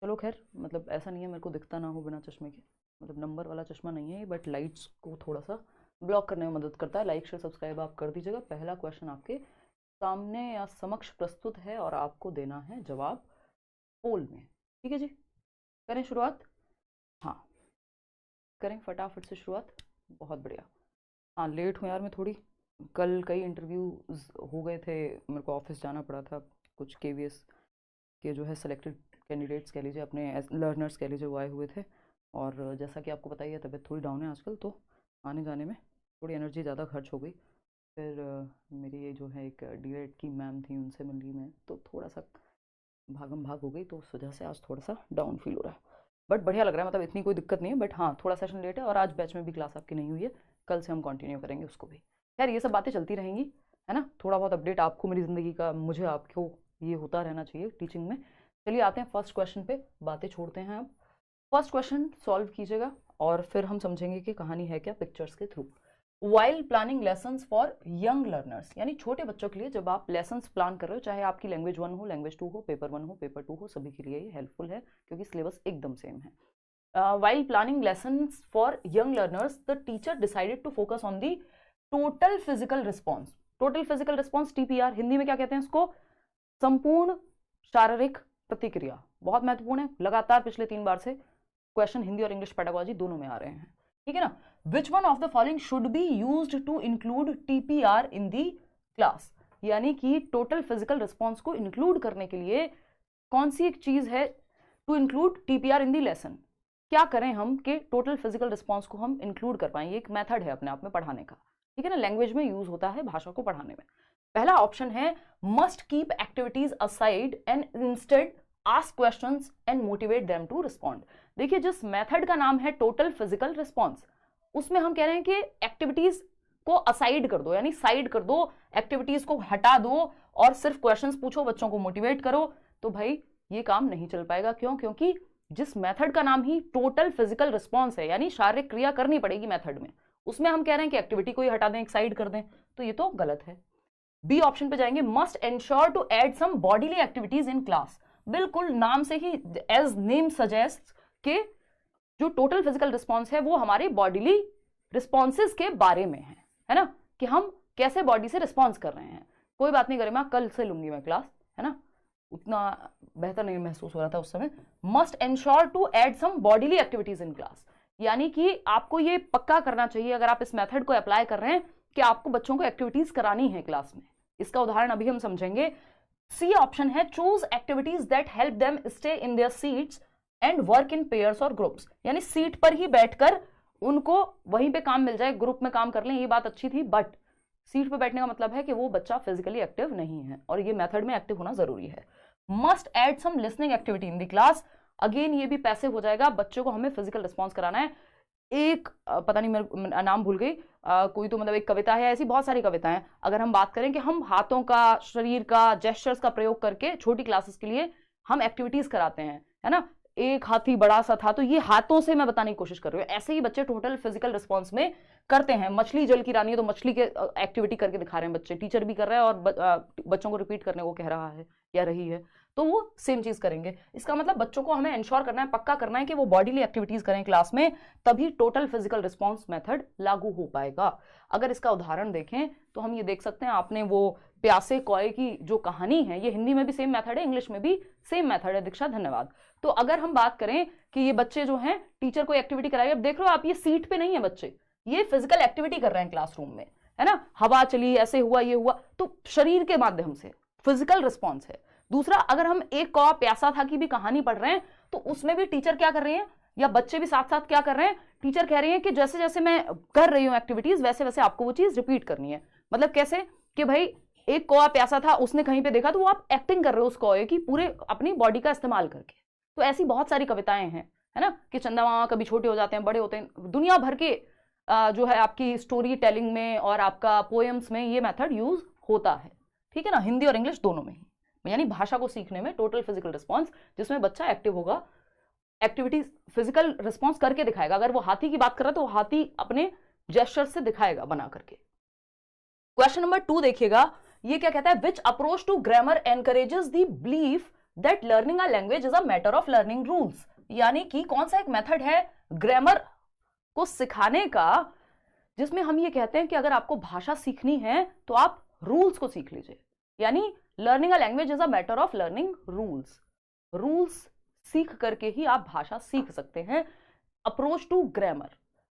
चलो खैर, मतलब ऐसा नहीं है मेरे को दिखता ना हो बिना चश्मे के, मतलब नंबर वाला चश्मा नहीं है, बट लाइट्स को थोड़ा सा ब्लॉक करने में मदद करता है। लाइक शेयर सब्सक्राइब आप कर दीजिएगा। पहला क्वेश्चन आपके सामने या समक्ष प्रस्तुत है और आपको देना है जवाब पोल में। ठीक है जी, करें शुरुआत? हाँ, करें फटाफट से शुरुआत। बहुत बढ़िया। हाँ, लेट हूँ यार मैं थोड़ी, कल कई इंटरव्यूज हो गए थे, मेरे को ऑफिस जाना पड़ा था। कुछ केवीएस के जो है सिलेक्टेड कैंडिडेट्स कह लीजिए, अपने लर्नर्स कह लीजिए, वो आए हुए थे। और जैसा कि आपको पता ही है, तबीयत थोड़ी डाउन है आजकल, तो आने जाने में थोड़ी एनर्जी ज़्यादा खर्च हो गई। फिर मेरी ये जो है एक डीएड की मैम थी, उनसे मिल ली मैं, तो थोड़ा सा भागम भाग हो गई, तो उस वजह से आज थोड़ा सा डाउन फील हो रहा है। बट बढ़िया लग रहा है, मतलब इतनी कोई दिक्कत नहीं है। बट हाँ, थोड़ा सेशन लेट है और आज बैच में भी क्लास आपकी नहीं हुई है, कल से हम कंटिन्यू करेंगे उसको भी। यार ये सब बातें चलती रहेंगी, है ना। थोड़ा बहुत अपडेट आपको मेरी ज़िंदगी का, मुझे आपको, ये होता रहना चाहिए टीचिंग में। चलिए आते हैं फर्स्ट क्वेश्चन पे, बातें छोड़ते हैं अब। फर्स्ट क्वेश्चन सॉल्व कीजिएगा और फिर हम समझेंगे कि कहानी है क्या पिक्चर्स के through. While planning lessons for young learners, यानी छोटे बच्चों के लिए जब आप लेसन्स प्लान कर रहे हो, चाहे आपकी लैंग्वेज 1 हो, लैंग्वेज 2 हो, पेपर 1 हो, पेपर 2 हो, सभी के लिए ये हेल्पफुल है क्योंकि सिलेबस एकदम सेम है। While planning lessons for young learners, the teacher decided to focus on the total physical response. Total physical response, TPR, Hindi में क्या कहते हैं इसको? संपूर्ण शारीरिक प्रतिक्रिया। बहुत महत्वपूर्ण है, लगातार पिछले 3 बार से क्वेश्चन हिंदी और इंग्लिश पेडागोजी दोनों में आ रहे हैं। ठीक है ना। Which one of the following should be used to include TPR in the class, यानी कि टोटल फिजिकल रिस्पॉन्स को इंक्लूड करने के लिए कौन सी एक चीज है to include TPR in the lesson. क्या करें हम कि टोटल फिजिकल रिस्पॉन्स को हम इंक्लूड कर पाए। ये एक मेथड है अपने आप में पढ़ाने का, ठीक है ना, लैंग्वेज में यूज होता है भाषा को पढ़ाने में। पहला ऑप्शन है must keep activities aside and instead ask questions and motivate them to respond. देखिए, जिस मेथड का नाम है टोटल फिजिकल रिस्पॉन्स, उसमें हम कह रहे हैं कि एक्टिविटीज को असाइड कर दो, यानी साइड कर दो, एक्टिविटीज को हटा दो और सिर्फ क्वेश्चंस पूछो, बच्चों को मोटिवेट करो। तो भाई ये काम नहीं चल पाएगा। क्यों? क्योंकि जिस मेथड का नाम ही टोटल फिजिकल रिस्पॉन्स है, यानी शारीरिक क्रिया करनी पड़ेगी मेथड में, उसमें हम कह रहे हैं कि एक्टिविटी को ही हटा दें, एक साइड कर दें, तो ये तो गलत है। बी ऑप्शन पे जाएंगे, must ensure to add some bodily activities in class. बिल्कुल नाम से ही, एज नेम सजेस्ट, के जो टोटल फिजिकल रिस्पॉन्स है वो हमारे बॉडीली रिस्पॉन्सेज के बारे में है ना, कि हम कैसे बॉडी से रिस्पॉन्स कर रहे हैं। कोई बात नहीं गरिमा, कल से लूंगी मैं क्लास, है ना, उतना बेहतर नहीं महसूस हो रहा था उस समय। Must ensure to add some bodily activities in class, यानी कि आपको ये पक्का करना चाहिए अगर आप इस मेथड को अप्लाई कर रहे हैं कि आपको बच्चों को एक्टिविटीज करानी है क्लास में। इसका उदाहरण अभी हम समझेंगे। सी ऑप्शन है choose activities that help them stay in their seats and work in pairs और ग्रुप्स, यानी सीट पर ही बैठकर उनको वहीं पे काम मिल जाए, ग्रुप में काम कर लें। ये बात अच्छी थी, बट सीट पर बैठने का मतलब है कि वो बच्चा फिजिकली एक्टिव नहीं है और ये मेथड में एक्टिव होना जरूरी है। Must add some listening activity in the class, again ये भी पैसिव हो जाएगा, बच्चों को हमें फिजिकल रिस्पॉन्स कराना है। एक पता नहीं, मेरे नाम भूल गई, कोई तो मतलब एक कविता है, ऐसी बहुत सारी कविताएं। अगर हम बात करें कि हम हाथों का, शरीर का, जेस्चर्स का प्रयोग करके छोटी क्लासेस के लिए हम एक्टिविटीज कराते हैं, है ना, एक हाथी बड़ा सा था, तो ये हाथों से मैं बताने की कोशिश कर रही हूँ। ऐसे ही बच्चे टोटल फिजिकल रिस्पॉन्स में करते हैं। मछली जल की रानी है तो मछली के एक्टिविटी करके दिखा रहे हैं बच्चे, टीचर भी कर रहा है और बच्चों को रिपीट करने को कह रहा है या रही है, तो वो सेम चीज करेंगे। इसका मतलब बच्चों को हमें इंश्योर करना है, पक्का करना है कि वो बॉडीली एक्टिविटीज करें क्लास में, तभी टोटल फिजिकल रिस्पॉन्स मेथड लागू हो पाएगा। अगर इसका उदाहरण देखें तो हम ये देख सकते हैं, आपने वो प्यासे कौए की जो कहानी है, ये हिंदी में भी सेम मेथड है, इंग्लिश में भी सेम मेथड है। दीक्षा धन्यवाद। तो अगर हम बात करें कि ये बच्चे जो हैं टीचर को एक्टिविटी कराई, अब देख रहे हो आप, ये सीट पे नहीं है बच्चे, ये फिजिकल एक्टिविटी कर रहे हैं क्लासरूम में, है ना, हवा चली, ऐसे हुआ, ये हुआ, तो शरीर के माध्यम से फिजिकल रिस्पॉन्स है। दूसरा, अगर हम एक कौवा प्यासा था की भी कहानी पढ़ रहे हैं, तो उसमें भी टीचर क्या कर रहे हैं, या बच्चे भी साथ साथ क्या कर रहे हैं, टीचर कह रही है कि जैसे जैसे मैं कर रही हूं एक्टिविटीज, वैसे वैसे आपको वो चीज रिपीट करनी है। मतलब कैसे कि भाई एक कौवा प्यासा था, उसने कहीं पे देखा, तो वो आप एक्टिंग कर रहे हो उस कौवे की पूरे अपनी बॉडी का इस्तेमाल करके। तो ऐसी बहुत सारी कविताएं हैं, है ना, कि चंदा मामा कभी छोटे हो जाते हैं, बड़े होते हैं, दुनिया भर के जो है आपकी स्टोरी टेलिंग में और आपका पोएम्स में ये मेथड यूज होता है। ठीक है ना, हिंदी और इंग्लिश दोनों में ही, यानी भाषा को सीखने में टोटल फिजिकल रिस्पॉन्स, जिसमें बच्चा एक्टिव होगा, एक्टिविटी फिजिकल रिस्पॉन्स करके दिखाएगा। अगर वो हाथी की बात कर रहा है तो हाथी अपने जेस्चर से दिखाएगा बना करके। क्वेश्चन नंबर 2 देखिएगा, ये क्या कहता है, which approach to grammar encourages the belief that learning a language is a matter of learning rules, यानी कि कौन सा एक मेथड है ग्रामर को सिखाने का जिसमें हम ये कहते हैं कि अगर आपको भाषा सीखनी है तो आप रूल्स को सीख लीजिए। यानी learning a language is a matter of learning rules, rules सीख करके ही आप भाषा सीख सकते हैं। अप्रोच टू ग्रामर,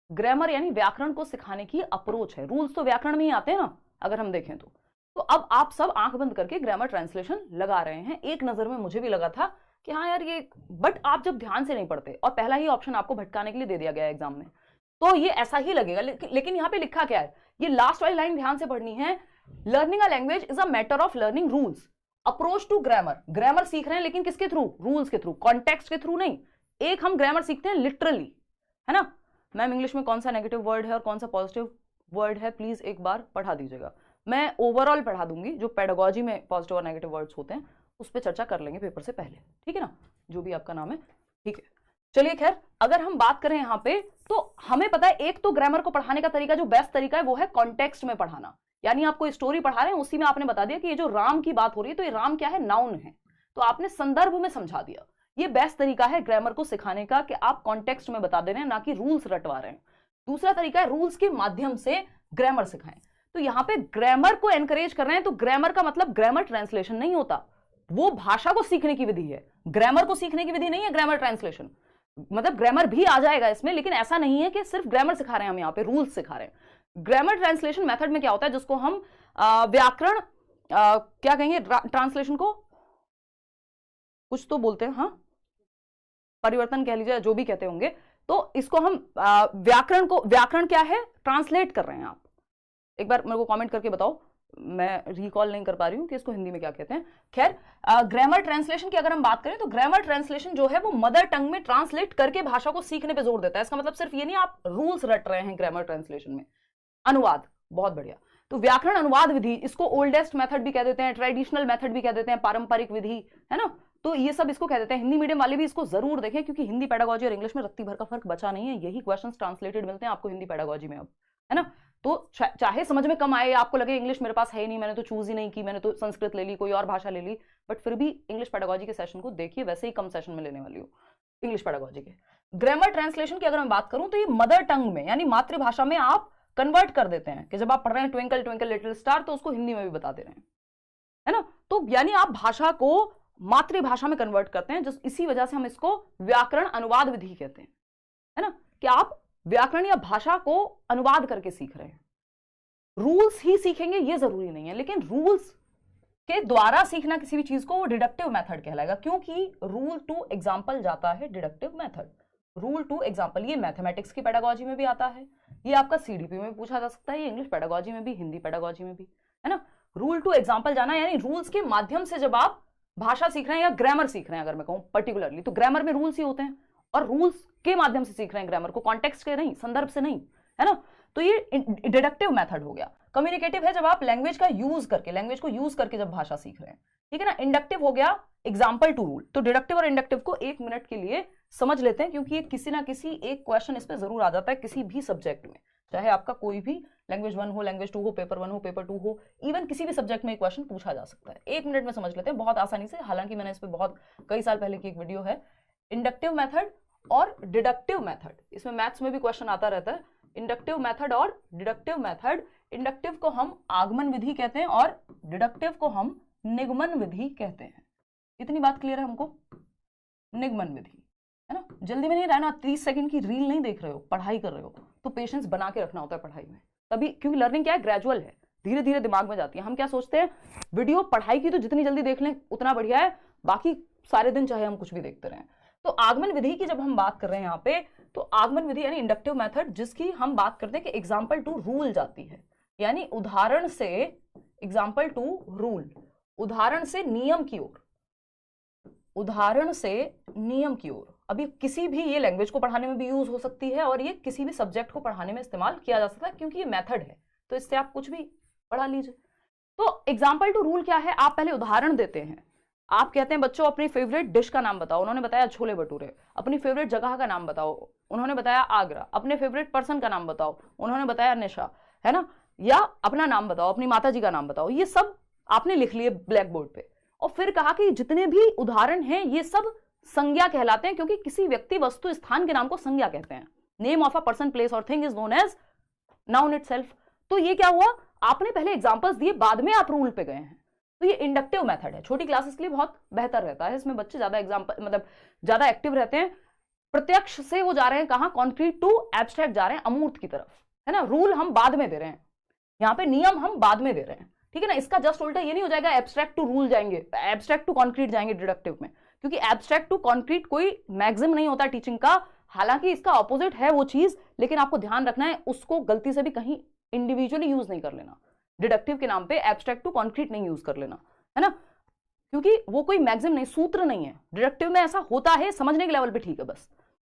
ग्रामर यानी व्याकरण को सिखाने की अप्रोच है। रूल्स तो व्याकरण में ही आते हैं ना अगर हम देखें तो अब आप सब आंख बंद करके ग्रामर ट्रांसलेशन लगा रहे हैं। एक नजर में मुझे भी लगा था कि हाँ यार ये, बट आप जब ध्यान से नहीं पढ़ते और पहला ही ऑप्शन आपको भटकाने के लिए दे दिया गया एग्जाम में, तो ये ऐसा ही लगेगा। लेकिन यहाँ पे लिखा क्या है, ये लास्ट वाली लाइन ध्यान से पढ़नी है। Learning a language is a matter of learning rules, approach to grammar, grammar सीख रहे हैं लेकिन किसके थ्रू, रूल्स के थ्रू, कॉन्टेक्स्ट के थ्रू नहीं। एक हम ग्रामर सीखते हैं लिटरली, है ना। मैम इंग्लिश में कौन सा नेगेटिव वर्ड है और कौन सा पॉजिटिव वर्ड है, प्लीज एक बार पढ़ा दीजिएगा। मैं ओवरऑल पढ़ा दूंगी, जो पेडागोजी में पॉजिटिव और नेगेटिव वर्ड्स होते हैं उस पर चर्चा कर लेंगे पेपर से पहले, ठीक है ना, जो भी आपका नाम है, ठीक है। चलिए खैर, अगर हम बात करें यहाँ पे तो हमें पता है एक तो ग्रामर को पढ़ाने का तरीका जो बेस्ट तरीका है वो है कॉन्टेक्स्ट में पढ़ाना। यानी आपको स्टोरी पढ़ा रहे हैं, उसी में आपने बता दिया कि ये जो राम की बात हो रही है तो ये राम क्या है, नाउन है, तो आपने संदर्भ में समझा दिया। ये बेस्ट तरीका है ग्रामर को सिखाने का कि आप कॉन्टेक्स्ट में बता दे रहे हैं, ना कि रूल्स रटवा रहे हैं। दूसरा तरीका है रूल्स के माध्यम से ग्रामर सिखाएं। तो यहाँ पे ग्रामर को एनकरेज कर रहे हैं, तो ग्रामर का मतलब ग्रामर ट्रांसलेशन नहीं होता, वो भाषा को सीखने की विधि है, ग्रामर को सीखने की विधि नहीं है ग्रामर ट्रांसलेशन। मतलब ग्रामर भी आ जाएगा इसमें, लेकिन ऐसा नहीं है कि सिर्फ ग्रामर सिखा रहे हैं हम, यहाँ पे रूल्स सिखा रहे हैं। ग्रामर ट्रांसलेशन मेथड में क्या होता है, जिसको हम व्याकरण क्या कहेंगे, ट्रांसलेशन को कुछ तो बोलते हैं, हाँ परिवर्तन कह लीजिए, जो भी कहते होंगे, तो इसको हम व्याकरण क्या है, ट्रांसलेट कर रहे हैं। आप एक बार मेरे को कमेंट करके बताओ, मैं रिकॉल नहीं कर पा रही हूं कि इसको हिंदी में क्या कहते हैं। खैर, ग्रामर ट्रांसलेशन की अगर हम बात करें तो ग्रामर ट्रांसलेशन जो है वो मदर टंग में ट्रांसलेट करके भाषा को सीखने पे जोर देता है। इसका मतलब सिर्फ ये नहीं आप रूल्स रट रहे हैं ग्रामर ट्रांसलेशन में। अनुवाद, बहुत बढ़िया। तो व्याकरण अनुवाद विधि, इसको ओल्डेस्ट मेथड भी कह देते हैं, ट्रेडिशनल मेथड भी कह देते हैं, पारंपरिक विधि, है ना। तो ये सब इसको कह देते हैं। हिंदी मीडियम वाले भी इसको जरूर देखें, क्योंकि हिंदी पेडागोजी और इंग्लिश में रत्ती भर का फर्क बचा नहीं है। यही क्वेश्चंस ट्रांसलेटेड मिलते हैं आपको हिंदी पेडागोजी में अब, है ना। तो चाहे समझ में कम आए, आपको लगे इंग्लिश मेरे पास है ही नहीं, मैंने तो चूज ही नहीं की, मैंने तो संस्कृत ले ली, कोई और भाषा ले ली, बट फिर भी इंग्लिश पेडागोजी के सेशन को देखिए, वैसे ही कम सेशन में लेने वाली हूँ इंग्लिश पेडागोजी के। ग्रामर ट्रांसलेशन की अगर मैं बात करूं तो ये मदर टंग में यानी मातृभाषा में आप कन्वर्ट कर देते हैं, कि जब आप पढ़ रहे हैं ट्विंकल ट्विंकल लिटिल स्टार तो उसको हिंदी में भी बता दे रहे हैं, है ना। तो यानी आप भाषा को मातृभाषा में कन्वर्ट करते हैं, जिस इसी वजह से हम इसको व्याकरण अनुवाद विधि कहते हैं, है ना, कि आप व्याकरण या भाषा को अनुवाद करके सीख रहे हैं। रूल्स ही सीखेंगे ये जरूरी नहीं है, लेकिन रूल्स के द्वारा सीखना किसी भी चीज को वो डिडक्टिव मेथड कहलाएगा, क्योंकि रूल टू एग्जाम्पल जाता है deductive method. Rule to example ये मैथमेटिक्स की पेडागोजी में भी आता है, ये आपका सीडीपी में भी पूछा जा सकता है, ये इंग्लिश पेडागोजी में भी, हिंदी पेडागोजी में भी, है ना। रूल टू एग्जाम्पल जाना यानी रूल्स के माध्यम से जब आप भाषा सीख रहे हैं या ग्रामर सीख रहे हैं, अगर मैं कहूं पर्टिकुलरली, तो ग्रामर में रूल्स ही होते हैं और रूल्स के माध्यम से सीख रहे हैं ग्रामर को, कॉन्टेक्स्ट के नहीं, संदर्भ से नहीं, है ना। तो ये डिडक्टिव मेथड हो गया। कम्युनिकेटिव है जब आप लैंग्वेज का यूज करके, लैंग्वेज को यूज करके जब भाषा सीख रहे हैं, ठीक है ना। इंडक्टिव हो गया एग्जाम्पल टू रूल। तो डिडक्टिव और इंडक्टिव को 1 मिनट के लिए समझ लेते हैं, क्योंकि ये किसी ना किसी एक क्वेश्चन इस पे जरूर आ जाता है किसी भी सब्जेक्ट में, चाहे आपका कोई भी लैंग्वेज 1 हो, लैंग्वेज 2 हो, पेपर 1 हो, पेपर 2 हो, इवन किसी भी सब्जेक्ट में एक क्वेश्चन पूछा जा सकता है। 1 मिनट में समझ लेते हैं बहुत आसानी से। हालांकि मैंने इस पे बहुत कई साल पहले की एक वीडियो है, इंडक्टिव मेथड और डिडक्टिव मेथड, इसमें मैथ्स में भी क्वेश्चन आता रहता है। इंडक्टिव मेथड और डिडक्टिव मेथड, इंडक्टिव को हम आगमन विधि कहते हैं और डिडक्टिव को हम निगमन विधि कहते हैं। इतनी बात क्लियर है हमको। निगमन विधि, है ना। जल्दी में नहीं रहना, 30 सेकंड की रील नहीं देख रहे हो, पढ़ाई कर रहे हो, तो पेशेंस बना के रखना होता है पढ़ाई में, तभी, क्योंकि लर्निंग क्या है, ग्रेजुअल है, धीरे धीरे दिमाग में जाती है। हम क्या सोचते हैं, वीडियो पढ़ाई की तो जितनी जल्दी देख लें उतना बढ़िया है, बाकी सारे दिन चाहे हम कुछ भी देखते रहें। तो आगमन विधि की जब हम बात कर रहे हैं यहाँ पे, तो आगमन विधि यानी इंडक्टिव मेथड, जिसकी हम बात करते हैं कि एग्जाम्पल टू रूल जाती है, यानी उदाहरण से, एग्जाम्पल टू रूल, उदाहरण से नियम की ओर, उदाहरण से नियम की ओर। अभी किसी भी, ये लैंग्वेज को पढ़ाने में भी यूज हो सकती है और ये किसी भी सब्जेक्ट को पढ़ाने में इस्तेमाल किया जा सकता है, क्योंकि ये मेथड है, तो इससे आप कुछ भी पढ़ा लीजिए। तो एग्जाम्पल टू रूल क्या है, आप पहले उदाहरण देते हैं। आप कहते हैं बच्चों अपनी फेवरेट डिश का नाम बताओ, उन्होंने बताया छोले भटूरे। अपनी फेवरेट जगह का नाम बताओ, उन्होंने बताया आगरा। अपने फेवरेट पर्सन का नाम बताओ, उन्होंने बताया निशा, है ना। या अपना नाम बताओ, अपनी माता जी का नाम बताओ। ये सब आपने लिख लिए ब्लैक बोर्ड पे। और फिर कहा कि जितने भी उदाहरण हैं ये सब संज्ञा कहलाते हैं, क्योंकि किसी व्यक्ति वस्तु स्थान के नाम को संज्ञा कहते हैं। Name of a person place और thing is known as noun itself. तो ये क्या हुआ, आपने पहले एग्जांपल्स दिए, बाद में आप रूल पे गए हैं। तो ये इंडक्टिव मेथड है, छोटी क्लासेस के लिए बहुत बेहतर रहता है, इसमें बच्चे ज्यादा एग्जांपल मतलब ज्यादा एक्टिव रहते हैं। प्रत्यक्ष से वो जा रहे हैं कहां, कॉन्क्रीट टू एब्स्ट्रैक्ट जा रहे हैं, अमूर्त की तरफ, है ना। रूल हम बाद में दे रहे हैं, यहाँ पे नियम हम बाद में दे रहे हैं, ठीक है ना। इसका जस्ट उल्टा ये नहीं हो जाएगा एब्स्ट्रैक्ट टू रूल जाएंगे, एब्स्ट्रैक्ट टू कॉन्क्रीट जाएंगे डिडक्टिव में, क्योंकि एब्स्ट्रैक्ट टू कॉन्क्रीट कोई मैक्सिम नहीं होता टीचिंग का, हालांकि इसका ऑपोजिट है वो चीज, लेकिन आपको ध्यान रखना है उसको गलती से भी कहीं इंडिविजुअली यूज नहीं कर लेना। डिडक्टिव के नाम पे एब्स्ट्रैक्ट टू कॉन्क्रीट नहीं यूज कर लेना, है ना, क्योंकि वो कोई मैक्सिम नहीं, सूत्र नहीं है। डिडक्टिव में ऐसा होता है, समझने के लेवल पे ठीक है बस।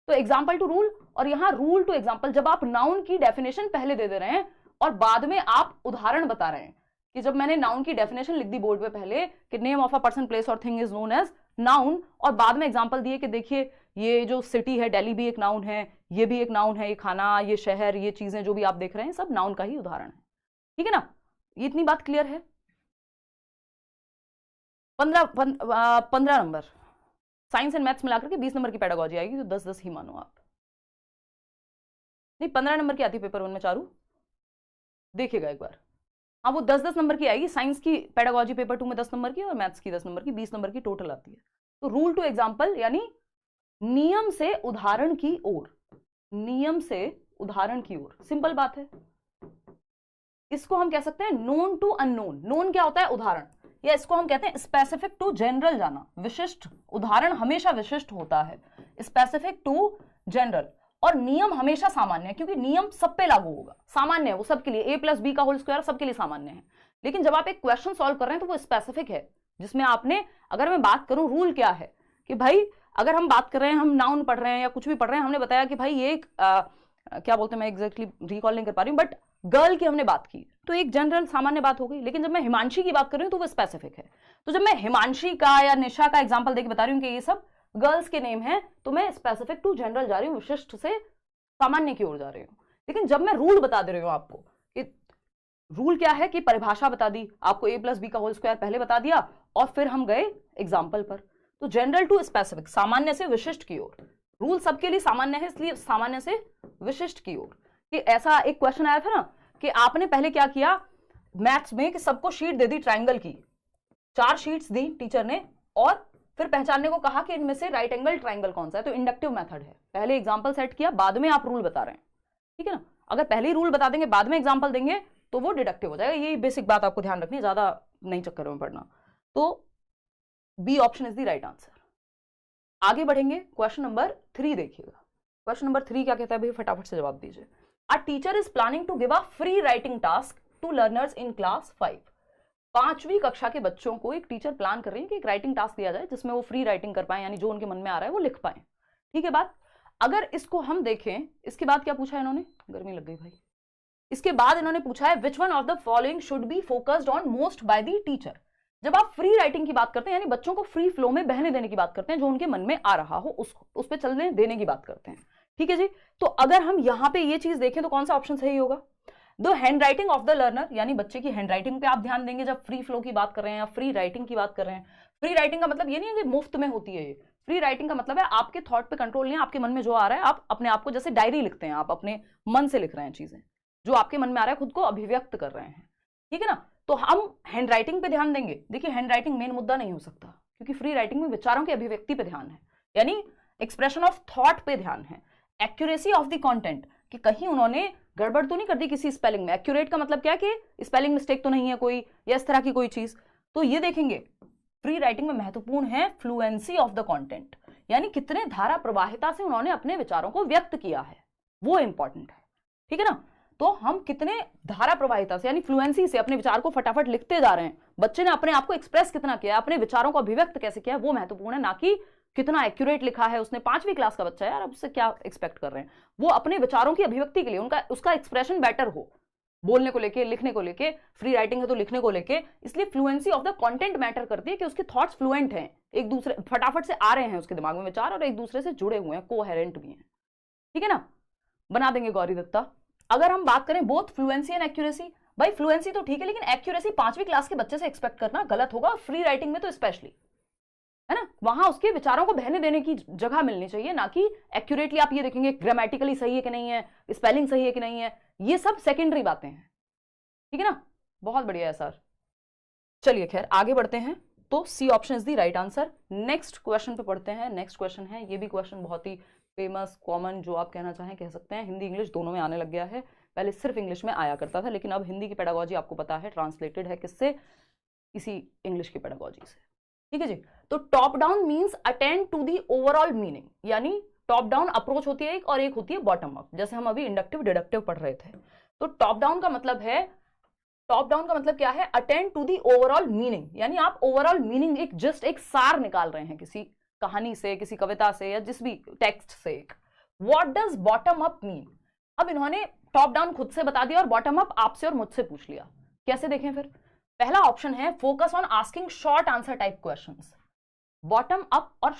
तो एग्जाम्पल टू रूल, और यहां रूल टू एग्जाम्पल, जब आप नाउन की डेफिनेशन पहले दे रहे हैं और बाद में आप उदाहरण बता रहे हैं, कि जब मैंने नाउन की डेफिनेशन लिख दी बोर्ड पे पहले कि name of a person place और thing is known as noun, और बाद में एग्जाम्पल दिए कि देखिए ये जो सिटी है दिल्ली भी एक नाउन है, ये भी एक नाउन है, ये खाना, ये शहर, ये चीजें जो भी आप देख रहे हैं सब नाउन का ही उदाहरण है, ठीक है ना। ये इतनी बात क्लियर है। 15 नंबर साइंस एंड मैथ्स मिलाकर के 20 नंबर की पेडागोजी आएगी, तो 10-10 ही मानो आप। नहीं 15 नंबर की आती पेपर 1 में चारू, देखिएगा एक बार। हाँ वो 10-10 नंबर की आएगी, साइंस की पेडागोजी पेपर 2 में 10 नंबर की और मैथ्स की 10 नंबर की, 20 नंबर की टोटल आती है। तो रूल टू एग्जाम्पल यानी नियम से उदाहरण की ओर, नियम से उदाहरण की ओर, सिंपल बात है। इसको हम कह सकते हैं नोन टू अननोन। नोन क्या होता है, उदाहरण, या इसको हम कहते हैं स्पेसिफिक टू जनरल जाना, विशिष्ट। उदाहरण हमेशा विशिष्ट होता है, स्पेसिफिक टू जनरल। और नियम हमेशा सामान्य है, क्योंकि नियम सब पे लागू होगा, सामान्य है वो सबके लिए, a+b का होल स्क्वायर सबके लिए सामान्य है। लेकिन जब आप एक क्वेश्चन सॉल्व कर रहे हैं तो वो स्पेसिफिक है, जिसमें आपने, अगर मैं बात करूं रूल क्या है, कि भाई अगर हम बात कर रहे हैं, हम नाउन पढ़ रहे हैं या कुछ भी पढ़ रहे हैं, हमने बताया कि भाई ये एक क्या बोलते हैं, मैं एग्जैक्टली रिकॉल नहीं कर पा रही हूँ, बट गर्ल की हमने बात की, तो एक जनरल सामान्य बात हो गई। लेकिन जब मैं हिमांशी की बात कर रही हूँ तो वो स्पेसिफिक है। तो जब मैं हिमांशी का या निशा का एग्जाम्पल देके बता रही हूँ कि ये सब गर्ल्स के नेम है, तो मैं स्पेसिफिक टू जनरल जा रही हूँ, विशिष्ट से सामान्य की ओर जा रही हूँ। लेकिन जब मैं रूल बता दे रही हूँ आपको, कि रूल क्या है, कि परिभाषा बता दी आपको, a+b का होल स्क्वायर पहले बता दिया, और फिर हम गए एग्जाम्पल पर। तो जनरल टू स्पेसिफिक, सामान्य से विशिष्ट की ओर। रूल सबके लिए सामान्य है, इसलिए सामान्य से विशिष्ट की ओर। कि ऐसा एक क्वेश्चन आया था ना, कि आपने पहले क्या किया मैथ्स में, कि सबको शीट दे दी ट्राइंगल की, 4 शीट्स दी टीचर ने, और फिर पहचानने को कहा कि इनमें से राइट एंगल ट्राइंगल कौन सा है। तो इंडक्टिव मेथड है, पहले एग्जांपल सेट किया, बाद में आप रूल बता रहे हैं, ठीक है ना। अगर पहले ही रूल बता देंगे बाद में एग्जांपल देंगे तो वो डिडक्टिव हो जाएगा। यही बेसिक बात आपको ध्यान रखनी है, ज्यादा नहीं चक्कर में पड़ना। तो B option is the right answer. आगे बढ़ेंगे, क्वेश्चन नंबर 3 देखिएगा। क्वेश्चन नंबर 3 क्या कहता है भाई, फटाफट से जवाब दीजिए। A teacher is planning to give a free writing task to learners in class 5। 5वीं कक्षा के बच्चों को एक टीचर प्लान कर रही है कि एक राइटिंग टास्क दिया जाए जिसमें वो फ्री राइटिंग कर पाए, यानी जो उनके मन में आ रहा है वो लिख पाए, ठीक है बात। अगर इसको हम देखें, इसके बाद क्या पूछा है इन्होंने, गर्मी लग गई भाई। इसके बाद इन्होंने पूछा है which one of the following should be focused on most by the teacher. जब आप फ्री राइटिंग की बात करते हैं, यानी बच्चों को फ्री फ्लो में बहने देने की बात करते हैं, जो उनके मन में आ रहा हो उस पर चलने देने की बात करते हैं, ठीक है जी। तो अगर हम यहाँ पे ये चीज देखें तो कौन सा ऑप्शन सही होगा, the hand writing of the learner, यानी बच्चे की हैंड राइटिंग पे आप ध्यान देंगे जब फ्री फ्लो की बात कर रहे हैं या फ्री राइटिंग की बात कर रहे हैं। फ्री राइटिंग का मतलब ये नहीं है कि मुफ्त में होती है, ये फ्री राइटिंग का मतलब है आपके थॉट पे कंट्रोल नहीं है, आपके मन में जो आ रहा है आप अपने आप को, जैसे डायरी लिखते हैं, आप अपने मन से लिख रहे हैं चीजें, जो आपके मन में आ रहा है खुद को अभिव्यक्त कर रहे हैं, ठीक है ना। तो हम हैंड राइटिंग पे ध्यान देंगे। देखिए हैंड राइटिंग मेन मुद्दा नहीं हो सकता, क्योंकि फ्री राइटिंग में विचारों की अभिव्यक्ति पे ध्यान है, यानी एक्सप्रेशन ऑफ थॉट पे ध्यान है। एक्यूरेसी ऑफ द कंटेंट, कि कहीं उन्होंने गड़बड़ तो नहीं कर दी किसी स्पेलिंग में। एक्यूरेट का मतलब क्या है कि स्पेलिंग मिस्टेक तो नहीं है कोई, या इस तरह की कोई चीज, तो ये देखेंगे। फ्री राइटिंग में महत्वपूर्ण है फ्लुएंसी ऑफ द कंटेंट, यानी कितने धारा प्रवाहिता से उन्होंने अपने विचारों को व्यक्त किया है, वो इंपॉर्टेंट है, ठीक है ना। तो हम कितने धारा प्रवाहिता से, यानी फ्लुएंसी से अपने विचार को फटाफट लिखते जा रहे हैं, बच्चे ने अपने आप को एक्सप्रेस कितना किया, अपने विचारों को अभिव्यक्त कैसे किया, वो महत्वपूर्ण है, ना कि कितना एक्यूरेट लिखा है उसने। 5वीं क्लास का बच्चा है यार, अब उससे क्या एक्सपेक्ट कर रहे हैं। वो अपने विचारों की अभिव्यक्ति के लिए उसका एक्सप्रेशन बेटर हो, बोलने को लेके, लिखने को लेके, फ्री राइटिंग है तो लिखने को लेके, इसलिए fluency of the content matter करती है, कि उसके थॉट्स फ्लुएंट हैं, एक दूसरे फटाफट से आ रहे हैं उसके दिमाग में विचार, और एक दूसरे से जुड़े हुए हैं, कोहेरेंट भी हैं, ठीक है ना। बना देंगे गौरी दत्ता। अगर हम बात करें बोथ फ्लुएंसी एंड एक्यूरेसी, भाई फ्लुएंसी तो ठीक है, लेकिन एक्यूरेसी 5वीं क्लास के बच्चे से एक्सपेक्ट करना गलत होगा, फ्री राइटिंग में तो स्पेशली, है ना। वहां उसके विचारों को बहने देने की जगह मिलनी चाहिए, ना कि एक्यूरेटली आप ये देखेंगे ग्रामेटिकली सही है कि नहीं है, स्पेलिंग सही है कि नहीं है, ये सब सेकेंडरी बातें हैं, ठीक है ना। बहुत बढ़िया है सर। चलिए खैर आगे बढ़ते हैं, तो C option is the right answer. Next question पे पढ़ते हैं। नेक्स्ट क्वेश्चन है, ये भी क्वेश्चन बहुत ही फेमस, कॉमन, जो आप कहना चाहें कह सकते हैं, हिंदी इंग्लिश दोनों में आने लग गया है। पहले सिर्फ इंग्लिश में आया करता था, लेकिन अब हिंदी की पेडागोजी आपको पता है ट्रांसलेटेड है किससे, इसी इंग्लिश की पेडागोजी से, ठीक है जी। तो top down means attend to the overall meaning, यानी टॉप डाउन अप्रोच होती है एक, और एक होती है बॉटम अप, जैसे हम अभी इंडक्टिव डिडक्टिव पढ़ रहे थे। तो टॉप डाउन का मतलब है, टॉप डाउन का मतलब क्या है, attend to the overall meaning, यानी आप ओवरऑल मीनिंग, एक जस्ट एक सार निकाल रहे हैं किसी कहानी से, किसी कविता से, या जिस भी टेक्स्ट से एक। What does bottom up mean? अब इन्होंने टॉप डाउन खुद से बता दिया और बॉटम अप आपसे और मुझसे पूछ लिया। कैसे देखें फिर? पहला ऑप्शन है focus on asking short answer type questions. Bottom up और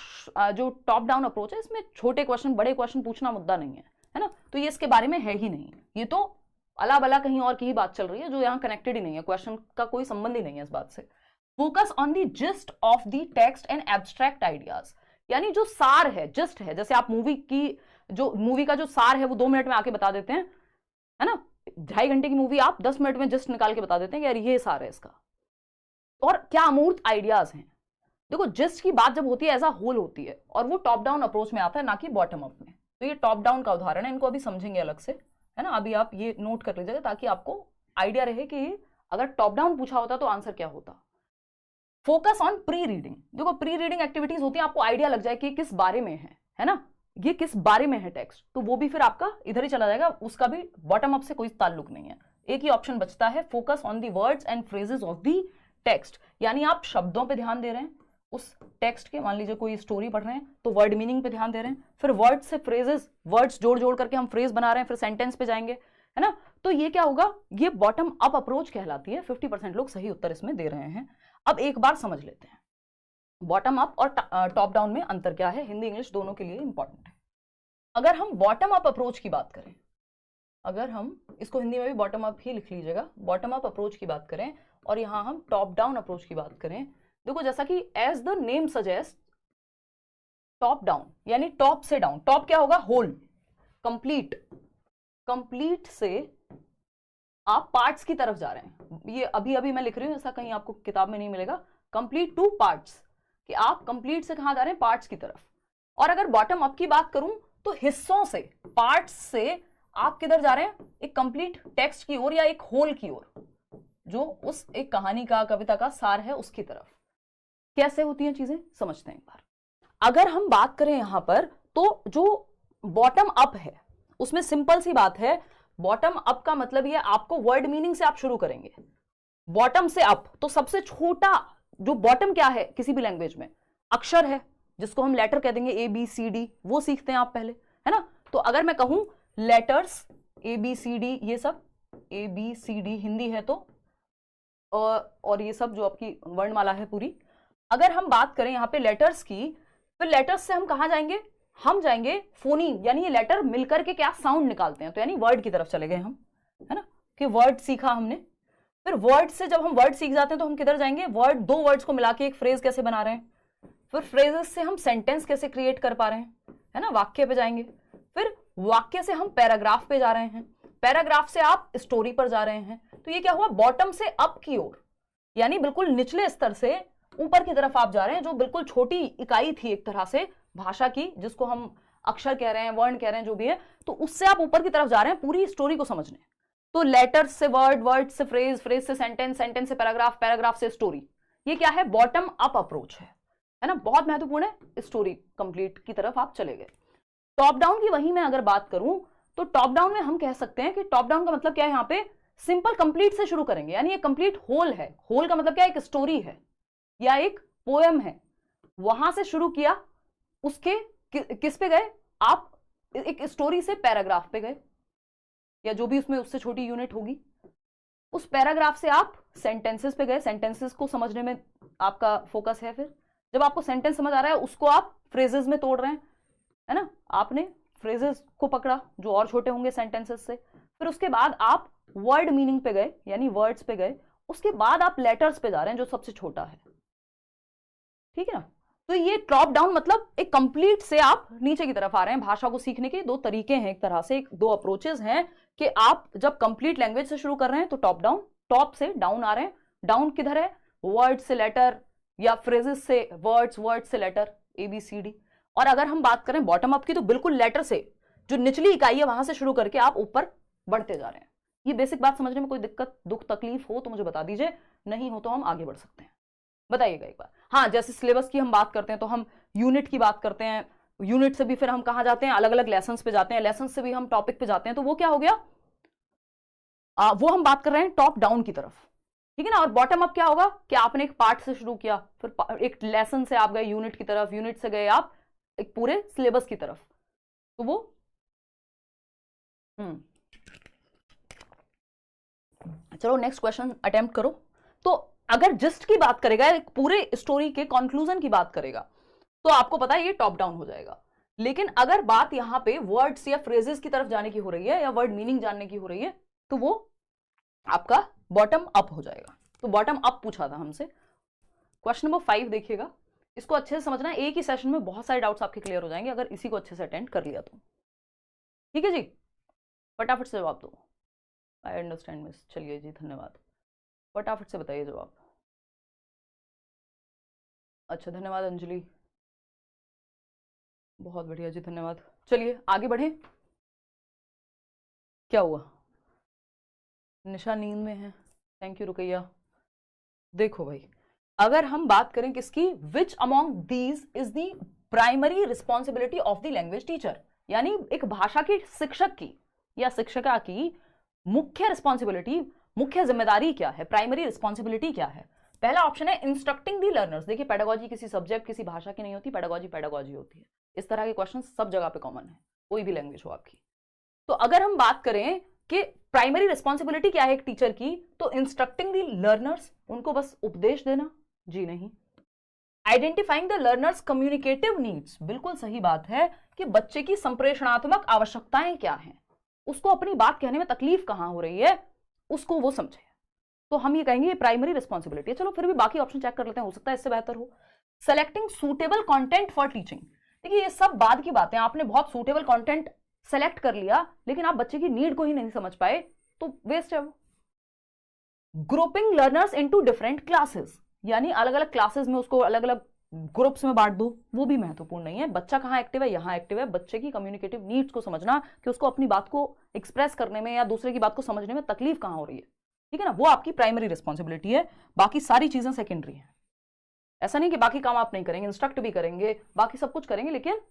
जो टॉप डाउन अप्रोच है, इसमें छोटे क्वेश्चन बड़े क्वेश्चन पूछना मुद्दा नहीं है ना। तो ये इसके बारे में है ही नहीं, ये तो अला बला कहीं और की ही बात चल रही है, जो यहाँ कनेक्टेड ही नहीं है, क्वेश्चन का कोई संबंध ही नहीं है इस बात से। Focus on the gist of the text and abstract ideas, यानी जो सार है, जिस्ट है, जैसे आप मूवी का जो सार है वो 2 मिनट में आके बता देते हैं, है ना। 2.5 घंटे की मूवी आप 10 मिनट में जस्ट निकाल के बता देते हैं कि यार ये सार है इसका, और क्या अमूर्त आइडियाज हैं। देखो जिस्ट की बात जब होती है एज अ होल होती है, और वो टॉप डाउन अप्रोच में आता है, ना कि बॉटम अप में। तो ये टॉप डाउन का उदाहरण है, इनको अभी समझेंगे अलग से, है ना। अभी आप ये नोट कर लीजिएगा ताकि आपको आइडिया रहे कि अगर टॉप डाउन पूछा होता तो आंसर क्या होता। फोकस ऑन प्री रीडिंग, देखो प्री रीडिंग एक्टिविटीज होती है, आपको आइडिया लग जाए कि किस बारे में है ना, ये किस बारे में है टेक्स्ट, तो वो भी फिर आपका इधर ही चला जाएगा, उसका भी बॉटम अप से कोई ताल्लुक नहीं है। एक ही ऑप्शन बचता है, focus on the words and phrases of the text, यानी आप शब्दों पे ध्यान दे रहे हैं उस टेक्स्ट के। मान लीजिए कोई स्टोरी पढ़ रहे हैं तो वर्ड मीनिंग पे ध्यान दे रहे हैं, फिर वर्ड से फ्रेजेस, वर्ड्स जोड़ जोड़ करके हम फ्रेज बना रहे हैं, फिर सेंटेंस पे जाएंगे, है ना। तो ये क्या होगा, ये बॉटम अप अप्रोच कहलाती है। 50% लोग सही उत्तर इसमें दे रहे हैं। अब एक बार समझ लेते हैं बॉटम अप और टॉप डाउन में अंतर क्या है, हिंदी इंग्लिश दोनों के लिए इंपॉर्टेंट है। अगर हम बॉटम अप अप्रोच की बात करें, अगर हम इसको हिंदी में भी बॉटम अप ही लिख लीजिएगा, बॉटम अप अप्रोच की बात करें और यहां हम टॉप डाउन अप्रोच की बात करें, देखो जैसा कि as the name suggest, top down यानी टॉप से डाउन। टॉप क्या होगा, होल, कंप्लीट, कंप्लीट से आप पार्ट्स की तरफ जा रहे हैं। ये अभी अभी मैं लिख रही हूं, ऐसा कहीं आपको किताब में नहीं मिलेगा, कंप्लीट टू पार्ट्स, कि आप कंप्लीट से कहां जा रहे हैं, पार्ट्स की तरफ। और अगर बॉटम अप की बात करूं तो हिस्सों से, पार्ट्स से आप किधर जा रहे हैं, एक कंप्लीट टेक्स्ट की ओर या एक होल की ओर, जो उस एक कहानी का, कविता का सार है, उसकी तरफ। कैसे होती हैं चीजें समझते हैं एक बार। अगर हम बात करें यहां पर, तो जो बॉटम अप है उसमें सिंपल सी बात है, बॉटम अप का मतलब ये आपको वर्ड मीनिंग से आप शुरू करेंगे, बॉटम से अप। तो सबसे छोटा जो बॉटम क्या है किसी भी लैंग्वेज में, अक्षर है, जिसको हम लेटर कह देंगे, ABCD, वो सीखते हैं आप पहले, है ना। तो अगर मैं कहूं लेटर्स ABCD, ये सब ABCD हिंदी है तो, और ये सब जो आपकी वर्णमाला है पूरी, अगर हम बात करें यहाँ पे लेटर्स की, फिर लेटर्स से हम कहाँ जाएंगे, हम जाएंगे फोनीम, यानी ये लेटर मिलकर के क्या साउंड निकालते हैं, तो यानी वर्ड की तरफ चले गए हम, है ना, कि वर्ड सीखा हमने। फिर वर्ड से जब हम वर्ड सीख जाते हैं तो हम किधर जाएंगे, वर्ड, 2 वर्ड्स को मिला के एक फ्रेज कैसे बना रहे हैं, फिर फ्रेजेस से हम सेंटेंस कैसे क्रिएट कर पा रहे हैं, है ना, वाक्य पे जाएंगे। फिर वाक्य से हम पैराग्राफ पे जा रहे हैं, पैराग्राफ से आप स्टोरी पर जा रहे हैं। तो ये क्या हुआ, बॉटम से अप की ओर, यानी बिल्कुल निचले स्तर से ऊपर की तरफ आप जा रहे हैं। जो बिल्कुल छोटी इकाई थी एक तरह से भाषा की, जिसको हम अक्षर कह रहे हैं, वर्ण कह रहे हैं, जो भी है, तो उससे आप ऊपर की तरफ जा रहे हैं पूरी स्टोरी को समझने। तो लेटर से वर्ड, वर्ड से फ्रेज, फ्रेज से सेंटेंस, सेंटेंस से पैराग्राफ, पैराग्राफ से स्टोरी। ये क्या है, बॉटम अप अप्रोच है ना, बहुत महत्वपूर्ण है। स्टोरी कंप्लीट की तरफ आप चले गए। टॉप डाउन की वही मैं अगर बात करूं तो टॉप डाउन में हम कह सकते हैं कि टॉप डाउन का मतलब क्या है, यहाँ पे सिंपल कंप्लीट से शुरू करेंगे, यानी ये कंप्लीट होल है। होल का मतलब क्या है, एक स्टोरी है या एक पोएम है, वहां से शुरू किया, उसके किस पे गए आप, एक स्टोरी से पैराग्राफ पे गए, या जो भी उसमें उससे छोटी यूनिट होगी, उस पैराग्राफ से आप सेंटेंसेस पे गए, सेंटेंसेस को समझने में आपका फोकस है। फिर जब आपको सेंटेंस समझ आ रहा है, उसको आप फ्रेजेस में तोड़ रहे हैं, है ना, आपने फ्रेजेस को पकड़ा जो और छोटे होंगे सेंटेंसेस से। फिर उसके बाद आप वर्ड मीनिंग पे गए यानी वर्ड्स पे गए, उसके बाद आप लेटर्स पे जा रहे हैं जो सबसे छोटा है, ठीक है ना। तो ये टॉप डाउन मतलब एक कंप्लीट से आप नीचे की तरफ आ रहे हैं। भाषा को सीखने के दो तरीके हैं, एक तरह से दो अप्रोचेस हैं कि आप जब कंप्लीट लैंग्वेज से शुरू कर रहे हैं तो टॉप डाउन, टॉप से डाउन आ रहे हैं। डाउन किधर है, वर्ड से लेटर या फ्रेजेस से वर्ड्स, वर्ड से लेटर ABCD। और अगर हम बात करें बॉटम अप की तो बिल्कुल लेटर से जो निचली इकाई है वहां से शुरू करके आप ऊपर बढ़ते जा रहे हैं। ये बेसिक बात समझने में कोई दिक्कत दुख तकलीफ हो तो मुझे बता दीजिए, नहीं हो तो हम आगे बढ़ सकते हैं, बताइएगा एक बार। हाँ, जैसे सिलेबस की हम बात करते हैं तो हम यूनिट की बात करते हैं, यूनिट से भी फिर हम कहां जाते हैं, अलग अलग लेसन पे जाते हैं, लेसन से भी हम टॉपिक पे जाते हैं, तो वो क्या हो गया, वो हम बात कर रहे हैं टॉप डाउन की तरफ, ठीक है ना। और बॉटम अप क्या होगा कि आपने एक पार्ट से शुरू किया, फिर एक लेसन से आप गए यूनिट की तरफ, यूनिट से गए आप एक पूरे सिलेबस की तरफ, तो वो चलो नेक्स्ट क्वेश्चन अटेम्प्ट करो। तो अगर जिस्ट की बात करेगा, एक पूरे स्टोरी के कंक्लूजन की बात करेगा, तो आपको पता है ये टॉप डाउन हो जाएगा। लेकिन अगर बात यहां पे वर्ड्स या फ्रेजेस की तरफ जाने की हो रही है या वर्ड मीनिंग जानने की हो रही है तो वो आपका बॉटम अप हो जाएगा। तो बॉटम अप पूछा था हमसे। क्वेश्चन नंबर 5 देखिएगा, इसको अच्छे से समझना, एक ही सेशन में बहुत सारे डाउट्स आपके क्लियर हो जाएंगे अगर इसी को अच्छे से अटेंड कर लिया तो, ठीक है जी। फटाफट से जवाब दो। आई अंडरस्टैंड मिस, चलिए जी धन्यवाद, फटाफट से बताइए जवाब। अच्छा धन्यवाद अंजलि, बहुत बढ़िया जी धन्यवाद। चलिए आगे बढ़े। क्या हुआ, निशा नींद में है, थैंक यू रुकैया। देखो भाई, अगर हम बात करें किसकी, which among these is the primary responsibility of the language teacher, यानी एक भाषा के शिक्षक की या शिक्षिका की मुख्य रिस्पॉन्सिबिलिटी, मुख्य जिम्मेदारी क्या है, प्राइमरी रिस्पॉन्सिबिलिटी क्या है। पहला ऑप्शन है इंस्ट्रक्टिंग दी लर्नर्स। देखिए पेडागोजी किसी सब्जेक्ट किसी भाषा की नहीं होती, पेडागोजी पेडागोजी होती है। इस तरह के क्वेश्चन सब जगह पे कॉमन है, कोई भी लैंग्वेज हो आपकी। तो अगर हम बात करें कि प्राइमरी रिस्पॉन्सिबिलिटी क्या है एक टीचर की, तो इंस्ट्रक्टिंग दी लर्नर्स, उनको बस उपदेश देना, जी नहीं। Identifying the learners communicative needs, बिल्कुल सही बात है कि बच्चे की संप्रेषणात्मक आवश्यकताएं क्या हैं, उसको अपनी बात कहने में तकलीफ कहां हो रही है, उसको वो समझे, तो हम ये कहेंगे ये प्राइमरी रिस्पॉन्सिबिलिटी है। चलो फिर भी बाकी ऑप्शन चेक कर लेते हैं, हो सकता है इससे बेहतर हो। Selecting suitable content for teaching, देखिए ये सब बाद की बातें, आपने बहुत सूटेबल कंटेंट सेलेक्ट कर लिया लेकिन आप बच्चे की नीड को ही नहीं समझ पाए तो वेस्ट है वो। Grouping learners into different classes, यानी अलग अलग क्लासेस में उसको अलग अलग ग्रुप्स में बांट दो, वो भी महत्वपूर्ण नहीं है। बच्चा कहाँ एक्टिव है, यहाँ एक्टिव है, बच्चे की कम्युनिकेटिव नीड्स को समझना कि उसको अपनी बात को एक्सप्रेस करने में या दूसरे की बात को समझने में तकलीफ कहाँ हो रही है, ठीक है ना, वो आपकी प्राइमरी रिस्पॉन्सिबिलिटी है। बाकी सारी चीजें सेकेंडरी हैं। ऐसा नहीं कि बाकी काम आप नहीं करेंगे, इंस्ट्रक्ट भी करेंगे, बाकी सब कुछ करेंगे, लेकिन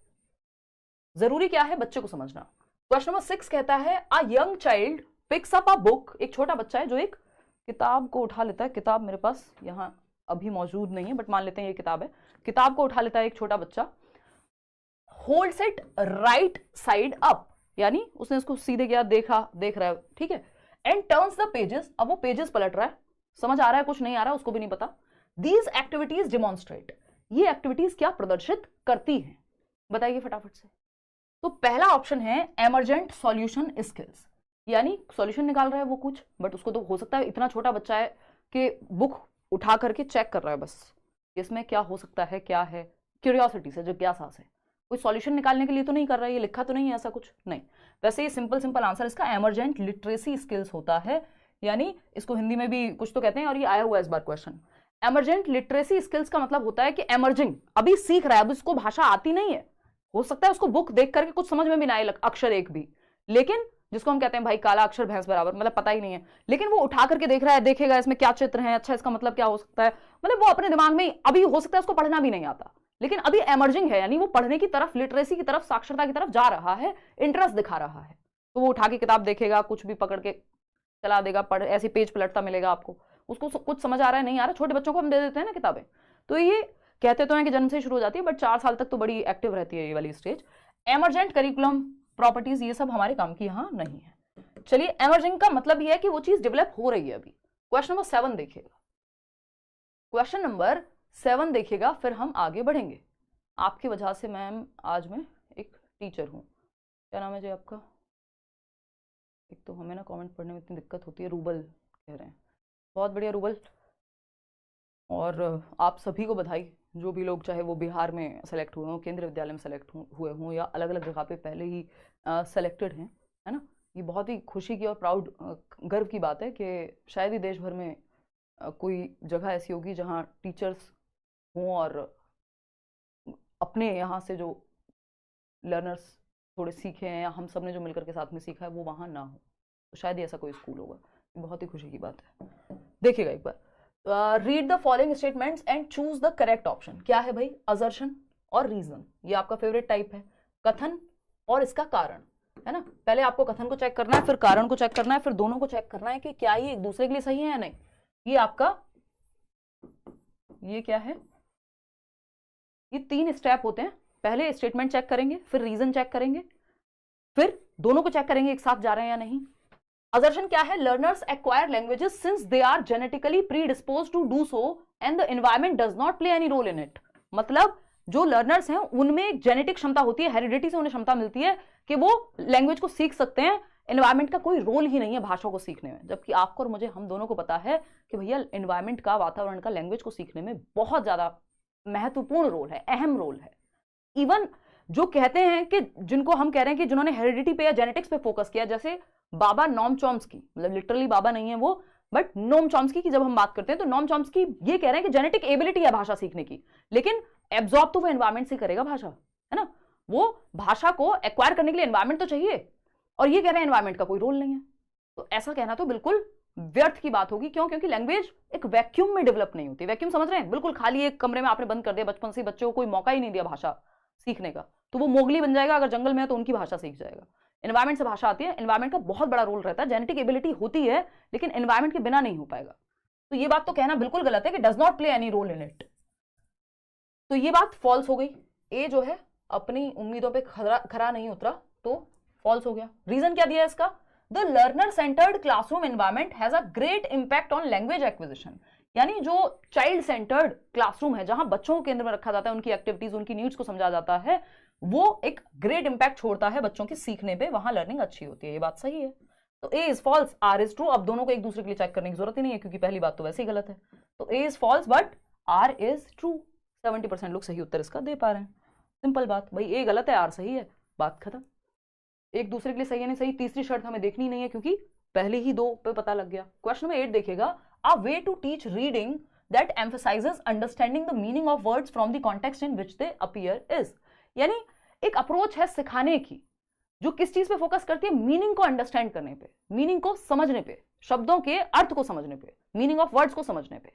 जरूरी क्या है, बच्चे को समझना। क्वेश्चन नंबर 6 कहता है a young child picks up a book, एक छोटा बच्चा है जो एक किताब को उठा लेता है। किताब मेरे पास यहाँ अभी मौजूद नहीं है बट मान लेते हैं ये किताब है। किताब को उठा लेता है एक छोटा बच्चा। Holds it right side up, यानी उसने उसको सीधे किया, देखा, देख रहा है, ठीक है। एंड टर्न्स द पेजेस, अब वो पेजेस पलट रहा है, समझ आ रहा है कुछ नहीं आ रहा है उसको भी नहीं पता। दीज एक्टिविटीज डिमॉन्स्ट्रेट, ये एक्टिविटीज क्या प्रदर्शित करती हैं, बताइए फटाफट से। तो पहला ऑप्शन है एमरजेंट सॉल्यूशन स्किल्स, यानी सॉल्यूशन निकाल रहा है वो कुछ, बट उसको तो हो सकता है इतना छोटा बच्चा है कि बुक उठा करके चेक कर रहा है बस इसमें क्या हो सकता है, क्या है, क्यूरियोसिटी से, जिज्ञासा से, कोई सॉल्यूशन निकालने के लिए तो नहीं कर रहा है, ये लिखा तो नहीं है ऐसा कुछ नहीं। वैसे ये सिंपल आंसर इसका एमरजेंट लिटरेसी स्किल्स होता है, यानी इसको हिंदी में भी कुछ तो कहते हैं और ये आया हुआ है इस बार क्वेश्चन। एमरजेंट लिटरेसी स्किल्स का मतलब होता है कि एमर्जिंग, अभी सीख रहा है, अब इसको भाषा आती नहीं है, हो सकता है उसको बुक देख करके कुछ समझ में भी ना आए अक्षर एक भी, लेकिन जिसको हम कहते हैं भाई काला अक्षर भैंस बराबर, मतलब पता ही नहीं है, लेकिन वो उठा करके देख रहा है, देखेगा इसमें क्या चित्र है, अच्छा इसका मतलब क्या हो सकता है, मतलब वो अपने दिमाग में अभी हो सकता है उसको पढ़ना भी नहीं आता, लेकिन अभी एमर्जिंग है, यानी वो पढ़ने की तरफ, लिटरेसी की तरफ, साक्षरता की तरफ जा रहा है, इंटरेस्ट दिखा रहा है, तो वो उठा के किताब देखेगा, कुछ भी पकड़ के चला देगा, पढ़ ऐसे पेज पलटता मिलेगा आपको, उसको कुछ समझ आ रहा है नहीं आ रहा। छोटे बच्चों को हम दे देते हैं ना किताबें, तो ये कहते तो हैं कि जन्म से शुरू हो जाती है बट 4 साल तक तो बड़ी एक्टिव रहती है ये वाली स्टेज। एमरजेंट करिकुलम प्रॉपर्टीज ये सब हमारे काम की यहाँ नहीं है। चलिए एमर्जिंग का मतलब ये है कि वो चीज डेवलप हो रही है अभी। क्वेश्चन नंबर 7 देखिएगा, क्वेश्चन नंबर 7 देखिएगा, फिर हम आगे बढ़ेंगे। आपकी वजह से मैम आज मैं एक टीचर हूँ, क्या नाम है जी आपका, एक तो हमें ना कमेंट पढ़ने में इतनी दिक्कत होती है। रूबल कह रहे हैं, बहुत बढ़िया रूबल। और आप सभी को बधाई, जो भी लोग चाहे वो बिहार में सेलेक्ट हुए हों, केंद्रीय विद्यालय में सेलेक्ट हुए हों, या अलग अलग जगह पे पहले ही सेलेक्टेड हैं, है ना। ये बहुत ही खुशी की और प्राउड गर्व की बात है कि शायद ही देश भर में कोई जगह ऐसी होगी जहाँ टीचर्स हों और अपने यहाँ से जो लर्नर्स थोड़े सीखे हैं या हम सब ने जो मिलकर के साथ में सीखा है वो वहाँ ना हो। तो शायद ही ऐसा कोई स्कूल होगा। बहुत ही खुशी की बात है। देखिएगा एक बार, read the following statements and choose the correct option. क्या है भाई? असर्शन और रीजन। ये आपका फेवरेट टाइप है, कथन और इसका कारण, है ना। पहले आपको कथन को चेक करना है, फिर कारण को चेक करना है, फिर दोनों को चेक करना है कि क्या ये एक दूसरे के लिए सही है या नहीं। ये आपका, ये क्या है, ये 3 स्टेप होते हैं। पहले स्टेटमेंट चेक करेंगे, फिर रीजन चेक करेंगे, फिर दोनों को चेक करेंगे एक साथ जा रहे हैं या नहीं। असर्शन क्या है? Learners acquire languages since they are genetically predisposed to do so and the environment does not play any role in it. मतलब जो लर्नर्स हैं उनमें एक जेनेटिक क्षमता होती है, हेरिडिटी से उन्हें क्षमता मिलती है कि वो लैंग्वेज को सीख सकते हैं। एनवायरमेंट का कोई रोल ही नहीं है भाषा को सीखने में। जबकि आपको और मुझे, हम दोनों को पता है कि भैया एनवायरमेंट का, वातावरण का लैंग्वेज को सीखने में बहुत ज्यादा महत्वपूर्ण रोल है, अहम रोल है। इवन जो कहते हैं कि जिनको हम कह रहे हैं कि जिन्होंने हेरिडिटी पे या जेनेटिक्स पे फोकस किया, जैसे बाबा नोम चॉम्स्की, मतलब लिटरली बाबा नहीं है वो, बट नोम चॉम्स्की की जब हम बात करते हैं तो नोम चॉम्स्की ये कह रहे हैं कि जेनेटिक एबिलिटी है भाषा सीखने की, लेकिन एब्जॉर्ब तो वो एनवायरमेंट से करेगा भाषा, है ना। वो भाषा को एक्वायर करने के लिए एनवायरमेंट तो चाहिए, और ये कह रहे हैं एनवायरमेंट का कोई रोल नहीं है। तो ऐसा कहना तो बिल्कुल व्यर्थ की बात होगी। क्यों? क्योंकि लैंग्वेज एक वैक्यूम में डेवलप नहीं होती। वैक्यूम समझ रहे हैं? बिल्कुल खाली एक कमरे में आपने बंद कर दिया, बचपन से बच्चे को कोई मौका ही नहीं दिया भाषा सीखने का, तो वो मोगली बन जाएगा। अगर जंगल में है तो उनकी भाषा सीख जाएगा। एनवायरमेंट से भाषा आती है, एनवायरमेंट का बहुत बड़ा रोल रहता है। जेनेटिक एबिलिटी होती है लेकिन एनवायरमेंट के बिना नहीं हो पाएगा। तो ये बात तो कहना बिल्कुल गलत है कि does not play any role in it. तो ये बात फॉल्स हो गई। ए जो है अपनी उम्मीदों पे खरा नहीं उतरा, तो फॉल्स हो गया। रीजन क्या दिया है इसका? The learner centred classroom environment has a great impact on language acquisition. यानी जो चाइल्ड सेंटर्ड क्लासरूम है, जहां बच्चों को केंद्र में रखा जाता है, उनकी एक्टिविटीज, उनकी नीड्स को समझा जाता है, वो एक ग्रेट इंपैक्ट छोड़ता है बच्चों के सीखने पे, वहां लर्निंग अच्छी होती है। ये बात सही है। तो A is false, R is true. अब दोनों को एक दूसरे के लिए चेक करने की जरूरत ही नहीं है, क्योंकि पहली बात तो वैसे ही गलत है। तो A is false but R is true. 70% लोग सही उत्तर इसका दे पा रहे हैं। सिंपल बात भाई, ए गलत है, आर सही है, बात खत्म। एक दूसरे के लिए सही है नहीं सही, तीसरी शर्त हमें देखनी नहीं है, क्योंकि पहले ही 2 पे पता लग गया। क्वेश्चन नंबर 8 देखिएगा, a way to teach reading that emphasizes understanding the meaning of words from the context in which they appear is। यानी एक अप्रोच है सिखाने की जो किस चीज पे फोकस करती है? मीनिंग को अंडरस्टैंड करने पे, मीनिंग को समझने पे, शब्दों के अर्थ को समझने पे, मीनिंग ऑफ वर्ड्स को समझने पे।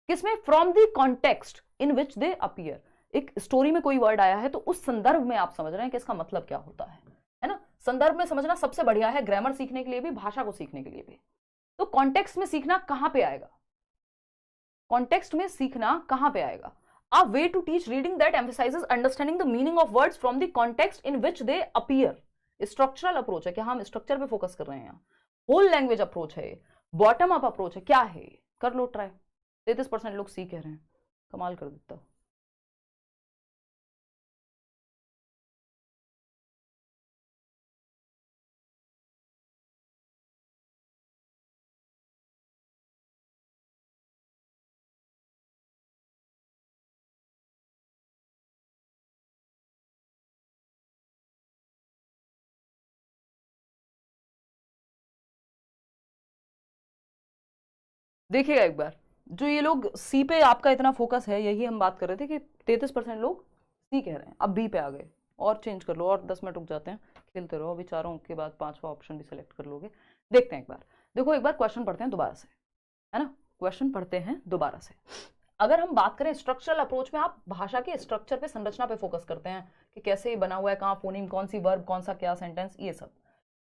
किसमें? From the context in which they appear. एक स्टोरी में कोई वर्ड आया है तो उस संदर्भ में आप समझ रहे हैं कि इसका मतलब क्या होता है ना। संदर्भ में समझना सबसे बढ़िया है, ग्रामर सीखने के लिए भी, भाषा को सीखने के लिए भी। तो कॉन्टेक्स्ट में सीखना कहां पे आएगा? कॉन्टेक्स्ट में सीखना कहां पे आएगा? A way to teach reading that emphasises understanding the meaning of words from the context in which they appear. Structural approach है, क्या हम स्ट्रक्चर पे फोकस कर रहे हैं? होल लैंग्वेज अप्रोच है, बॉटम अप अप्रोच है, क्या है? कर लो ट्राई। 33% लोग सी कह रहे हैं, कमाल कर देता। देखिएगा एक बार, जो ये लोग सी पे आपका इतना फोकस है, यही हम बात कर रहे थे कि 33% लोग सी कह रहे हैं, अब बी पे आ गए। और चेंज कर लो, और 10 मिनट रुक जाते हैं, खेलते रहो। अभी चारों के बाद 5वां ऑप्शन भी सिलेक्ट कर लोगे। देखते हैं एक बार। देखो एक बार क्वेश्चन पढ़ते हैं दोबारा से, है ना। क्वेश्चन पढ़ते हैं दोबारा से। अगर हम बात करें स्ट्रक्चरल अप्रोच में, आप भाषा के स्ट्रक्चर पे, संरचना पे फोकस करते हैं कि कैसे बना हुआ है, कहाँ फोनीम, कौन सी वर्ब, कौन सा क्या सेंटेंस, ये सब।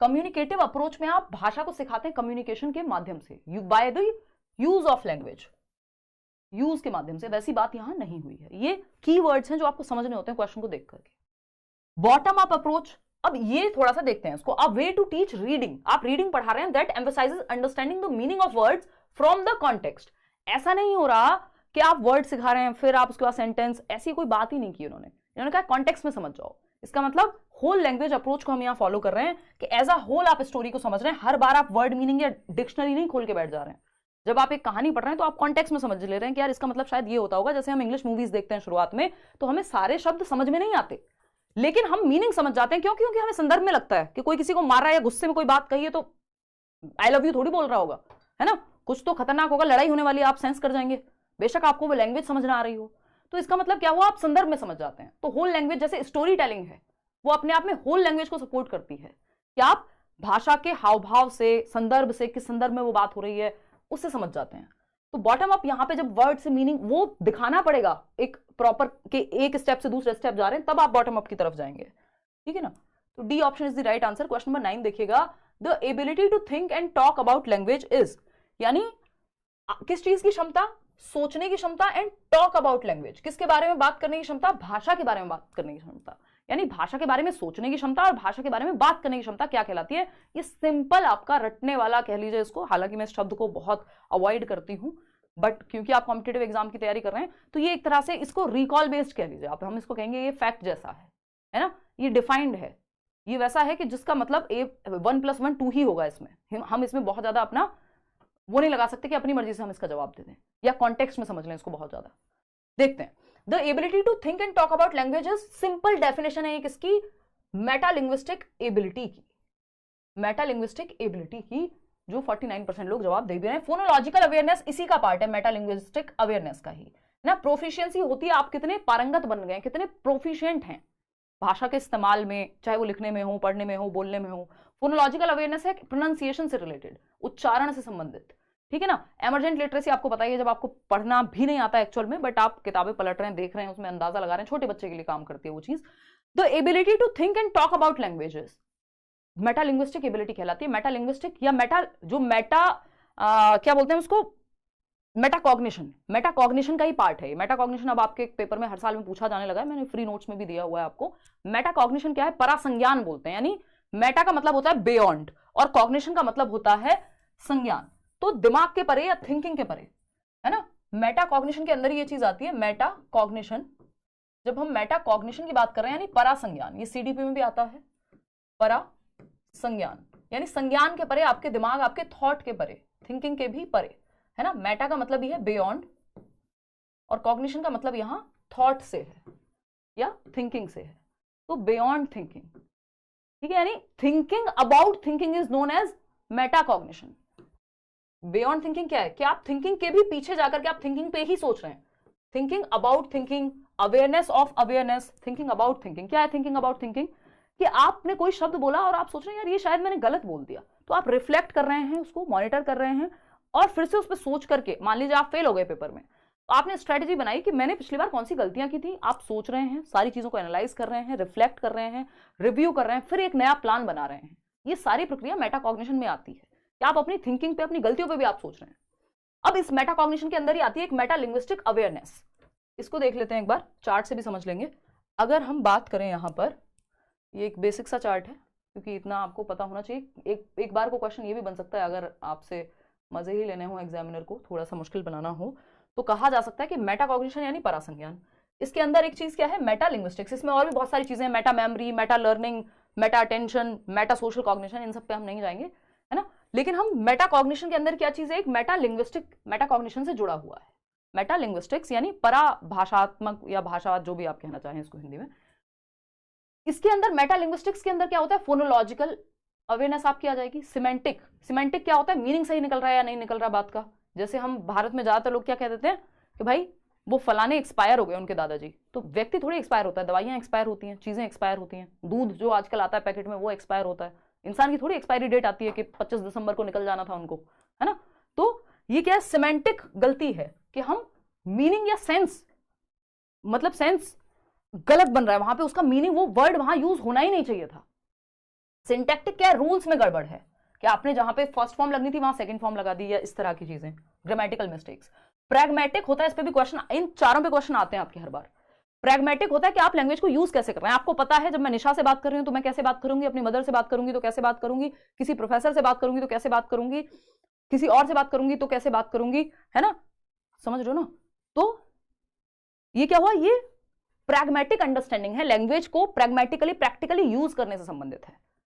कम्युनिकेटिव अप्रोच में आप भाषा को सिखाते हैं कम्युनिकेशन के माध्यम से, by the use of language, use के माध्यम से। वैसी बात यहां नहीं हुई है। ये कीवर्ड्स हैं जो आपको समझने होते हैं क्वेश्चन को देख करके। बॉटम अप अप्रोच, अब ये थोड़ा सा देखते हैं इसको। अ वे टू टीच रीडिंग, आप रीडिंग पढ़ा रहे हैं, that emphasises understanding the meaning of words from the context. ऐसा नहीं हो रहा कि आप वर्ड सिखा रहे हैं फिर आप उसके बाद सेंटेंस, ऐसी कोई बात ही नहीं की उन्होंने कहा कॉन्टेक्स्ट में समझ जाओ। इसका मतलब होल लैंग्वेज अप्रोच को हम यहाँ फॉलो कर रहे हैं कि एज अ होल आप स्टोरी को समझ रहे हैं, हर बार आप वर्ड मीनिंग या डिक्शनरी नहीं खोल के बैठ जा रहे हैं। जब आप एक कहानी पढ़ रहे हैं तो आप कॉन्टेक्स्ट में समझ ले रहे हैं कि यार इसका मतलब शायद ये होता होगा। जैसे हम इंग्लिश मूवीज देखते हैं शुरुआत में तो हमें सारे शब्द समझ में नहीं आते, लेकिन हम मीनिंग समझ जाते हैं। क्यों? क्योंकि हमें संदर्भ में लगता है कि कोई किसी को मार रहा है या गुस्से में कोई बात कही है तो आई लव यू थोड़ी बोल रहा होगा, है ना, कुछ तो खतरनाक होगा, लड़ाई होने वाली, आप सेंस कर जाएंगे, बेशक आपको वो लैंग्वेज समझ ना आ रही हो। तो इसका मतलब क्या हुआ, आप संदर्भ में समझ जाते हैं। तो होल लैंग्वेज जैसे स्टोरी टेलिंग है, वो अपने आप में होल लैंग्वेज को सपोर्ट करती है कि आप भाषा के हाव भाव से, संदर्भ से, किस संदर्भ में वो बात हो रही है उससे समझ जाते हैं। तो बॉटम अप यहाँ पे जब वर्ड से मीनिंग वो दिखाना पड़ेगा एक प्रॉपर के एक स्टेप से दूसरे स्टेप जा रहे हैं, तब आप बॉटम अप की तरफ जाएंगे, ठीक है ना। तो D option is the right answer. Question number 9 देखिएगा, the ability to think and talk about language is, यानी किस चीज की क्षमता, सोचने की क्षमता, एंड टॉक अबाउट लैंग्वेज, किसके बारे में बात करने की क्षमता, भाषा के बारे में बात करने की क्षमता। यानी भाषा के बारे में सोचने की क्षमता और भाषा के बारे में बात करने की क्षमता क्या कहलाती है। ये सिंपल आपका रटने वाला कह लीजिए इसको, हालांकि मैं इस शब्द को बहुत अवॉइड करती हूं, बट क्योंकि आप कॉम्पिटेटिव एग्जाम की तैयारी कर रहे हैं तो ये एक तरह से इसको रिकॉल बेस्ड कह लीजिए आप, हम इसको कहेंगे ये फैक्ट जैसा है ना, ये डिफाइंड है, ये वैसा है कि जिसका मतलब 1+1 2 ही होगा। इसमें हम इसमें बहुत ज्यादा अपना वो नहीं लगा सकते कि अपनी मर्जी से हम इसका जवाब दे दें या कॉन्टेक्स्ट में समझ लें इसको बहुत ज्यादा। देखते हैं, the ability to think and talk about languages, simple definition है ये किसकी, मेटालिंग्विस्टिक एबिलिटी की, मेटालिंग्विस्टिक एबिलिटी की, जो 49% लोग जवाब दे भी रहे हैं। फोनोलॉजिकल अवेयरनेस इसी का पार्ट है, मेटालिंग्विस्टिक अवेयरनेस का ही ना। प्रोफिशिएंसी होती है आप कितने पारंगत बन गए, कितने प्रोफिशिएंट हैं भाषा के इस्तेमाल में, चाहे वो लिखने में हो, पढ़ने में हो, बोलने में हो। फोनोलॉजिकल अवेयरनेस है प्रोनाउंसिएशन से रिलेटेड, उच्चारण से संबंधित, ठीक है ना। एमर्जेंट लिटरेसी आपको पता ही है, जब आपको पढ़ना भी नहीं आता एक्चुअल में, बट आप किताबें पलट रहे हैं, देख रहे हैं, उसमें अंदाजा लगा रहे हैं, छोटे बच्चे के लिए काम करती है वो चीज। The ability to think and talk about languages metalinguistic ability कहलाती है। मेटालिंग्विस्टिक या क्या बोलते हैं उसको, मेटाकॉग्निशन, मेटाकॉग्निशन का ही पार्ट है। मेटाकॉग्निशन अब आपके पेपर में हर साल में पूछा जाने लगा है, मैंने फ्री नोट्स में भी दिया हुआ है आपको। मेटाकॉग्निशन क्या है, परासंज्ञान बोलते हैं, यानी मेटा का मतलब होता है बियॉन्ड और कॉग्निशन का मतलब होता है संज्ञान, तो दिमाग के परे या थिंकिंग के परे, है ना। मेटाकॉग्निशन के अंदर ये चीज आती है, मेटाकॉग्निशन। जब हम मेटाकॉग्निशन की बात कर रहे हैं यानी परासंज्ञान, ये सीडीपी में भी आता है, परासंज्ञान यानी संज्ञान के परे, आपके दिमाग, आपके थॉट के परे, थिंकिंग के भी परे, है ना। मेटा का मतलब ये है बियॉन्ड और कॉग्निशन का मतलब यहां थॉट से है या थिंकिंग से है, तो बियॉन्ड थिंकिंग, ठीक है। यानी thinking about thinking is known as metacognition. Beyond thinking क्या है कि आप थिंकिंग के भी पीछे जाकर के आप थिंकिंग पे ही सोच रहे हैं। Thinking about thinking, awareness of awareness, thinking about thinking. क्या है थिंकिंग अबाउट थिंकिंग, कि आपने कोई शब्द बोला और आप सोच रहे हैं यार ये शायद मैंने गलत बोल दिया, तो आप रिफ्लेक्ट कर रहे हैं, उसको मॉनिटर कर रहे हैं और फिर से उस पर सोच करके, मान लीजिए आप फेल हो गए पेपर में, तो आपने स्ट्रेटेजी बनाई कि मैंने पिछली बार कौन सी गलतियां की थी, आप सोच रहे हैं, सारी चीजों को एनालाइज कर रहे हैं, रिफ्लेक्ट कर रहे हैं, रिव्यू कर रहे हैं, फिर एक नया प्लान बना रहे हैं। ये सारी प्रक्रिया मेटाकॉग्निशन में आती है कि आप अपनी थिंकिंग पे, अपनी गलतियों पे भी आप सोच रहे हैं। अब इस मेटाकॉग्निशन के अंदर ही आती है एक मेटालिंग्विस्टिक अवेयरनेस। इसको देख लेते हैं एक बार, चार्ट से भी समझ लेंगे। अगर हम बात करें यहाँ पर, ये एक बेसिक सा चार्ट है क्योंकि इतना आपको पता होना चाहिए। एक बार को क्वेश्चन ये भी बन सकता है, अगर आपसे मजे ही लेने हो, एग्जामिनर को थोड़ा सा मुश्किल बनाना हो, तो कहा जा सकता है कि मेटाकॉग्निशन यानी परासंज्ञान, इसके अंदर एक चीज क्या है, मेटालिंग्विस्टिक्स। इसमें और भी बहुत सारी चीजें, meta memory, meta learning, meta attention, meta social cognition, इन सब पे हम नहीं जाएंगे, है ना। लेकिन हम मेटाकॉग्निशन के अंदर क्या चीज है, एक मेटालिंग्विस्टिक मेटाकॉग्निशन से जुड़ा हुआ है। मेटालिंग्विस्टिक्स यानी पराभाषात्मक या भाषा, जो भी आप कहना चाहें इसको हिंदी में। इसके अंदर मेटालिंग्विस्टिक्स के अंदर क्या होता है, फोनोलॉजिकल अवेयरनेस आपकी आ जाएगी। सिमेंटिक, सिमेंटिक क्या होता है, मीनिंग सही निकल रहा है या नहीं निकल रहा बात का। जैसे हम भारत में ज्यादातर लोग क्या कह देते हैं कि भाई वो फलाने एक्सपायर हो गए उनके दादाजी, तो व्यक्ति थोड़ी एक्सपायर होता है, दवाइयां एक्सपायर होती हैं, चीजें एक्सपायर होती हैं, दूध जो आजकल आता है पैकेट में वो एक्सपायर होता है। इंसान की थोड़ी एक्सपायरी डेट आती है कि 25 दिसंबर को निकल जाना था उनको, है ना। तो ये क्या है, सिमेंटिक गलती है कि हम मीनिंग या सेंस, मतलब सेंस गलत बन रहा है वहां पे, उसका मीनिंग, वो वर्ड वहां यूज होना ही नहीं चाहिए था। सिंटैक्टिक क्या है, रूल्स में गड़बड़ है कि आपने जहां पे फर्स्ट फॉर्म लगनी थी वहां सेकंड फॉर्म लगा दी, या इस तरह की चीजें, ग्रामेटिकल मिस्टेक्स। प्रैग्मेटिक होता है, इस पे भी क्वेश्चन, इन चारों पे क्वेश्चन आते हैं आपके हर बार। प्रैग्मेटिक होता है कि आप लैंग्वेज को यूज कैसे कर रहे हैं, आपको पता है जब मैं निशा से बात कर रही हूं तो मैं कैसे बात करूंगी, अपनी मदर से बात करूंगी तो कैसे बात करूंगी, किसी प्रोफेसर से बात करूंगी तो कैसे बात करूंगी, किसी और से बात करूंगी तो कैसे बात करूंगी, है ना, समझ रहे हो ना। तो ये क्या हुआ, ये प्रैग्मेटिक अंडरस्टैंडिंग है, लैंग्वेज को प्रैग्मेटिकली प्रैक्टिकली यूज करने से संबंधित है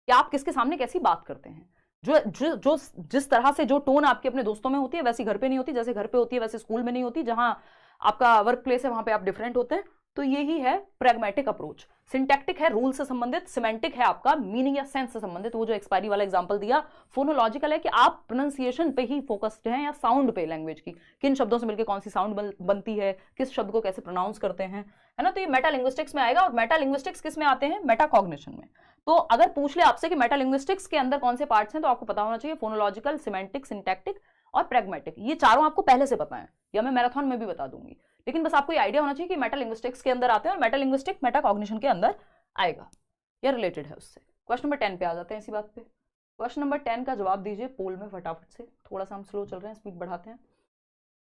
कि आप किसके सामने कैसी बात करते हैं। जो जिस तरह से जो टोन आपके अपने दोस्तों में होती है वैसी घर पे नहीं होती, जैसे घर पे होती है वैसे स्कूल में नहीं होती, जहां आपका वर्क प्लेस है वहां पे आप डिफरेंट होते हैं। तो यही है प्रैग्मेटिक अप्रोच। सिंटैक्टिक है रूल से संबंधित, सिमेंटिक है आपका मीनिंग या सेंस से संबंधित। वो जो एक्सपायरी वाला एग्जांपल दिया। फोनोलॉजिकल है कि आप प्रोनाउंसिएशन पे ही फोकस्ड हैं या साउंड पे, लैंग्वेज की किन शब्दों से मिलकर कौन सी साउंड बनती है, किस शब्द को कैसे प्रोनाउंस करते हैं, है ना। तो ये मेटा लिंग्विस्टिक्स में आएगा। और मेटा लिंग्विस्टिक्स किस में आते हैं? मेटा कॉग्निशन में। तो अगर पूछ ले आपसे कि मेटा लिंग्विस्टिक्स के अंदर कौन से पार्ट्स हैं, तो आपको पता होना चाहिए फोनोलॉजिकल, सिमेंटिक, सिंटैक्टिक और प्रैग्मेटिक। ये चारों आपको पहले से पता है, या मैं मैराथन में भी बता दूंगी, लेकिन बस आपको ये आइडिया होना चाहिए कि मेटा लिंग्विस्टिक्स के अंदर आते हैं और मेटा लिंग्विस्टिक मेटा कॉग्निशन के अंदर आएगा, या रिलेटेड है उससे। क्वेश्चन नंबर 10 पे आ जाते हैं इसी बात पे। क्वेश्चन नंबर 10 का जवाब दीजिए पोल में फटाफट से। थोड़ा सा हम स्लो चल रहे हैं, स्पीड बढ़ाते हैं।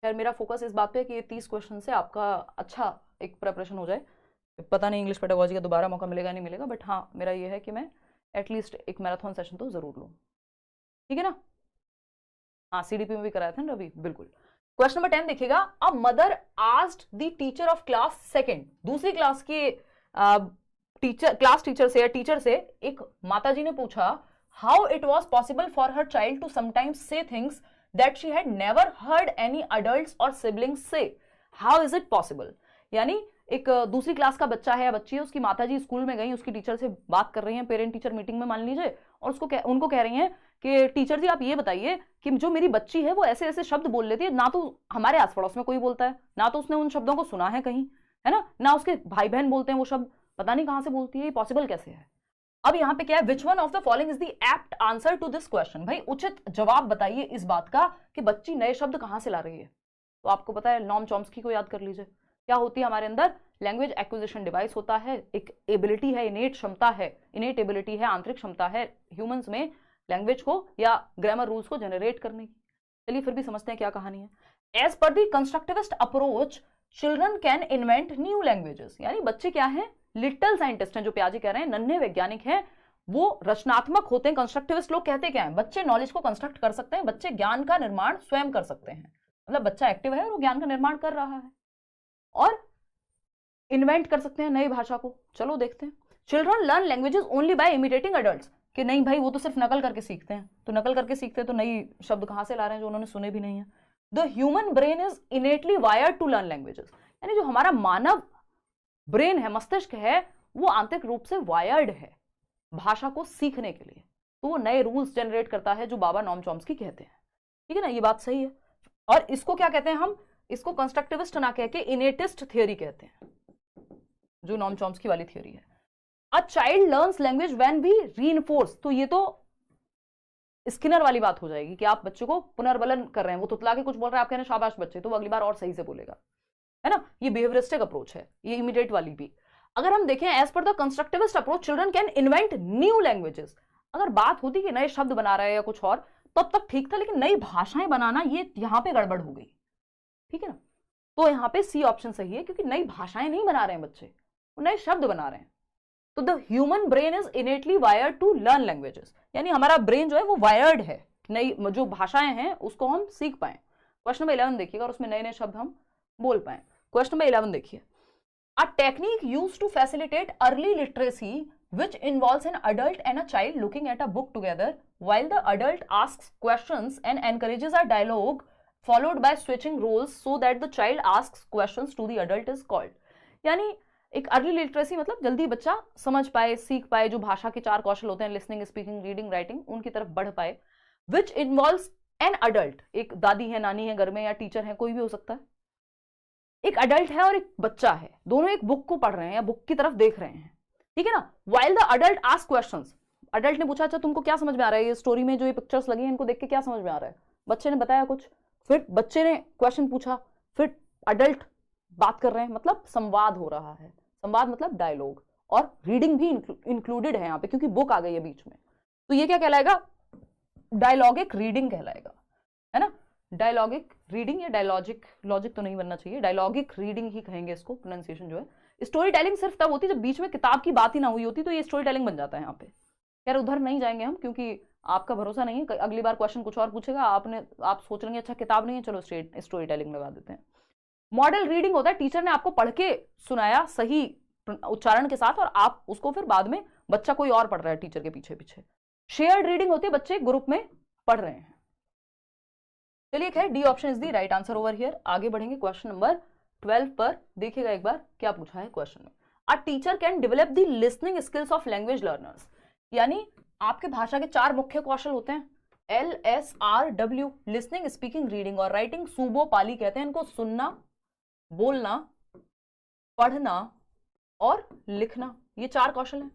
खैर मेरा फोकस इस बात पे है कि ये 30 क्वेश्चन से आपका अच्छा एक प्रिपरेशन हो जाए। पता नहीं इंग्लिश पेडागोजी का दोबारा मौका मिलेगा नहीं मिलेगा, बट हाँ मेरा ये है कि मैं एटलीस्ट एक मैराथन सेशन तो जरूर लूँ, ठीक है ना। हाँ सीडीपी में भी कराया था ना रवि, बिल्कुल। क्वेश्चन नंबर 10 देखिएगा। A mother asked the teacher of class second, दूसरी क्लास के क्लास टीचर से या टीचर से एक माताजी ने पूछा how it was possible for her child to sometimes say things that she had never heard any adults और सिबलिंग्स से, हाउ इज इट पॉसिबल। यानी एक दूसरी क्लास का बच्चा है या बच्ची है, उसकी माताजी स्कूल में गई, उसकी टीचर से बात कर रही हैं, पेरेंट टीचर मीटिंग में मान लीजिए, और उनको कह रही हैं कि टीचर जी आप ये बताइए कि जो मेरी बच्ची है वो ऐसे ऐसे शब्द बोल लेती है, ना तो हमारे आस पड़ोस में कोई बोलता है, ना तो उसने उन शब्दों को सुना है कहीं, है ना उसके भाई बहन बोलते हैं वो शब्द, पता नहीं कहां से बोलती है, ये पॉसिबल कैसे है। अब यहाँ पे क्या है, which one of the following is the apt answer to this question. भाई उचित जवाब बताइए इस बात का कि बच्ची नए शब्द कहां से ला रही है। तो आपको पता है नॉम चॉम्स्की को याद कर लीजिए। क्या होती है हमारे अंदर? लैंग्वेज एक्विजिशन डिवाइस होता है, एक एबिलिटी है, इनेट क्षमता है, इनेट एबिलिटी है, आंतरिक क्षमता है ह्यूमंस में लैंग्वेज को या ग्रामर रूल्स को जनरेट करने की। चलिए फिर भी समझते हैं क्या कहानी है। As per the constructivist approach children can invent new languages, यानी बच्चे क्या हैं? लिटिल साइंटिस्ट हैं, जो प्याजी कह रहे हैं, नन्हे वैज्ञानिक हैं, वो रचनात्मक होते हैं। कंस्ट्रक्टिविस्ट लोग कहते क्या है? बच्चे नॉलेज को कंस्ट्रक्ट कर सकते हैं, बच्चे ज्ञान का निर्माण स्वयं कर सकते हैं। मतलब बच्चा एक्टिव है और वो ज्ञान का निर्माण कर रहा है और इन्वेंट कर सकते हैं नई भाषा को। चलो देखते हैं। Children learn languages only by imitating adults, कि नहीं भाई वो तो सिर्फ नकल करके सीखते हैं। तो नकल करके सीखते हैं तो नई शब्द कहां से ला रहे हैं जो उन्होंने सुने भी नहीं है। The human brain is innately wired to learn languages, यानी जो हमारा मानव ब्रेन है, मस्तिष्क है, वो आंतरिक रूप से वायर्ड है भाषा को सीखने के लिए। तो वो नए रूल्स जनरेट करता है, जो बाबा नॉम चॉम्स्की कहते हैं, ठीक है ना। ये बात सही है। और इसको क्या कहते हैं हम? इसको कंस्ट्रक्टिविस्ट ना कह के इनेटिस्ट थियोरी कहते हैं, जो नॉम चॉम्स्की वाली थियोरी है। A child learns language when we reinforce, तो ये तो स्किनर वाली बात हो जाएगी कि आप बच्चे को पुनर्बलन कर रहे हैं, वो तुतला के कुछ बोल रहा है, आप कह रहे हैं शाबाश बच्चे, तो वो अगली बार और सही से बोलेगा, है ना। ये बिहेवियरिस्टिक अप्रोच है, ये इमीडिएट वाली भी। अगर हम देखें as per the constructivist approach children can invent new languages, अगर बात होती कि नए शब्द बना रहे हैं या कुछ और, तब तक ठीक था, लेकिन नई भाषाएं बनाना, ये यहां पे गड़बड़ हो गई, ठीक है ना। तो यहाँ पे सी ऑप्शन सही है, क्योंकि नई भाषाएं नहीं बना रहे हैं बच्चे, वो नए शब्द बना रहे हैं। तो the human brain is innately wired to learn languages, यानी हमारा ब्रेन जो है वो वायर्ड है, नई जो भाषाएं हैं उसको हम सीख पाए। क्वेश्चन नंबर 11 देखिएगा और उसमें नए नए शब्द हम बोल पाए। क्वेश्चन नंबर 11 देखिए। A technique used to facilitate early literacy which involves an adult and a child looking at a book together while the adult asks questions and encourages a dialogue followed by switching roles so that the child asks questions to the adult is called, यानी एक early literacy मतलब जल्दी बच्चा समझ पाए, सीख पाए, जो भाषा के 4 कौशल होते हैं, लिसनिंग, स्पीकिंग, रीडिंग, राइटिंग, उनकी तरफ बढ़ पाए। विच इन्वॉल्व्स एन अडल्ट, एक दादी है, नानी है घर में, या टीचर है, कोई भी हो सकता है। एक अडल्ट है और एक बच्चा है, दोनों एक बुक को पढ़ रहे हैं या बुक की तरफ देख रहे हैं, ठीक है ना। While the adult ask questions, adult ने पूछा अच्छा तुमको क्या समझ में आ रहा है, ये स्टोरी में जो ये पिक्चर्स लगी हैं इनको देख के क्या समझ में आ रहा है। बच्चे ने बताया कुछ, फिर बच्चे ने क्वेश्चन पूछा, फिर अडल्ट बात कर रहे हैं, मतलब संवाद हो रहा है। संवाद मतलब डायलॉग, और रीडिंग भी इंक्लूडेड है यहाँ पे, क्योंकि बुक आ गई है बीच में। तो ये क्या कहलाएगा? डायलॉगिक रीडिंग कहलाएगा, है ना। डायलॉगिक रीडिंग या डायलॉजिक, लॉजिक तो नहीं बनना चाहिए, डायलॉगिक रीडिंग ही कहेंगे इसको, प्रोनाउंसिएशन जो है। स्टोरी टेलिंग सिर्फ तब होती है जब बीच में किताब की बात ही ना हुई होती, तो ये स्टोरी टेलिंग बन जाता है यहाँ पे। यार उधर नहीं जाएंगे हम, क्योंकि आपका भरोसा नहीं है, अगली बार क्वेश्चन कुछ और पूछेगा, आप सोच रहे अच्छा किताब नहीं है, चलो स्टोरी टेलिंग लगा देते हैं। मॉडल रीडिंग होता है टीचर ने आपको पढ़ के सुनाया सही उच्चारण के साथ और आप उसको फिर बाद में बच्चा कोई और पढ़ रहा है टीचर के पीछे पीछे। शेयर्ड रीडिंग होती है, बच्चे ग्रुप में पढ़ रहे हैं। चलिए खैर D option is the right answer over here. आगे बढ़ेंगे क्वेश्चन नंबर 12 पर। देखिएगा एक बार क्या पूछा है क्वेश्चन में। A teacher can develop the listening skills of language learners. यानी आपके भाषा के 4 मुख्य कौशल होते हैं, LSRW, लिसनिंग, स्पीकिंग, रीडिंग और राइटिंग। सूबो पाली कहते हैं इनको, सुनना, बोलना, पढ़ना और लिखना, ये 4 कौशल हैं।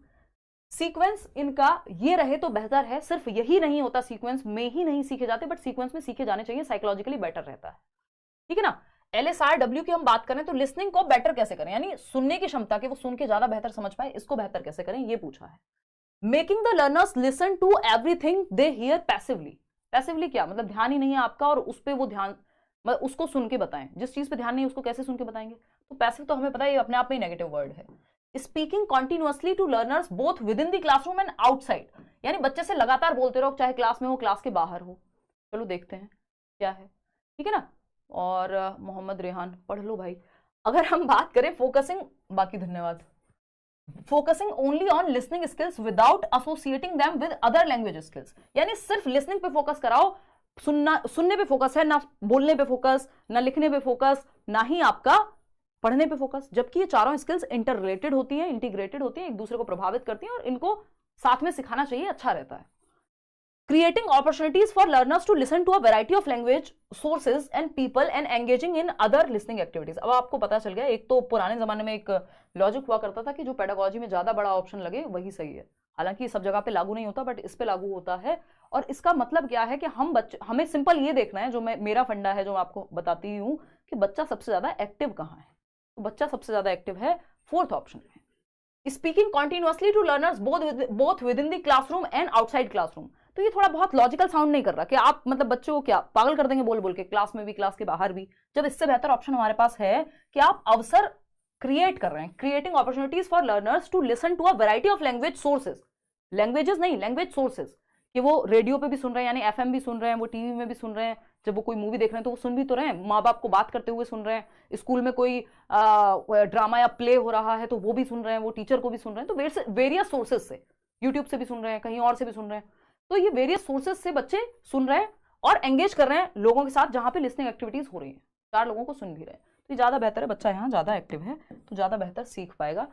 सीक्वेंस इनका ये रहे तो बेहतर है, सिर्फ यही नहीं होता, सीक्वेंस में ही नहीं सीखे जाते, बट सीक्वेंस में सीखे जाने चाहिए, साइकोलॉजिकली बेटर रहता है, ठीक है ना। LSRW की हम बात करें तो लिसनिंग को बेटर कैसे करें, यानी सुनने की क्षमता कि वो सुन के ज्यादा बेहतर समझ पाए, इसको बेहतर कैसे करें ये पूछा है। Making the learners listen to everything they hear passively. Passively क्या मतलब, ध्यान ही नहीं है आपका और उस पर वो ध्यान, मतलब उसको सुन के बताएं, जिस चीज पे ध्यान नहीं है उसको कैसे सुन के बताएंगे। तो पैसिव तो हमें पता है ये अपने आप में नेगेटिव वर्ड है। Speaking continuously to learners both within the classroom and outside, यानी बच्चे से लगातार बोलते रहो, चाहे क्लास में हो क्लास के बाहर हो। चलो देखते हैं क्या है, ठीक है ना। और मोहम्मद रेहान पढ़ लो भाई। अगर हम बात करें फोकसिंग, बाकी धन्यवाद, focusing only on listening skills without associating them with other language skills, यानी सिर्फ लिसनिंग पे फोकस कराओ, सुनने पे फोकस है, ना बोलने पे फोकस, ना लिखने पे फोकस, ना ही आपका पढ़ने पे फोकस, जबकि ये चारों स्किल्स इंटर रिलेटेड होती हैं, इंटीग्रेटेड होती हैं, एक दूसरे को प्रभावित करती हैं और इनको साथ में सिखाना चाहिए, अच्छा रहता है। Creating opportunities for learners to listen to a variety of language sources and people and engaging in other listening activities. अब आपको पता चल गया, एक तो पुराने जमाने में एक लॉजिक हुआ करता था कि जो पेडागोजी में ज्यादा बड़ा ऑप्शन लगे वही सही है, हालांकि सब जगह पे लागू नहीं होता बट इस पे लागू होता है। और इसका मतलब क्या है कि हमें सिंपल ये देखना है, जो मेरा फंडा है जो मैं आपको बताती हूँ कि बच्चा सबसे ज्यादा एक्टिव कहाँ है। तो बच्चा सबसे ज्यादा एक्टिव है 4th ऑप्शन में। Speaking continuously to learners both within the classroom and outside classroom. तो ये थोड़ा बहुत लॉजिकल साउंड नहीं कर रहा कि आप मतलब बच्चों को क्या पागल कर देंगे बोल बोल के, क्लास में भी क्लास के बाहर भी, जब इससे बेहतर ऑप्शन हमारे पास है कि आप अवसर क्रिएट कर रहे हैं। Creating opportunities for learners to listen to a variety of language sources, languages नहीं लैंग्वेज सोर्सेज, कि वो रेडियो पे भी सुन रहे हैं, यानी FM भी सुन रहे हैं, वो टीवी में भी सुन रहे हैं, जब वो कोई मूवी देख रहे हैं तो वो सुन भी तो रहे हैं, माँ बाप को बात करते हुए सुन रहे हैं, स्कूल में कोई ड्रामा या प्ले हो रहा है तो वो भी सुन रहे हैं, वो टीचर को भी सुन रहे हैं, तो वेरियस सोर्सेज से, यूट्यूब से भी सुन रहे हैं, कहीं और से भी सुन रहे हैं, तो ये वेरियस सोर्सेज से बच्चे सुन रहे हैं और एंगेज कर रहे हैं लोगों के साथ जहां पे लिसनिंग एक्टिविटीज हो रही है, 4 लोगों को सुन भी रहे हैं, तो ये ज्यादा बेहतर है, बच्चा यहाँ ज्यादा एक्टिव है तो ज्यादा बेहतर सीख पाएगा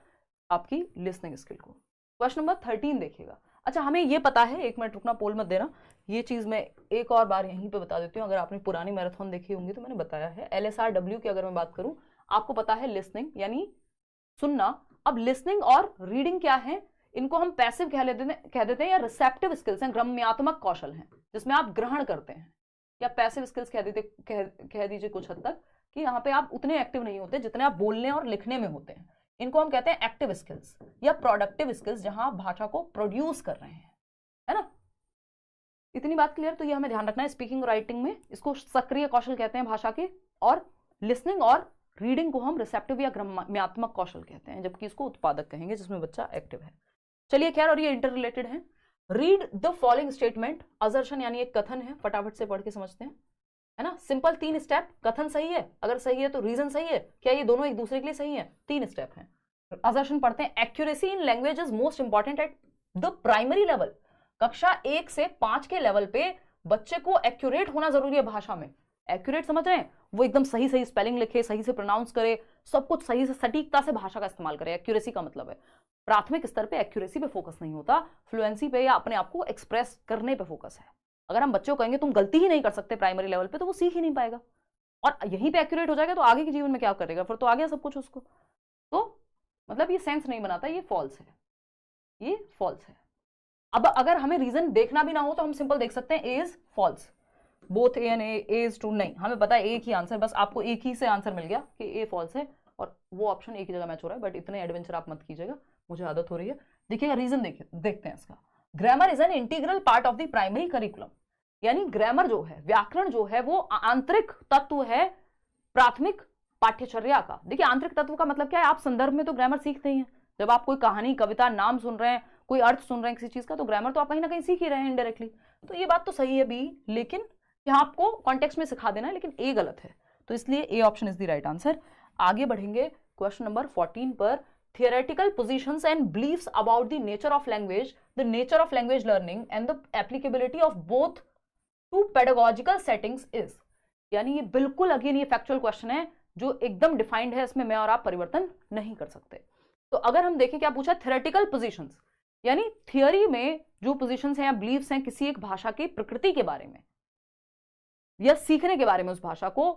आपकी लिसनिंग स्किल को। क्वेश्चन नंबर 13 देखिएगा। अच्छा हमें ये पता है, 1 मिनट रुकना, पोल मत देना, ये चीज मैं एक और बार यहीं पे बता देती हूँ, अगर आपने पुरानी मैराथन देखी होंगी तो मैंने बताया है। LSRW की अगर मैं बात करूं, आपको पता है लिसनिंग यानी सुनना। अब लिसनिंग और रीडिंग क्या है, इनको हम पैसिव कह देते हैं या रिसेप्टिव स्किल्स हैं, ग्रम्यात्मक कौशल हैं जिसमें आप ग्रहण करते हैं, या पैसिव स्किल्स कह दीजिए कुछ हद तक, कि यहाँ पे आप उतने एक्टिव नहीं होते जितने आप बोलने और लिखने में होते हैं। इनको हम कहते हैं एक्टिव स्किल्स या प्रोडक्टिव स्किल्स, जहां आप भाषा को प्रोड्यूस कर रहे हैं, है ना। इतनी बात क्लियर, तो ये हमें ध्यान रखना है। स्पीकिंग और राइटिंग में इसको सक्रिय कौशल कहते हैं भाषा के, और लिसनिंग और रीडिंग को हम रिसेप्टिव या ग्रम्यात्मक कौशल कहते हैं, जबकि इसको उत्पादक कहेंगे जिसमें बच्चा एक्टिव है। चलिए खैर, और ये इंटर रिलेटेड है। Read the following statement, assertion यानी एक कथन है, फटाफट से पढ़ के समझते हैं, है ना। सिंपल 3 स्टेप, कथन सही है, अगर सही है तो रीजन सही है, क्या ये दोनों एक दूसरे के लिए सही है, 3 स्टेप हैं। असर्शन पढ़ते हैं। Accuracy in language is most important at the primary level, कक्षा 1 से 5 के लेवल पे बच्चे को एक्यूरेट होना जरूरी है भाषा में। एक्यूरेट समझ रहे हैं, वो एकदम सही सही स्पेलिंग लिखे, सही से प्रोनाउंस करे, सब कुछ सही से सटीकता से भाषा का इस्तेमाल करे। एक्यूरेसी का मतलब है प्राथमिक स्तर पे एक्यूरेसी पे फोकस नहीं होता, फ्लुएंसी पे या अपने आप को एक्सप्रेस करने पे फोकस है। अगर हम बच्चों को कहेंगे तुम गलती ही नहीं कर सकते प्राइमरी लेवल पे, तो वो सीख ही नहीं पाएगा, और यहीं पे एक्यूरेट हो जाएगा तो आगे के जीवन में क्या करेगा, फिर तो आ गया सब कुछ उसको। तो मतलब ये सेंस नहीं बनाता, ये फॉल्स है, ये फॉल्स है। अब अगर हमें रीजन देखना भी ना हो तो हम सिंपल देख सकते हैं, A is false, both A and A is true. नहीं, हमें पता है एक ही आंसर, बस आपको एक ही से आंसर मिल गया कि ए फॉल्स है और वो ऑप्शन एक ही जगह मैच हो रहा है, बट इतने एडवेंचर आप मत कीजिएगा, मुझे आदत हो रही है। देखिएगा रीजन, देखते हैं इसका। Grammar is an integral part of the primary curriculum, यानी ग्रामर जो है, व्याकरण जो है, वो आंतरिक तत्व है प्राथमिक पाठ्यचर्या का। देखिए आंतरिक तत्व का मतलब क्या है, आप संदर्भ में तो ग्रामर सीखते ही हैं, जब आप कोई कहानी, कविता, नाम सुन रहे हैं, कोई अर्थ सुन रहे हैं किसी चीज का, तो ग्रामर तो आप कहीं ना कहीं सीख ही रहे हैं इनडायरेक्टली। तो ये बात तो सही है बी, लेकिन यहाँ आपको कॉन्टेक्स्ट में सिखा देना है, लेकिन ए गलत है। तो इसलिए A option is the right answer. आगे बढ़ेंगे क्वेश्चन नंबर 14 पर। Theoretical positions and beliefs about the nature of language, the nature of language learning and the applicability of both to pedagogical settings is. यानी ये बिल्कुल again ये factual question है जो एकदम डिफाइंड है, इसमें मैं और आप परिवर्तन नहीं कर सकते। तो अगर हम देखें क्या पूछा, थियोरेटिकल पोजीशंस यानी थियोरी में जो पोजीशंस हैं या बिलीफ्स हैं किसी एक भाषा की प्रकृति के बारे में या सीखने के बारे में उस भाषा को,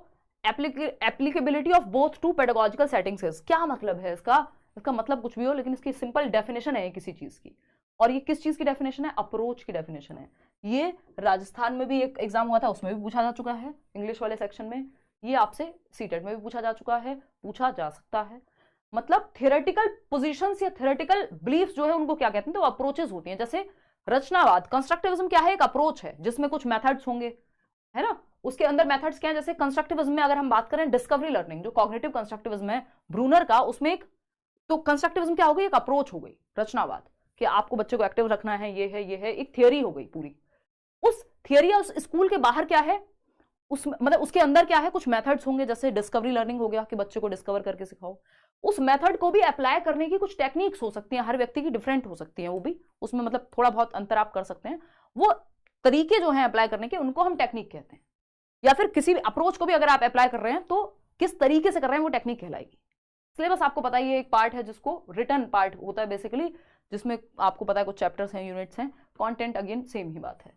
applicability of both to pedagogical settings. क्या मतलब है इसका? इसका मतलब कुछ भी हो, लेकिन इसकी सिंपल डेफिनेशन है किसी चीज की। और ये किस चीज की डेफिनेशन है? अप्रोच की डेफिनेशन है। ये राजस्थान में भी एक एग्जाम हुआ था, उसमें भी पूछा जा चुका है इंग्लिश वाले सेक्शन में। ये आपसे सीटेट में भी पूछा जा चुका है, पूछा जा सकता है। मतलब थियोरेटिकल पोजीशंस या थियोरेटिकल बिलीफ्स जो है उनको क्या कहते हैं? तो अप्रोचेस होती हैं। जैसे रचनावाद, कंस्ट्रक्टिविज्म क्या है? एक अप्रोच है जिसमें कुछ मेथड्स होंगे, है ना। उसके अंदर मेथड्स क्या है? जैसे कंस्ट्रक्टिविज्म में अगर हम बात करें डिस्कवरी लर्निंग, जो कॉग्निटिव कंस्ट्रक्टिविज्म है ब्रूनर का, उसमें एक तो कंस्ट्रक्टिविज्म क्या हो गई? एक अप्रोच हो गई रचनावाद कि आपको बच्चे को एक्टिव रखना है, ये है, एक थियोरी हो गई पूरी। उस थियोरी या उस स्कूल के बाहर क्या है, उस मतलब उसके अंदर क्या है? कुछ मेथड्स होंगे, जैसे डिस्कवरी लर्निंग हो गया कि बच्चे को डिस्कवर करके सिखाओ। उस मेथड को भी अप्लाई करने की कुछ टेक्निक्स हो सकती हैं, हर व्यक्ति की डिफरेंट हो सकती हैं वो भी, उसमें मतलब थोड़ा बहुत अंतर आप कर सकते हैं। वो तरीके जो हैं अप्लाई करने के, उनको हम टेक्निक कहते हैं। या फिर किसी भी अप्रोच को भी अगर आप अप्लाई कर रहे हैं तो किस तरीके से कर रहे हैं वो टेक्निक कहलाएगी। सिलेबस आपको पता ही है, एक पार्ट है जिसको रिटर्न पार्ट होता है बेसिकली, जिसमें आपको पता है कुछ चैप्टर्स हैं, यूनिट्स हैं। कंटेंट अगेन सेम ही बात है,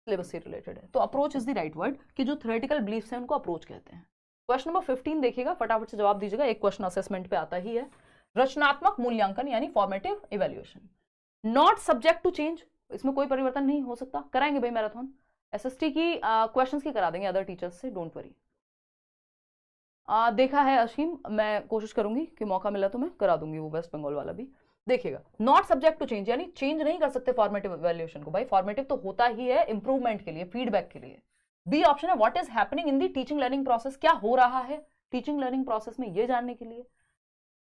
सिलेबस से रिलेटेड है। तो approach is the right word कि जो थ्योरेटिकल बिलीफ्स हैं उनको अप्रोच कहते हैं। क्वेश्चन नंबर 15 देखिएगा, फटाफट से जवाब दीजिएगा, एक क्वेश्चन असेसमेंट पे आता ही है। रचनात्मक मूल्यांकन यानी formative evaluation, not subject to change, इसमें कोई परिवर्तन नहीं हो सकता। कराएंगे भाई मैराथन, एसएसटी की क्वेश्चंस की करा देंगे अदर टीचर्स से, डोंट वरी। देखा है असीम, मैं कोशिश करूंगी कि मौका मिला तो मैं करा दूंगी वो वेस्ट बंगाल वाला भी। देखिएगा, नॉट सब्जेक्ट टू चेंज यानी चेंज नहीं कर सकते फॉर्मेटिव इवैल्यूएशन को। भाई फॉर्मेटिव तो होता ही है इंप्रूवमेंट के लिए, फीडबैक के लिए। बी ऑप्शन है what is happening in the teaching learning process, क्या हो रहा है टीचिंग लर्निंग प्रोसेस में ये जानने के लिए।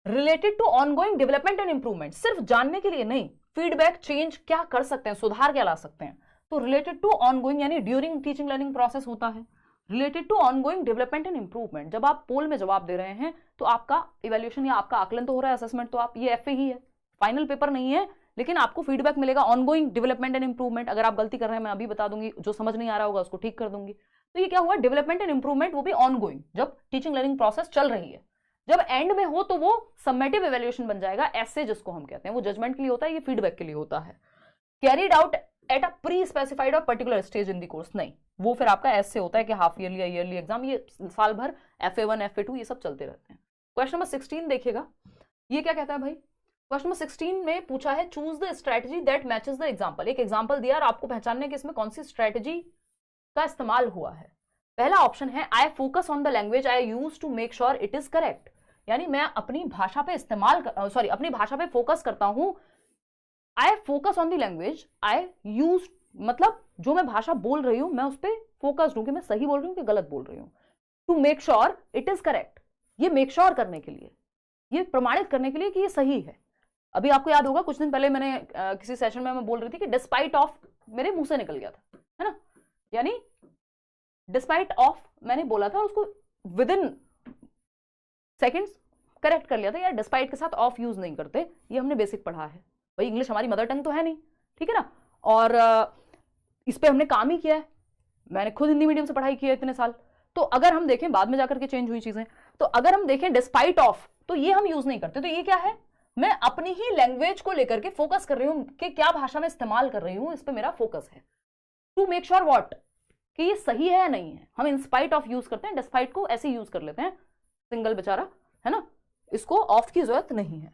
Related to ongoing development and improvement, सिर्फ जानने के लिए नहीं, फीडबैक चेंज क्या कर सकते हैं, सुधार क्या ला सकते हैं। तो रिलेटेड टू ऑनगोइंग यानी ड्यूरिंग टीचिंग लर्निंग प्रोसेस होता है। Related to ongoing development and improvement, जब आप पोल में जवाब दे रहे हैं तो आपका इवैल्यूएशन या आपका आकलन तो हो रहा है, असेसमेंट तो आप, ये एफए ही है, फाइनल पेपर नहीं है, लेकिन आपको फीडबैक मिलेगा ऑनगोइंग डेवलपमेंट एंड इंप्रूवमेंट। अगर आप गलती कर रहे हैं मैं अभी बता दूंगी, जो समझ नहीं आ रहा होगा उसको ठीक कर दूंगी। तो ये क्या हुआ, डेवलपमेंट एंड इंप्रूवमेंट, वो भी ऑनगोइंग, जब टीचिंग लर्निंग प्रोसेस चल रही है। जब एंड में हो तो वो समेटिव इवैल्यूएशन बन जाएगा, ऐसे जिसको हम कहते हैं, वो जजमेंट के लिए होता है, ये फीडबैक के लिए होता है। Carried out at a pre specified और particular stage in the course, नहीं, वो फिर आपका ऐसे होता है कि हाफ ईयरली या ईयरली एग्जाम, ये साल भर FA1 FA2 ये सब चलते रहते हैं। क्वेश्चन नंबर 16 देखिएगा, ये क्या कहता है भाई। क्वेश्चन नंबर 16 में पूछा है choose the strategy that matches the example. एक एग्जाम्पल दिया और आपको पहचानने के इसमें कौन सी स्ट्रेटजी का इस्तेमाल हुआ है। पहला ऑप्शन है I focus on the language I use to make sure it is correct, यानी मैं अपनी भाषा पे अपनी भाषा पे फोकस करता हूं। आई focus on the language I use, मतलब जो मैं भाषा बोल रही हूं मैं उस पर फोकस्ड हूं कि मैं सही बोल रही हूं कि गलत बोल रही हूं। To make sure it is correct, ये मेक श्योर करने के लिए, ये प्रमाणित करने के लिए कि ये सही है। अभी आपको याद होगा कुछ दिन पहले मैंने किसी सेशन में मैं बोल रही थी कि डिस्पाइट ऑफ मेरे मुंह से निकल गया था, है ना, यानी डिस्पाइट ऑफ मैंने बोला था, उसको विद इन सेकेंड्स करेक्ट कर लिया था, या डिस्पाइट के साथ ऑफ यूज नहीं करते, ये हमने बेसिक पढ़ा है। भाई इंग्लिश हमारी मदर टंग तो है नहीं, ठीक है ना, और इस पे हमने काम ही किया है, मैंने खुद हिंदी मीडियम से पढ़ाई की है इतने साल। तो अगर हम देखें बाद में जाकर के चेंज हुई चीजें, तो अगर हम देखें डिस्पाइट ऑफ, तो ये हम यूज नहीं करते। तो ये क्या है, मैं अपनी ही लैंग्वेज को लेकर के फोकस कर रही हूं कि क्या भाषा में इस्तेमाल कर रही हूं, इस पे मेरा फोकस है। टू मेक श्योर व्हाट, कि ये सही है या नहीं है। हम इन स्पाइट ऑफ यूज करते हैं, डिस्पाइट को ऐसे यूज कर लेते हैं, सिंगल बेचारा, है ना, इसको ऑफ की जरूरत नहीं है।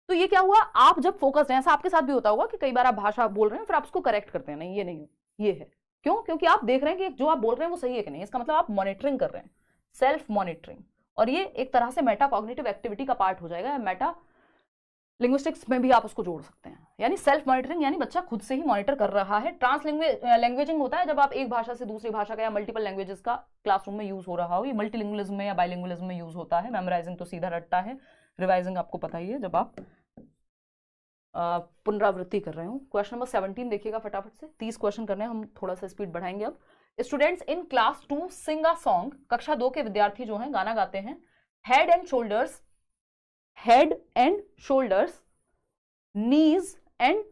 तो ये क्या हुआ, आप जब फोकस हैं, ऐसा आपके साथ भी होता होगा कि कई बार आप भाषा बोल रहे हैं फिर आप उसको करेक्ट करते हैं, नहीं ये नहीं, ये है। क्यों, क्योंकि आप देख रहे हैं कि जो आप बोल रहे हैं वो सही है कि नहीं, इसका मतलब आप मॉनिटरिंग कर रहे हैं, सेल्फ मॉनिटरिंग। और ये एक तरह से मेटा कॉग्निटिव एक्टिविटी का पार्ट हो जाएगा, मेटा लिंग्विस्टिक्स में भी आप उसको जोड़ सकते हैं। यानी सेल्फ मॉनिटरिंग, यानी बच्चा खुद से ही मॉनिटर कर रहा है। लैंग्वेजिंग होता है जब आप एक भाषा से दूसरी भाषा का या मल्टीपल लैंग्वेजेस का क्लासरूम में यूज हो रहा हो, ये मल्टीलिंगुअलिज्म में या बाइलिंगुअलिज्म में यूज होता है। मेमोराइजिंग तो सीधा रटता है, रिवाइजिंग आपको पता ही है जब आप पुनरावृत्ति कर रहे हो। क्वेश्चन नंबर 17 देखिएगा फटाफट से, 30 क्वेश्चन करने हैं हम, थोड़ा सा स्पीड बढ़ाएंगे अब। Students in class 2 sing a song, कक्षा 2 के विद्यार्थी जो हैं गाना गाते हैं। Head and shoulders, knees and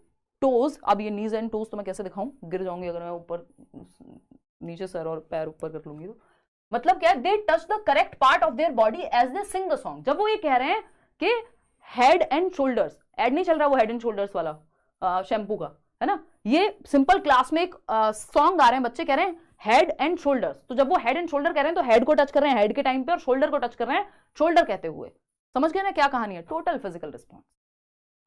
toes. अब ये नीज एंड टोज तो मैं कैसे दिखाऊं, गिर जाऊंगी अगर मैं ऊपर नीचे सर और पैर ऊपर कर लूंगी तो। मतलब क्या है, they touch the correct part of their body as they sing the song. जब वो ये कह रहे हैं कि हेड एंड शोल्डर्स, एड नहीं चल रहा वो हेड एंड शोल्डर्स वाला शैम्पू का, है ना, ये सिंपल क्लास में एक सॉन्ग गा रहे हैं, बच्चे कह रहे हैं हेड एंड शोल्डर्स। तो जब वो हेड एंड शोल्डर कह रहे हैं तो हेड को टच कर रहे हैं हेड के टाइम पे, और शोल्डर को टच कर रहे हैं शोल्डर कहते हुए। समझ गए ना क्या कहानी है? Total physical response,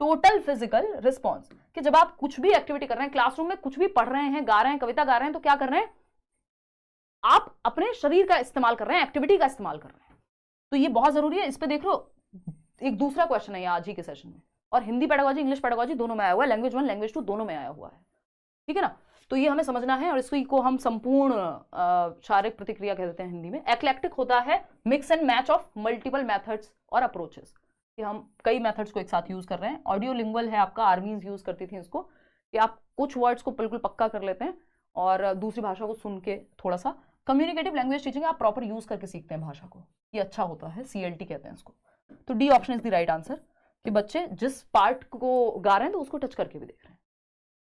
total physical response. कि जब आप कुछ भी एक्टिविटी कर रहे हैं, क्लासरूम में कुछ भी पढ़ रहे हैं, गा रहे हैं, कविता गा रहे हैं, तो क्या कर रहे हैं, आप अपने शरीर का इस्तेमाल कर रहे हैं, एक्टिविटी का इस्तेमाल कर रहे हैं। तो ये बहुत जरूरी है। इस पे देख लो, एक दूसरा क्वेश्चन है आज ही के सेशन में, और हिंदी पेडागोजी, इंग्लिश पेडागोजी दोनों में आया हुआ है, लैंग्वेज 1 लैंग्वेज 2 दोनों में आया हुआ है। ठीक है ना? तो ये हमें समझना है, और इसको हम संपूर्ण शारीरिक प्रतिक्रिया कहते हैं हिंदी में। एक्लेक्टिक होता है mix and match of multiple methods और अप्रोचेस, कि हम कई मेथड्स को एक साथ यूज कर रहे हैं। ऑडियो लिंगुअल है आपका, आर्मीज यूज करती थी इसको, कि आप कुछ वर्ड्स को बिल्कुल पक्का कर लेते हैं और दूसरी भाषा को सुन के थोड़ा सा। कम्युनिकेटिव लैंग्वेज टीचिंग आप प्रॉपर यूज करके सीखते हैं भाषा को, ये अच्छा होता है, CLT कहते हैं इसको। तो D option is the right answer, कि बच्चे जिस पार्ट को गा रहे हैं तो उसको टच करके भी देख रहे हैं।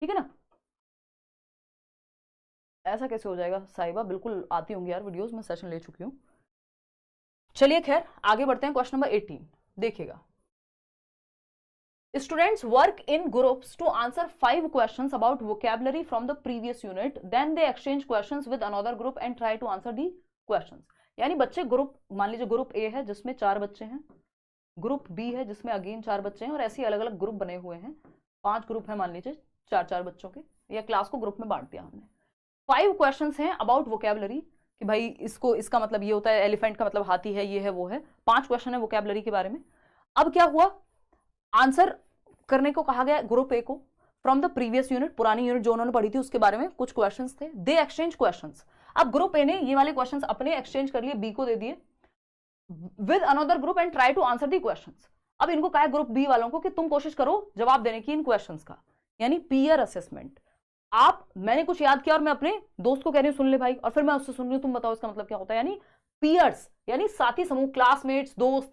ठीक है ना? ऐसा कैसे हो जाएगा साहिबा? बिल्कुल आती होंगी यार वीडियोस, मैं सेशन ले चुकी हूं। चलिए खैर आगे बढ़ते हैं। क्वेश्चन नंबर 18 देखिएगा। Students work in groups to answer 5 questions about vocabulary from the previous unit, then they exchange questions with another group and try to answer the questions. यानी बच्चे ग्रुप, मान लीजिए ग्रुप ए है जिसमें 4 बच्चे हैं, group B है जिसमें अगेन 4 बच्चे हैं, और ऐसे अलग अलग ग्रुप बने हुए हैं। 5 ग्रुप है मान लीजिए 4-4 बच्चों के, या क्लास को ग्रुप में बांट दिया हमने। 5 क्वेश्चंस हैं अबाउट वोकैबुलरी, कि भाई इसको, इसका मतलब ये होता है, एलिफेंट का मतलब हाथी है, ये है वो है। 5 क्वेश्चन है वोकैबुलरी के बारे में। अब क्या हुआ, आंसर करने को कहा गया ग्रुप ए को फ्रॉम द प्रीवियस यूनिट, पुरानी यूनिट जो उन्होंने पढ़ी थी उसके बारे में कुछ क्वेश्चंस थे। दे एक्सचेंज क्वेश्चंस, अब ग्रुप ए ने ये वाले क्वेश्चंस अपने एक्सचेंज कर लिए, बी को दे दिए with another group and try to answer the questions. अब इनको कहा ग्रुप बी वालों को कि तुम कोशिश करो जवाब देने की इन क्वेश्चंस का, यानी पीयर असेसमेंट। आप, मैंने कुछ याद किया और मैं अपने दोस्त को कह रही हूं सुन ले भाई, और फिर मैं उससे सुन रही हूं, तुम बताओ इसका मतलब क्या होता है। यानी पीयर्स, यानी साथी समूह, क्लासमेट्स, दोस्त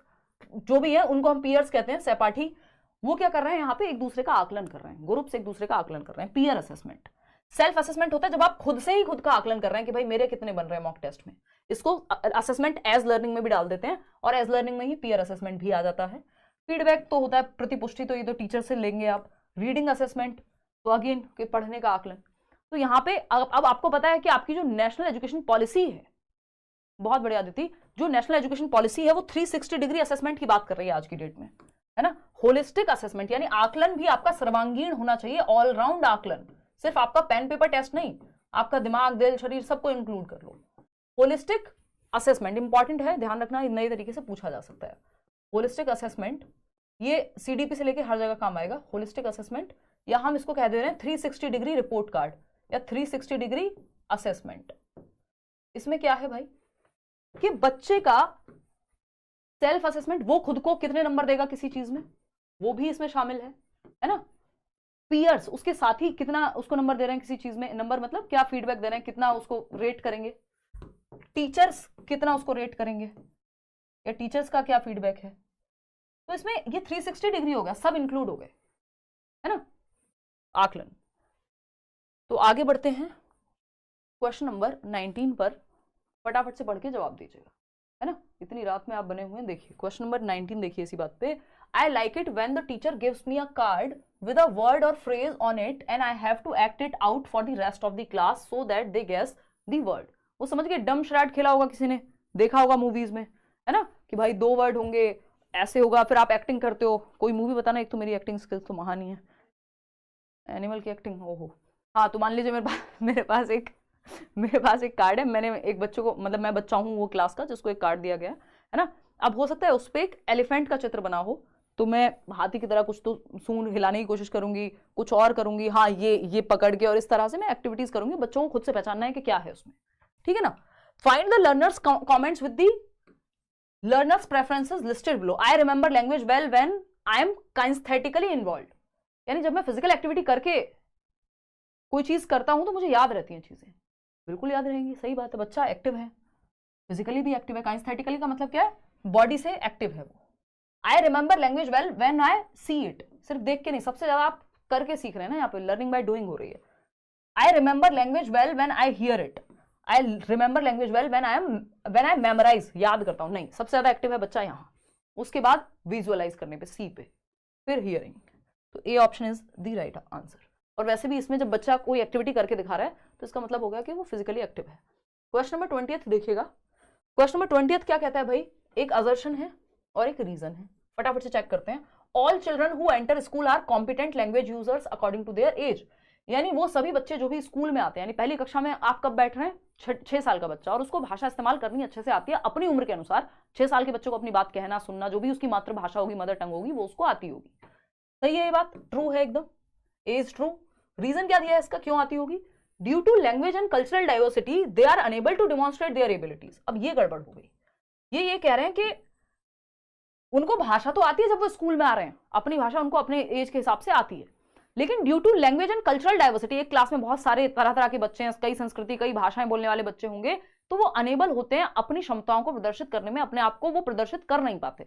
जो भी है उनको हम पीयर्स कहते हैं, सहपाठी। वो क्या कर रहे हैं यहाँ पे, एक दूसरे का आकलन कर रहे हैं, ग्रुप से एक दूसरे का आकलन कर रहे हैं। Peer assessment. सेल्फ असेसमेंट होता है जब आप खुद से ही खुद का आकलन कर रहे हैं कि भाई मेरे कितने बन रहे हैं मॉक टेस्ट में। इसको असेसमेंट एज लर्निंग में भी डाल देते हैं, और एज लर्निंग में ही पीयर असेसमेंट भी आ जाता है। फीडबैक तो होता है प्रतिपुष्टि, तो ये तो टीचर से लेंगे आप। रीडिंग असेसमेंट तो अगेन कि पढ़ने का आकलन। तो यहाँ पे अब आपको पता है कि आपकी जो नेशनल एजुकेशन पॉलिसी है, बहुत बढ़िया अदिति, जो नेशनल एजुकेशन पॉलिसी है वो 360 डिग्री असेसमेंट की बात कर रही है आज की डेट में, है ना। होलिस्टिक असेसमेंट, यानी आकलन भी आपका सर्वांगीण होना चाहिए, ऑलराउंड आकलन। सिर्फ आपका पेन पेपर टेस्ट नहीं, आपका दिमाग, दिल, शरीर सबको इंक्लूड कर लो। होलिस्टिक असेसमेंट इंपॉर्टेंट है, ध्यान रखना, नए तरीके से पूछा जा सकता है। होलिस्टिक असेसमेंट ये CDP से लेके हर जगह काम आएगा। होलिस्टिक असेसमेंट, या हम इसको कह दे रहे हैं 360 डिग्री रिपोर्ट कार्ड या 360 डिग्री असेसमेंट। इसमें क्या है भाई कि बच्चे का सेल्फ असेसमेंट, वो खुद को कितने नंबर देगा किसी चीज में, वो भी इसमें शामिल है ना। पीयर्स, उसके साथी कितना उसको नंबर दे रहे हैं किसी चीज में, नंबर मतलब क्या फीडबैक दे रहे हैं, कितना उसको रेट करेंगे। टीचर्स कितना उसको रेट करेंगे, या टीचर्स का क्या फीडबैक है। तो इसमें ये 360 डिग्री हो गया, सब इंक्लूड हो गए, है ना, आकलन। तो आगे बढ़ते हैं क्वेश्चन नंबर 19 पर, फटाफट से पढ़ के जवाब दीजिएगा, है ना। इतनी रात में आप बने हुए हैं। देखिए क्वेश्चन नंबर 19 देखिए इसी बात पे। I like it when the teacher gives me a card with a word or phrase on it and I have to act it out for the rest of the class so that they guess the word। वो समझ गए, डम शराट खेला होगा किसी ने, देखा होगा मूवीज में, है ना, कि भाई 2 वर्ड होंगे, ऐसे होगा, फिर आप एक्टिंग करते हो। कोई मूवी बताना, एक तो मेरी एक्टिंग स्किल्स तो महान ही है। एनिमल की एक्टिंग, ओहो। हाँ, तो मान लीजिए मेरे पास एक कार्ड है, मैंने एक बच्चे को, मतलब मैं बच्चा हूँ वो क्लास का जिसको एक कार्ड दिया गया है ना। अब हो सकता है उस पर एक एलिफेंट का चित्र बना हो, तो मैं हाथी की तरह कुछ तो सूंड हिलाने की कोशिश करूंगी, कुछ और करूंगी, हाँ ये पकड़ के, और इस तरह से मैं एक्टिविटीज करूंगी। बच्चों को खुद से पहचानना है कि क्या है उसमें, ठीक है ना। Find the learners comments with the learners preferences listed below. I remember language well when I am kinesthetically involved. यानी जब मैं फिजिकल एक्टिविटी करके कोई चीज करता हूं तो मुझे याद रहती हैं चीजें। बिल्कुल याद रहेंगी, सही बात है, बच्चा एक्टिव है, फिजिकली भी एक्टिव है, काइनेस्थेटिकली का मतलब क्या है, बॉडी से एक्टिव है वो। आई remember language well when I see it, सिर्फ देख के नहीं, सबसे ज्यादा आप करके सीख रहे हैं ना, यहाँ पे लर्निंग बाय डूइंग हो रही है। I remember language well when I hear it, I remember language well when I memorize, याद करता हूं, नहीं, सबसे ज्यादा एक्टिव है बच्चा यहाँ, उसके बाद विजुअलाइज करने पे, सी पे, फिर हियरिंग। तो ए option is the right answer. और वैसे भी इसमें जब बच्चा कोई एक्टिविटी करके दिखा रहा है तो इसका मतलब होगा कि वो फिजिकली एक्टिव है। क्वेश्चन नंबर 20 देखिएगा। क्वेश्चन नंबर 20 क्या कहता है भाई, एक असर्शन है और एक रीजन है, फटाफट से चेक करते हैं। All children who enter school are competent language users according to their age, यानी वो सभी बच्चे जो भी स्कूल में आते हैं, यानी पहली कक्षा में आप कब बैठ रहे हैं, 6 साल का बच्चा, और उसको भाषा इस्तेमाल करनी अच्छे से आती है अपनी उम्र के अनुसार। 6 साल के बच्चों को अपनी बात कहना सुनना, जो भी उसकी मातृभाषा होगी, मदर टंग होगी, वो उसको आती होगी। सही है ये बात, ट्रू है एकदम, इज ट्रू। रीजन क्या दिया है इसका, क्यों आती होगी, due to language and cultural diversity they are unable to demonstrate their abilities. अब ये गड़बड़ हो गई, ये कह रहे हैं कि उनको भाषा तो आती है जब वो स्कूल में आ रहे हैं, अपनी भाषा उनको अपने एज के हिसाब से आती है, लेकिन due to language and cultural diversity, एक क्लास में बहुत सारे तरह तरह के बच्चे हैं, कई संस्कृति कई भाषाएं बोलने वाले बच्चे होंगे, तो वो अनेबल होते हैं अपनी क्षमताओं को प्रदर्शित करने में, अपने आप को वो प्रदर्शित कर नहीं पाते।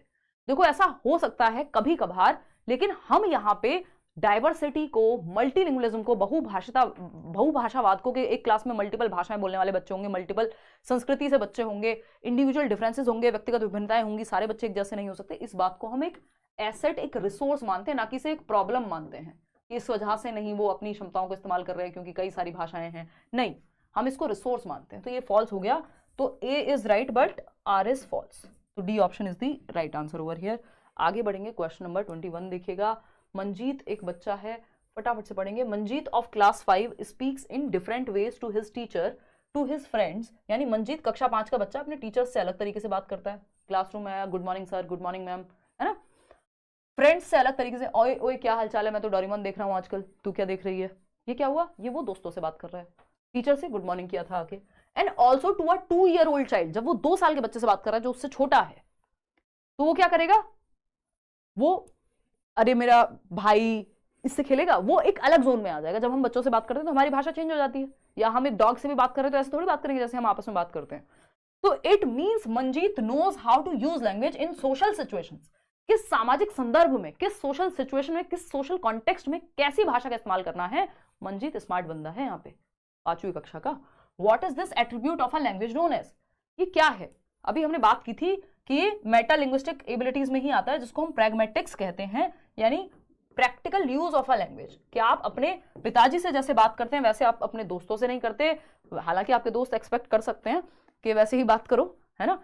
देखो ऐसा हो सकता है कभी कभार, लेकिन हम यहाँ पे डाइवर्सिटी को, मल्टीलिंगुअलिज्म को, बहुभाषावाद को, कि एक क्लास में मल्टीपल भाषाएं बोलने वाले बच्चे होंगे, मल्टीपल संस्कृति से बच्चे होंगे, इंडिविजुअल डिफरेंसेस होंगे, व्यक्तिगत विभिन्नताएं होंगी, सारे बच्चे एक जैसे नहीं हो सकते, इस बात को हम एक एसेट, एक रिसोर्स मानते हैं, ना कि इसे एक प्रॉब्लम मानते हैं। इस वजह से नहीं वो अपनी क्षमताओं को इस्तेमाल कर रहे हैं क्योंकि कई सारी भाषाएं हैं, नहीं, हम इसको रिसोर्स मानते हैं। तो ये फॉल्स हो गया, तो A is right but R is false, तो D option is the right answer over here. आगे बढ़ेंगे, क्वेश्चन नंबर 21 देखिएगा। मंजीत एक बच्चा है, फटाफट से पढ़ेंगे। Manjeet of class 5 speaks in different ways to his teacher to his friends, यानी मंजीत कक्षा 5 का बच्चा अपने टीचर से अलग तरीके से बात करता है, क्लासरूम में good morning sir, good morning ma'am, है ना, फ्रेंड्स से अलग तरीके से, ओए ओए क्या हालचाल है, मैं तो डोरेमोन देख रहा हूँ आजकल, तू क्या देख रही है, ये क्या हुआ, ये वो दोस्तों से बात कर रहा है, टीचर से गुड मॉर्निंग किया था आके। And also to a 2-year-old child, जब वो 2 साल के बच्चे से बात कर रहा है जो उससे छोटा है, तो वो क्या करेगा, वो अरे मेरा भाई इससे खेलेगा, वो एक अलग जोन में आ जाएगा। जब हम बच्चों से बात करते हैं तो हमारी भाषा चेंज हो जाती है, या हम एक डॉग से भी बात कर रहे हैं तो ऐसे थोड़ी बात करेंगे जैसे हम आपस में बात करते हैं। तो it means Manjeet knows how to use language in social situations, किस सामाजिक संदर्भ में, किस सोशल सिचुएशन में, किस सोशल कॉन्टेक्स्ट में कैसी भाषा का इस्तेमाल करना है। मंजीत स्मार्ट बंदा है यहाँ पे, 5वीं कक्षा का। What is this attribute of a language known as, ये क्या है, अभी हमने बात की थी कि ये मेटा लिंग्विस्टिक एबिलिटीज में ही आता है, जिसको हम प्रैग्मेटिक्स कहते हैं, यानी practical use of a language, कि आप अपने पिताजी से जैसे बात करते हैं वैसे आप अपने दोस्तों से नहीं करते, हालांकि आपके दोस्त एक्सपेक्ट कर सकते हैं कि वैसे ही बात करो, है ना।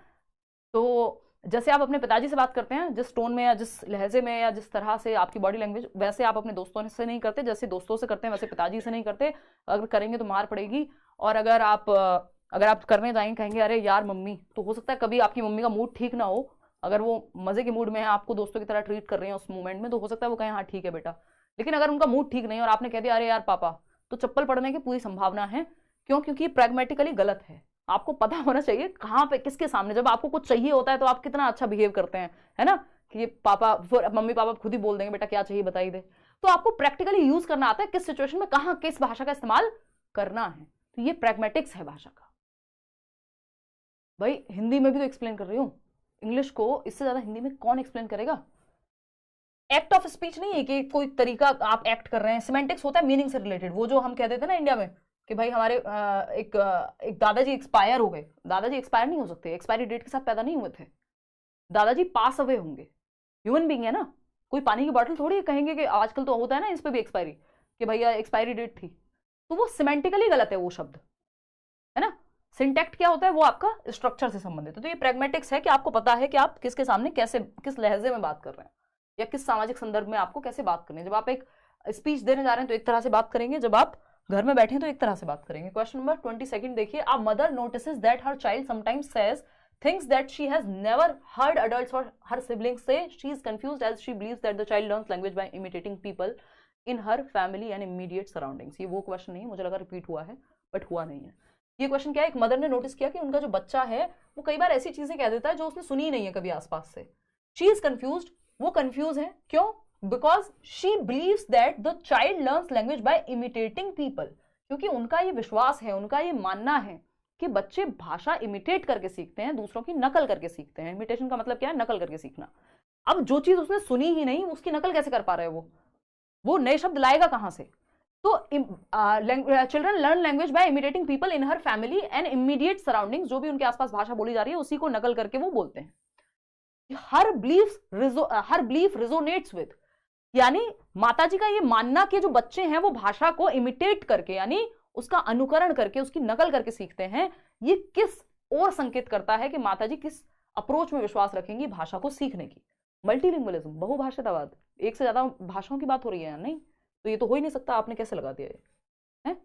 तो जैसे आप अपने पिताजी से बात करते हैं, जिस टोन में या जिस लहजे में या जिस तरह से आपकी बॉडी लैंग्वेज, वैसे आप अपने दोस्तों से नहीं करते, जैसे दोस्तों से करते हैं वैसे पिताजी से नहीं करते, अगर करेंगे तो मार पड़ेगी। और अगर आप करने जाएंगे, कहेंगे अरे यार मम्मी, तो हो सकता है कभी आपकी मम्मी का मूड ठीक ना हो, अगर वो मजे के मूड में है, आपको दोस्तों की तरह ट्रीट कर रहे हैं उस मोमेंट में, तो हो सकता है वो कहें हाँ ठीक है बेटा। लेकिन अगर उनका मूड ठीक नहीं और आपने कह दिया अरे यार पापा, तो चप्पल पड़ने की पूरी संभावना है। क्यों, क्योंकि प्रैग्मेटिकली गलत है। आपको पता होना चाहिए कहाँ पे, किसके सामने, जब आपको कुछ चाहिए होता है तो आप कितना अच्छा बिहेव करते हैं, है ना, कि पापा, मम्मी पापा खुद ही बोल देंगे बेटा क्या चाहिए बताइए दे। तो आपको प्रैक्टिकली यूज करना आता है किस सिचुएशन में कहाँ किस भाषा का इस्तेमाल करना है, तो ये प्रैग्मेटिक्स है भाषा का। भाई हिंदी में भी तो एक्सप्लेन कर रही हूँ, इंग्लिश को इससे ज्यादा हिंदी में कौन एक्सप्लेन करेगा। एक्ट ऑफ स्पीच नहीं है कि कोई तरीका आप एक्ट कर रहे हैं, सिमेंटिक्स होता है मीनिंग से रिलेटेड। वो जो हम कहते थे ना इंडिया में कि भाई हमारे एक दादाजी एक्सपायर हो गए, दादाजी एक्सपायर नहीं हो सकते, एक्सपायरी डेट के साथ पैदा नहीं हुए थे, दादाजी पास अवे होंगे, ह्यूमन बीइंग है ना, कोई पानी की बोतल थोड़ी कहेंगे कि आजकल तो होता है ना इस पे भी एक्सपायरी, कि भैया एक्सपायरी डेट थी, तो वो सिमेंटिकली गलत है वो शब्द, है ना। सिंटैक्ट क्या होता है, वो आपका स्ट्रक्चर से संबंधित है। तो ये प्रैग्मेटिक्स है कि आपको पता है कि आप किसके सामने कैसे, किस लहजे में बात कर रहे हैं, या किस सामाजिक संदर्भ में आपको कैसे बात करनी है। जब आप एक स्पीच देने जा रहे हैं तो एक तरह से बात करेंगे, जब आप घर में बैठे तो एक तरह से बात करेंगे। क्वेश्चन नंबर 22 देखिए। A mother notices that her child sometimes says things that she has never heard adults और हर सिबलिंग्स से। She is confused as she believes that the child learns language by imitating people in her family and immediate surroundings. ये वो question नहीं है, मुझे लगा repeat हुआ है बट हुआ नहीं है। ये क्वेश्चन क्या है, एक मदर ने नोटिस किया कि उनका जो बच्चा है वो कई बार ऐसी चीजें कह देता है जो उसने सुनी नहीं है कभी आसपास से। शी इज कंफ्यूज्ड, वो कंफ्यूज है, क्यों, because she believes that the child learns language by imitating people, क्योंकि उनका ये विश्वास है, उनका ये मानना है कि बच्चे भाषा इमिटेट करके सीखते हैं, दूसरों की नकल करके सीखते हैं। इमिटेशन का मतलब क्या है? नकल करके सीखना। अब जो चीज उसने सुनी ही नहीं, उसकी नकल कैसे कर पा रहे हैं? वो नए शब्द लाएगा कहां से? तो children learn language by imitating people in her family and immediate surroundings. जो भी उनके आसपास भाषा बोली जा रही है उसी को नकल करके वो बोलते हैं। हर बिलीफ रिजोनेट्स विद, यानी माताजी का ये मानना कि जो बच्चे हैं वो भाषा को इमिटेट करके, यानी उसका अनुकरण करके, उसकी नकल करके सीखते हैं, ये किस और संकेत करता है कि माताजी किस अप्रोच में विश्वास रखेंगी भाषा को सीखने की? मल्टीलिंगुअलिज्म, बहुभाषावाद, एक से ज्यादा भाषाओं की बात हो रही है या नहीं? तो ये तो हो ही नहीं सकता, आपने कैसे लगा दिया है?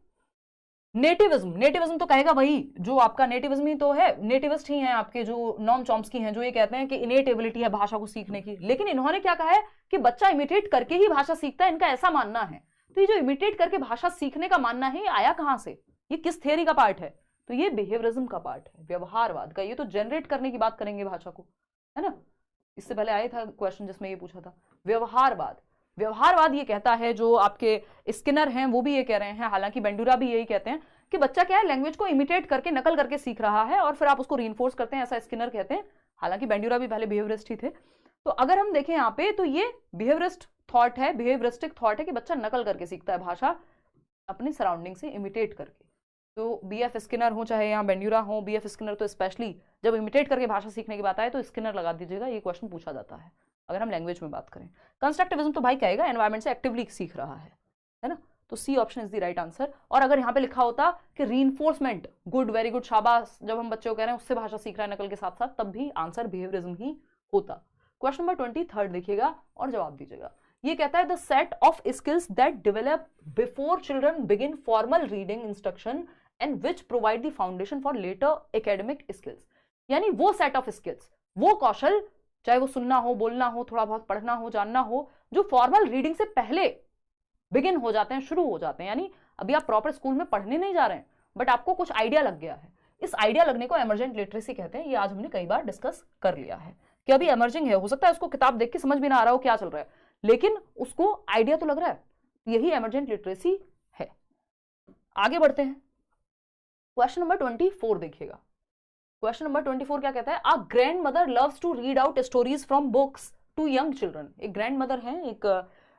नेटिविज्म, नेटिविज्म तो कहेगा वही जो आपका नेटिविज्म ही तो है, नेटिविस्ट ही हैं आपके जो नॉम चॉम्स्की हैं, जो ये कहते हैं कि इनेट एबिलिटी है भाषा को सीखने की। लेकिन इन्होंने क्या कहा है कि बच्चा इमिटेट करके ही भाषा सीखता है, इनका ऐसा मानना है। तो ये जो इमिटेट करके भाषा सीखने का मानना है, ये आया कहां से? ये किस थियरी का पार्ट है? तो ये बिहेवियरिज्म का पार्ट है, व्यवहारवाद का। ये तो जनरेट करने की बात करेंगे भाषा को, है ना? इससे पहले आया था क्वेश्चन जिसमें ये पूछा था व्यवहारवाद। व्यवहारवाद ये कहता है, जो आपके स्किनर हैं वो भी ये कह रहे हैं, हालांकि बेंडूरा भी यही कहते हैं कि बच्चा क्या है, लैंग्वेज को इमिटेट करके, नकल करके सीख रहा है और फिर आप उसको रीइंफोर्स करते हैं, ऐसा स्किनर कहते हैं। हालांकि बेंडूरा भी पहले बिहेवियरिस्ट ही थे। तो अगर हम देखें यहाँ पे, तो ये बिहेवियरिस्ट थॉट है, बिहेवियरिस्टिक थॉट है कि बच्चा नकल करके सीखता है भाषा अपनी सराउंडिंग से इमिटेट करके। तो BF स्किनर हो चाहे यहाँ बेंडूरा हो, BF स्किनर तो स्पेशली जब इमिटेट करके भाषा सीखने की बात आए तो स्किनर लगा दीजिएगा, ये क्वेश्चन पूछा जाता है अगर हम लैंग्वेज में बात करें। कंस्ट्रक्टिविज्म तो भाई कहेगा एनवायरमेंट से एक्टिवली सीख रहा है ना? तो C option is the right answer. और अगर यहाँ पे लिखा होता कि रीइंफोर्समेंट, गुड, वेरी गुड, शाबाश, जब हम बच्चों को कह रहे हैं उससे भाषा सीख रहा है नकल के साथ साथ, तब भी आंसर बिहेवियरिज्म ही होता। क्वेश्चन नंबर 23 देखिएगा और जवाब दीजिएगा। ये कहता है the set of skills that develop before children begin formal reading instruction and which provide the foundation for later academic skills. यानी वो सेट ऑफ स्किल्स, वो कौशल, चाहे वो सुनना हो, बोलना हो, थोड़ा बहुत पढ़ना हो, जानना हो, जो फॉर्मल रीडिंग से पहले बिगिन हो जाते हैं, शुरू हो जाते हैं। यानी अभी आप प्रॉपर स्कूल में पढ़ने नहीं जा रहे हैं, बट आपको कुछ आइडिया लग गया है। इस आइडिया लगने को इमर्जेंट लिटरेसी कहते हैं। ये आज हमने कई बार डिस्कस कर लिया है कि अभी इमर्जिंग है, हो सकता है उसको किताब देख के समझ भी ना आ रहा हो क्या चल रहा है, लेकिन उसको आइडिया तो लग रहा है। यही इमर्जेंट लिटरेसी है। आगे बढ़ते हैं। क्वेश्चन नंबर 24 देखिएगा। क्वेश्चन नंबर 24 क्या कहता है? A grandmother loves to read out stories from books to young children. एक ग्रैंड मदर है, एक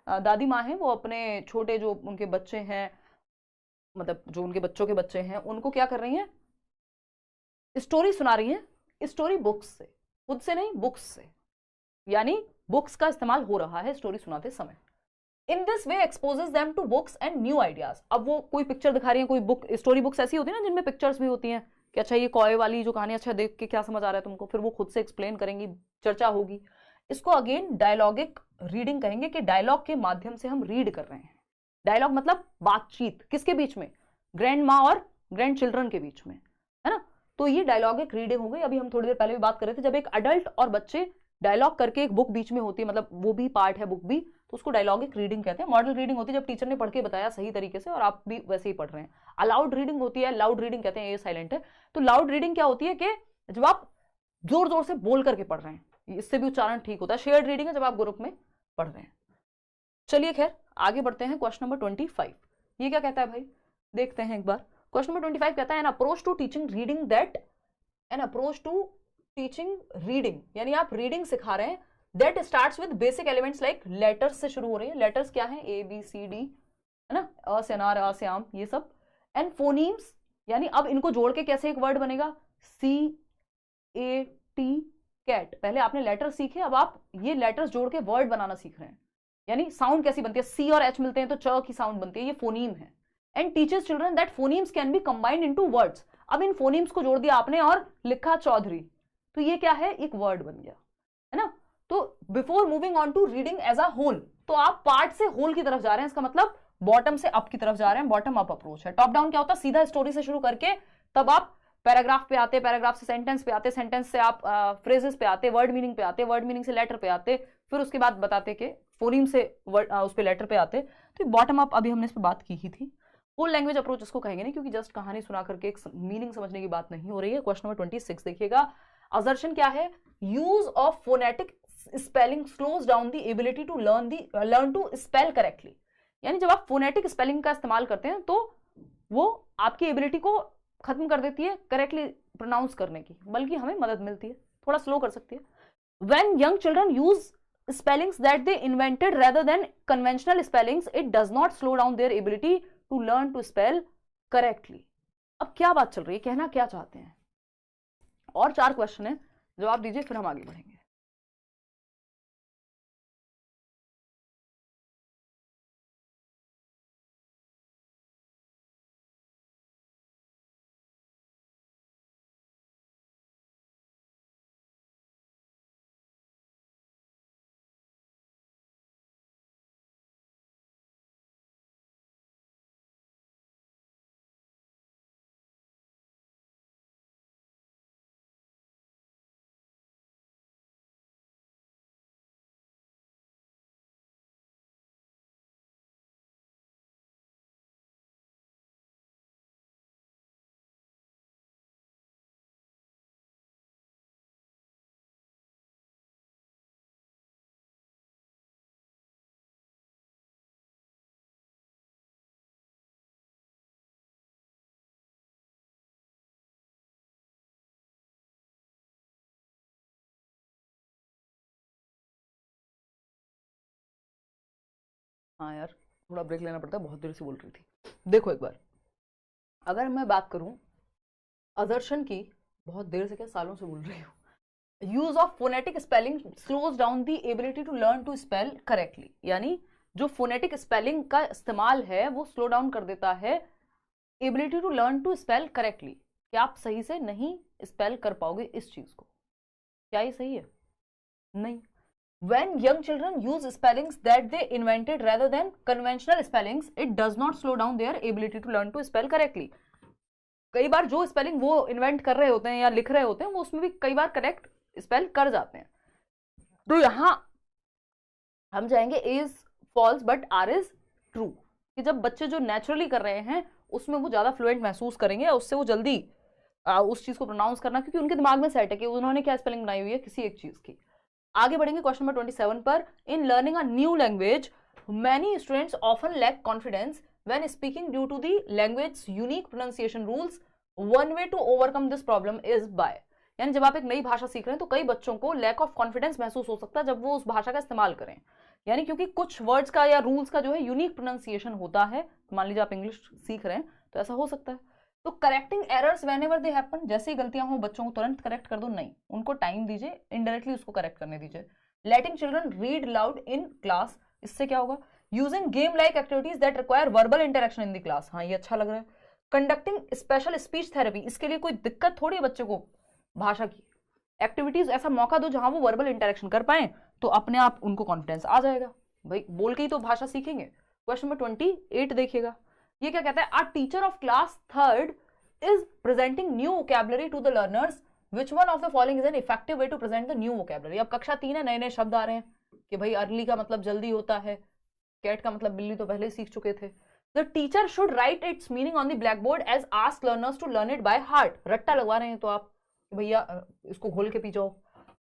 दादी माँ है, वो अपने छोटे जो उनके बच्चे हैं, मतलब जो उनके बच्चों के बच्चे हैं, उनको क्या कर रही हैं? स्टोरी सुना रही हैं। स्टोरी बुक्स से, खुद से नहीं, बुक्स से, यानी बुक्स का इस्तेमाल हो रहा है स्टोरी सुनाते समय। In this way exposes them to books and new ideas. अब वो कोई पिक्चर दिखा रही है, कोई बुक, स्टोरी बुक्स ऐसी होती है ना जिनमें पिक्चर्स भी होती हैं कि अच्छा ये कॉय वाली जो कहानी, अच्छा देख के क्या समझ आ रहा है तुमको, फिर वो खुद से एक्सप्लेन करेंगी, चर्चा होगी। इसको अगेन डायलॉगिक रीडिंग कहेंगे कि डायलॉग के माध्यम से हम रीड कर रहे हैं। डायलॉग मतलब बातचीत, किसके बीच में? ग्रैंड माँ और ग्रैंड चिल्ड्रन के बीच में, है ना? तो ये डायलॉगिक रीडिंग हो गई। अभी हम थोड़ी देर पहले भी बात कर रहे थे, जब एक अडल्ट और बच्चे डायलॉग करके एक बुक बीच में होती है, मतलब वो भी पार्ट है बुक भी, तो उसको डायलॉगिक रीडिंग कहते हैं। मॉडल रीडिंग होती है जब टीचर ने पढ़ के बताया सही तरीके से और आप भी वैसे ही पढ़ रहे हैं। अलाउड रीडिंग होती है, लाउड रीडिंग कहते हैं, ये साइलेंट है। तो लाउड रीडिंग क्या होती है कि जब आप जोर जोर से बोल करके पढ़ रहे हैं, इससे भी उच्चारण ठीक होता है। शेयर्ड रीडिंग है जब आप ग्रुप में पढ़ रहे हैं। चलिए खैर आगे बढ़ते हैं। क्वेश्चन नंबर 25 ये क्या कहता है भाई, देखते हैं एक बार। क्वेश्चन नंबर 25 कहता है an approach to teaching reading that, an approach to teaching reading, यानी आप रीडिंग सिखा रहे हैं, that starts with basic elements like letters से शुरू हो रही है। लेटर्स क्या है? ABCD, है ना? अ से अनार, आ से आम, ये सब। एंड फोनीम्स, यानी अब इनको जोड़ के कैसे एक वर्ड बनेगा? CAT, cat. पहले आपने लेटर सीखे, अब आप ये लेटर्स जोड़ के वर्ड बनाना सीख रहे हैं। यानी साउंड कैसी बनती है? C और H मिलते हैं तो च की साउंड बनती है, ये फोनीम है। And teachers children that phonemes can be combined into words. अब इन फोनीम्स को जोड़ दिया आपने और लिखा चौधरी, तो ये क्या है? एक वर्ड बन गया, है ना? तो before moving on to reading as a whole, तो आप पार्ट से होल की तरफ जा रहे हैं, इसका मतलब बॉटम से अप की तरफ जा रहे हैं, बॉटम अप अप्रोच है। टॉप डाउन क्या होता है? सीधा स्टोरी से शुरू करके तब आप पैराग्राफ पे आते, पैराग्राफ से सेंटेंस पे आते, सेंटेंस से आप फ्रेजेस पे आते, वर्ड मीनिंग पे आते, वर्ड मीनिंग से लेटर पे आते, फिर उसके बाद बताते कि फोनीम से उस पे लेटर पे आते। तो बॉटम अप अभी हमने इस पर बात की ही थी। होल लैंग्वेज अप्रोच इसको कहेंगे नहीं, क्योंकि जस्ट कहानी सुना करके एक मीनिंग समझने की बात नहीं हो रही है। क्वेश्चन नंबर 26 देखिएगा। असर्शन क्या है? Use of phonetic spelling slows down the ability to learn to spell correctly. यानी जब आप फोनेटिक स्पेलिंग का इस्तेमाल करते हैं तो वो आपकी एबिलिटी को खत्म कर देती है करेक्टली प्रोनाउंस करने की, बल्कि हमें मदद मिलती है, थोड़ा स्लो कर सकती है. When young children use spellings that they invented rather than conventional spellings, it does not slow down their ability to learn to spell correctly. अब क्या बात चल रही है, कहना क्या चाहते हैं? और 4 क्वेश्चन है, जवाब दीजिए फिर हम आगे बढ़ेंगे. हाँ यार, थोड़ा ब्रेक लेना पड़ता है, बहुत देर से बोल रही थी. देखो एक बार, अगर मैं बात करूं अदर्शन की, बहुत देर से क्या सालों से बोल रही हूँ. Use of phonetic spelling slows down the ability to learn to spell correctly, यानी जो फोनेटिक स्पेलिंग का इस्तेमाल है वो स्लो डाउन कर देता है ability to learn to spell correctly, क्या आप सही से नहीं स्पेल कर पाओगे इस चीज को. क्या ये सही है? नहीं. When young children use spellings that they invented rather than conventional spellings, it does not slow down their ability to learn to spell correctly. कई बार जो स्पेलिंग वो इन्वेंट कर रहे होते हैं या लिख रहे होते हैं, वो उसमें भी कई बार करेक्ट स्पेल कर जाते हैं. तो यहां हम जाएंगे is false but R is true, कि जब बच्चे जो नेचुरली कर रहे हैं उसमें वो ज्यादा फ्लुएंट महसूस करेंगे, उससे वो जल्दी उस चीज को प्रोनाउंस करना, क्योंकि उनके दिमाग में सेट है कि उन्होंने क्या स्पेलिंग बनाई हुई है किसी एक चीज की. आगे बढ़ेंगे क्वेश्चन नंबर 27 पर. In learning a new language many students often lack confidence when speaking due to the language unique pronunciation rules. One way to overcome this problem is by, यानी जब आप एक नई भाषा सीख रहे हैं तो कई बच्चों को लैक ऑफ कॉन्फिडेंस महसूस हो सकता है जब वो उस भाषा का इस्तेमाल करें, यानी क्योंकि कुछ वर्ड्स का या रूल्स का जो है यूनिक प्रोनाउंसिएशन होता है. मान लीजिए आप इंग्लिश सीख रहे हैं तो ऐसा हो सकता है. तो correcting errors whenever they happen, जैसे ही गलतियां हो बच्चों को तुरंत करेक्ट कर दो, नहीं, उनको टाइम दीजिए, इनडायरेक्टली उसको करेक्ट करने दीजिए. Letting children read loud in class, इससे क्या होगा? Using game like activities that require verbal interaction in the class, हाँ ये अच्छा लग रहा है. कंडक्टिंग स्पेशल स्पीच थेरेपी, इसके लिए कोई दिक्कत थोड़ी है बच्चे को, भाषा की एक्टिविटीज ऐसा मौका दो जहां वो वर्बल इंटरेक्शन कर पाए, तो अपने आप उनको कॉन्फिडेंस आ जाएगा. भाई बोल के ही तो भाषा सीखेंगे. क्वेश्चन नंबर 28 देखिएगा, ये क्या कहता है? A teacher of class 3rd is presenting new vocabulary to the learners. Which one of the following is an effective way to present the new vocabulary? अब कक्षा 3 है, नए नए शब्द आ रहे हैं कि भाई अर्ली का मतलब जल्दी होता है, कैट का मतलब बिल्ली तो पहले ही सीख चुके थे. The teacher should write its meaning on the blackboard as ask learners to learn it by heart. रट्टा लगवा रहे हैं तो आप भैया इसको घोल के पी जाओ.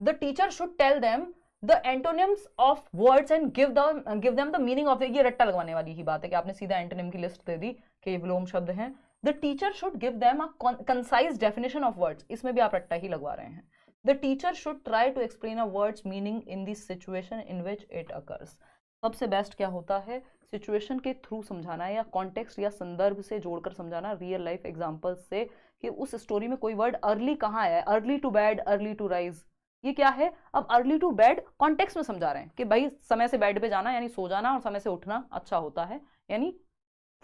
The teacher should tell them the antonyms of words and give them the meaning of the, ये रट्टा लगवाने वाली ही बात है कि आपने सीधा एंटोनिम की लिस्ट दे दी कि ये विलोम शब्द हैं. The teacher should give them a concise definition of words, इसमें भी आप रट्टा ही लगवा रहे हैं. The teacher should try to explain a word's meaning in the situation in which it occurs. सबसे बेस्ट क्या होता है? सिचुएशन के थ्रू समझाना या कॉन्टेक्स्ट या संदर्भ से जोड़कर समझाना, रियल लाइफ एग्जांपल्स से, कि उस स्टोरी में कोई वर्ड अर्ली कहाँ आया है. Early to bed, early to rise, ये क्या है? अब अर्ली टू बेड कॉन्टेक्स्ट में समझा रहे हैं कि भाई समय से बेड पे जाना यानी सो जाना, और समय से उठना अच्छा होता है, यानी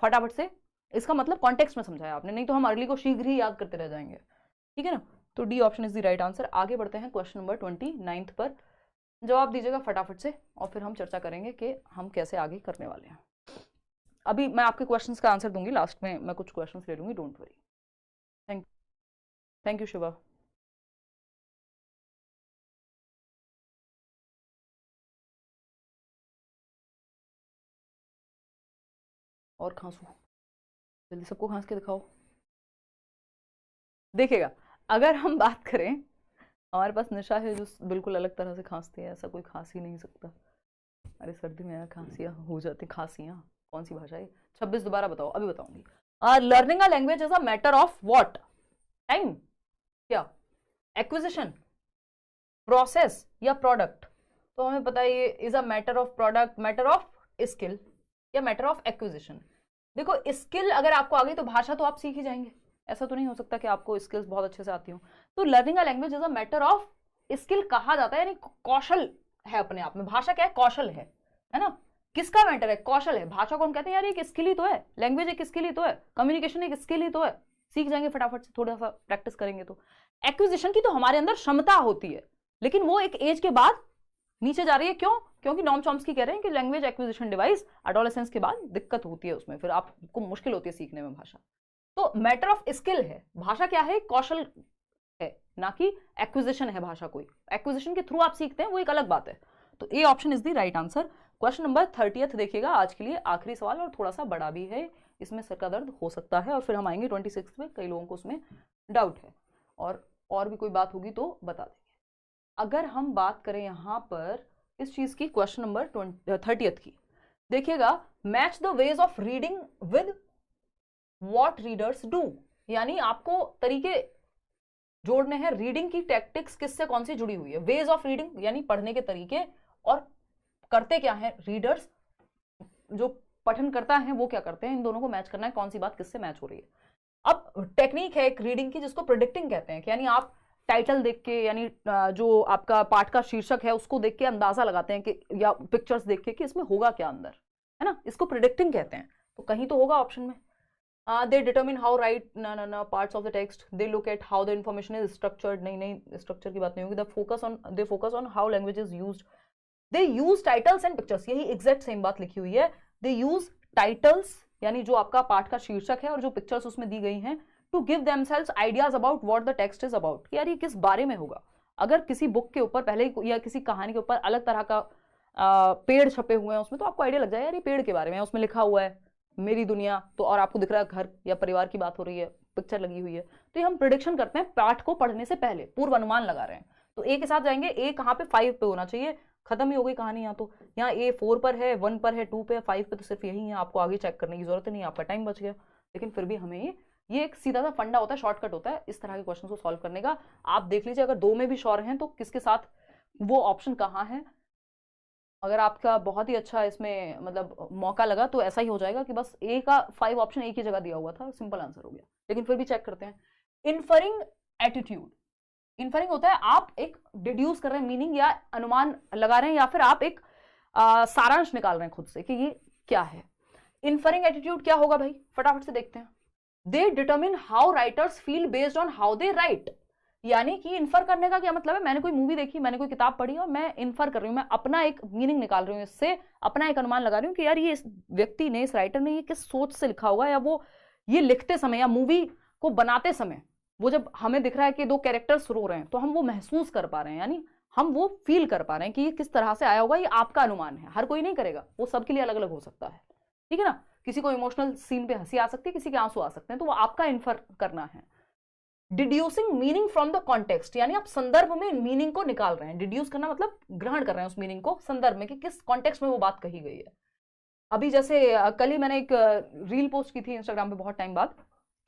फटाफट से, इसका मतलब कॉन्टेक्स्ट में समझाया आपने, नहीं तो हम अर्ली को शीघ्र ही याद करते रह जाएंगे. ठीक है ना? तो D option is the right answer. आगे बढ़ते हैं क्वेश्चन नंबर 29 पर. जवाब दीजिएगा फटाफट से और फिर हम चर्चा करेंगे कि हम कैसे आगे करने वाले हैं. अभी मैं आपके क्वेश्चंस का आंसर दूंगी, लास्ट में मैं कुछ क्वेश्चंस ले लूंगी, don't worry. Thank you Shiva. और खांसू, जल्दी सबको खांस के दिखाओ. देखिएगा, अगर हम बात करें, हमारे पास निशा है जो बिल्कुल अलग तरह से खांसती है, ऐसा कोई खांस ही नहीं सकता. अरे सर्दी में खांसियाँ हो जाती, खांसियाँ कौन सी भाषा है? 26 दोबारा बताओ, अभी बताऊंगी. Learning a language is a matter of what? Time, क्या एक्विजिशन, प्रोसेस या प्रोडक्ट? तो हमें पता है ये is a matter of product, matter of skill या मैटर ऑफ एक्विजिशन। देखो स्किल अगर आपको आ गई तो भाषा तो आप सीख ही जाएंगे, ऐसा तो नहीं हो सकता कि आपको स्किल्स बहुत अच्छे से आती हो। तो learning a language is a matter of skill कहा जाता है, यानी कौशल है अपने आप में। भाषा क्या है? कौशल है ना? किसका मैटर है? कौशल है। भाषा को हम कहते हैं यार एक स्किल ही तो है, लैंग्वेज एक स्किल ही तो है, कम्युनिकेशन एक स्किल ही तो है, सीख जाएंगे फटाफट से, थोड़ा सा प्रैक्टिस करेंगे तो। एक्विजिशन की तो हमारे अंदर क्षमता होती है, लेकिन वो एक एज के बाद नीचे जा रही है। क्यों? क्योंकि नॉम चॉम्स्की कह रहे हैं कि लैंग्वेज एक्विजिशन डिवाइस एडोलेसेंस के बाद दिक्कत होती है उसमें, फिर आपको मुश्किल होती है सीखने में भाषा। तो मैटर ऑफ स्किल है, भाषा क्या है? कौशल है, ना कि एक्विजिशन है भाषा। कोई एक्विजिशन के थ्रू आप सीखते हैं वो एक अलग बात है। तो ए option is the right answer. Question number 30 देखिएगा, आज के लिए आखिरी सवाल और थोड़ा सा बड़ा भी है, इसमें सर का दर्द हो सकता है, और फिर हम आएंगे 26 पे, कई लोगों को उसमें डाउट है और भी कोई बात होगी तो बता देंगे। अगर हम बात करें यहां पर इस चीज की, क्वेश्चन नंबर 30 की, देखिएगा, match the ways of reading with what readers do, यानी आपको तरीके जोड़ने हैं। रीडिंग की टैक्टिक्स किससे कौन सी जुड़ी हुई है? वेज ऑफ रीडिंग यानी पढ़ने के तरीके, और करते क्या है रीडर्स, जो पठन करता है वो क्या करते हैं, इन दोनों को मैच करना है, कौन सी बात किससे मैच हो रही है। अब टेक्निक है एक रीडिंग की जिसको प्रेडिक्टिंग कहते हैं, यानी आप टाइटल देख के, यानी जो आपका पाठ का शीर्षक है उसको देख के अंदाजा लगाते हैं कि, या पिक्चर्स देख के कि इसमें होगा क्या अंदर, है ना, इसको प्रेडिक्टिंग कहते हैं। तो कहीं तो होगा ऑप्शन में। दे determine how right parts of the text, they look at how the information is structured, नहीं स्ट्रक्चर की बात नहीं होगी। दे focus on how language is used, they use titles and pictures, यही एग्जैक्ट सेम बात लिखी हुई है। दे यूज टाइटल्स यानी जो आपका पाठ का शीर्षक है और जो पिक्चर्स उसमें दी गई हैं, to give themselves ideas about what the text is about, यार ये किस बारे में होगा। अगर किसी बुक के ऊपर पहले या किसी कहानी के ऊपर अलग तरह का पेड़ छपे हुए हैं उसमें, तो आपको आइडिया लग जाए यार ये पेड़ के बारे में, उसमें लिखा हुआ है मेरी दुनिया, तो और आपको दिख रहा है घर या परिवार की बात हो रही है, पिक्चर लगी हुई है। तो ये हम प्रिडिक्शन करते हैं पाठ को पढ़ने से पहले, पूर्व अनुमान लगा रहे हैं। तो ए के साथ जाएंगे, ए कहाँ पे 5 पे होना चाहिए, खत्म ही हो गई कहानी। यहाँ तो यहाँ ए 4 पर है, 1 पर है, 2 पे, 5 पे, तो सिर्फ यही है, आपको आगे चेक करने की जरूरत नहीं, आपका टाइम बच गया। लेकिन फिर भी हमें ये एक सीधा सा फंडा होता है, शॉर्टकट होता है इस तरह के क्वेश्चन को सॉल्व करने का। आप देख लीजिए, अगर 2 में भी श्योर हैं तो किसके साथ वो ऑप्शन कहाँ है। अगर आपका बहुत ही अच्छा इसमें मतलब मौका लगा तो ऐसा ही हो जाएगा कि बस ए का 5 ऑप्शन एक ही जगह दिया हुआ था, सिंपल आंसर हो गया। लेकिन फिर भी चेक करते हैं। इन्फरिंग एटीट्यूड, इन्फरिंग होता है आप एक डिड्यूस कर रहे हैं मीनिंग या अनुमान लगा रहे हैं, या फिर आप एक सारांश निकाल रहे हैं खुद से कि ये क्या है। इन्फरिंग एटीट्यूड क्या होगा भाई, फटाफट से देखते हैं। दे determine how writers feel based on how they right, यानी कि इन्फर करने का क्या मतलब है, मैंने कोई मूवी देखी, मैंने कोई किताब पढ़ी और मैं इन्फर कर रही हूं, मैं अपना एक मीनिंग निकाल रही हूं, इससे अपना एक अनुमान लगा रही हूं कि यार ये इस व्यक्ति ने, इस राइटर ने ये किस सोच से लिखा होगा, या वो ये लिखते समय या मूवी को बनाते समय वो जब हमें दिख रहा है कि 2 कैरेक्टर्स रो रहे हैं तो हम वो महसूस कर पा रहे हैं, यानी हम वो फील कर पा रहे हैं कि ये किस तरह से आया होगा। ये आपका अनुमान है, हर कोई नहीं करेगा, वो सबके लिए अलग अलग हो सकता है, ठीक है ना। किसी को इमोशनल सीन पे हंसी आ सकती है, किसी के आंसू आ सकते हैं, तो वो आपका इन्फर करना है। डिड्यूसिंग मीनिंग फ्रॉम द कॉन्टेक्स्ट, यानी आप संदर्भ में मीनिंग को निकाल रहे हैं। डिड्यूस करना मतलब ग्रहण कर रहे हैं उस मीनिंग को संदर्भ में, कि किस कॉन्टेक्स्ट में वो बात कही गई है। अभी जैसे कल ही मैंने एक रील पोस्ट की थी इंस्टाग्राम पे बहुत टाइम बाद,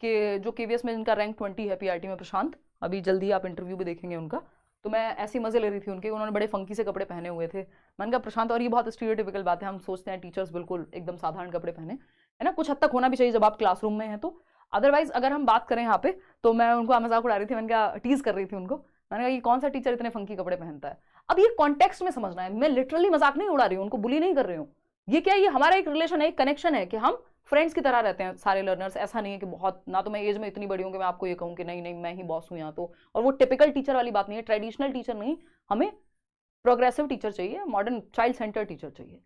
कि जो केवीएस में जिनका रैंक 20 है पीआरटी में, प्रशांत, अभी जल्दी आप इंटरव्यू भी देखेंगे उनका, तो मैं ऐसी मजे ले रही थी उनके, उन्होंने बड़े फंकी से कपड़े पहने हुए थे। मैंने कहा प्रशांत, और ये बहुत स्टीरियोटिपिकल बात है, हम सोचते हैं टीचर्स बिल्कुल एकदम साधारण कपड़े पहने, है ना, कुछ हद तक होना भी चाहिए जब आप क्लासरूम में हैं तो। अदरवाइज अगर हम बात करें यहाँ पे, तो मैं उनको मजाक उड़ा रही थी, मैंने कहा टीज कर रही थी उनको, मैंने कहा ये कौन सा टीचर इतने फंकी कपड़े पहनता है। अब ये कॉन्टेक्स्ट में समझना है, मैं लिटरली मजाक नहीं उड़ा रही हूँ, उनको बुली नहीं कर रही हूँ। ये क्या, ये हमारा एक रिलेशन है, एक कनेक्शन है कि हम फ्रेंड्स की तरह रहते हैं सारे लर्नर्स। ऐसा नहीं है कि बहुत, ना तो मैं एज में इतनी बड़ी हूँ कि मैं आपको ये कहूँ कि नहीं नहीं मैं ही बॉस हूँ यहाँ तो, और वो टिपिकल टीचर वाली बात नहीं है, ट्रेडिशनल टीचर नहीं, हमें प्रोग्रेसिव टीचर चाहिए, मॉडर्न चाइल्ड सेंटर टीचर चाहिए,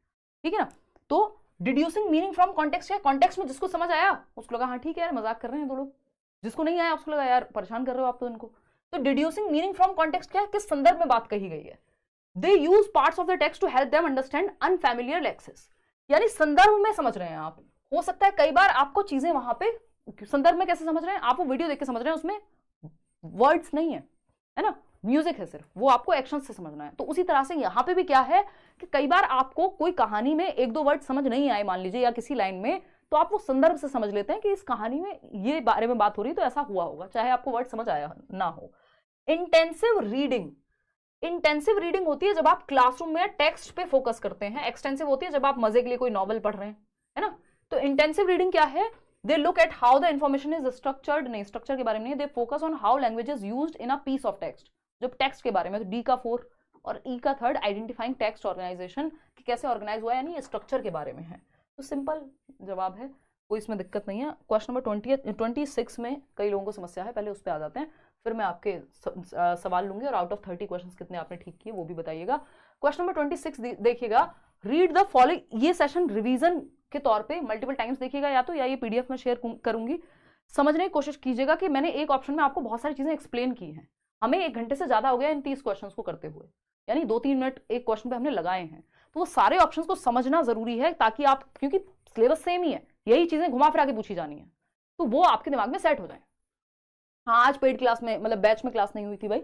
ठीक है ना। तो डिड्यूसिंग मीनिंग फ्रॉम कॉन्टेक्स्ट है, कॉन्टेक्स्ट में जिसको समझ आया उसको लगा हाँ ठीक है यार मजाक कर रहे हैं दो लोग, जिसको नहीं आया उसको लगा यार परेशान कर रहे हो आप तो इनको। तो डिड्यूसिंग मीनिंग फ्रॉम कॉन्टेक्स्ट क्या है, किस संदर्भ में बात कही गई है। They use parts of the text to help them understand unfamiliar lexis, यानी संदर्भ में समझ रहे हैं आप। हो सकता है कई बार आपको चीजें वहां पे संदर्भ में कैसे समझ रहे हैं, आप वो वीडियो देख के समझ रहे हैं, उसमें वर्ड्स नहीं है ना, म्यूजिक है सिर्फ, वो आपको एक्शन से समझना है। तो उसी तरह से यहाँ पे भी क्या है कि कई बार आपको कोई कहानी में 1-2 वर्ड समझ नहीं आए मान लीजिए, या किसी लाइन में, तो आप वो संदर्भ से समझ लेते हैं कि इस कहानी में ये बारे में बात हो रही है तो ऐसा हुआ होगा, चाहे आपको वर्ड समझ आया ना हो। इंटेंसिव रीडिंग, इंटेंसिव रीडिंग होती है जब आप क्लासरूम में टेक्स्ट पे फोकस करते हैं, एक्सटेंसिव होती है जब आप मजे के लिए कोई नॉवल पढ़ रहे हैं, है ना। तो इंटेंसिव रीडिंग क्या है, they look at how the information is structured, नहीं स्ट्रक्चर के बारे में नहीं, they focus on how language is used in a piece of text, जब टेक्स्ट के बारे में। तो डी का 4 और ई का 3 आइडेंटिफाइंग टेक्स्ट ऑर्गेनाइजेशन, कि कैसे ऑर्गेनाइज हुआ, यानी स्ट्रक्चर के बारे में है। तो सिंपल जवाब है, कोई इसमें दिक्कत नहीं है। क्वेश्चन नंबर 26 में कई लोगों को समस्या है, पहले उस पर आ जाते हैं, फिर मैं आपके सवाल लूंगी और आउट ऑफ 30 क्वेश्चंस कितने आपने ठीक किए वो भी बताइएगा। क्वेश्चन नंबर 26 देखिएगा, रीड द फॉलोइंग, ये सेशन रिवीजन के तौर पे मल्टीपल टाइम्स देखिएगा, या तो या ये पीडीएफ में शेयर करूंगी, समझने की कोशिश कीजिएगा कि मैंने एक ऑप्शन में आपको बहुत सारी चीजें एक्सप्लेन की हैं। हमें 1 घंटे से ज्यादा हो गया इन 30 क्वेश्चन को करते हुए, यानी 2-3 मिनट एक क्वेश्चन पे हमने लगाए हैं। तो वो सारे ऑप्शंस को समझना जरूरी है, ताकि आप, क्योंकि सिलेबस सेम ही है, यही चीजें घुमा फिरा के पूछी जानी है, तो वो आपके दिमाग में सेट हो जाए। हाँ, आज पेड क्लास में, मतलब बैच में क्लास नहीं हुई थी भाई,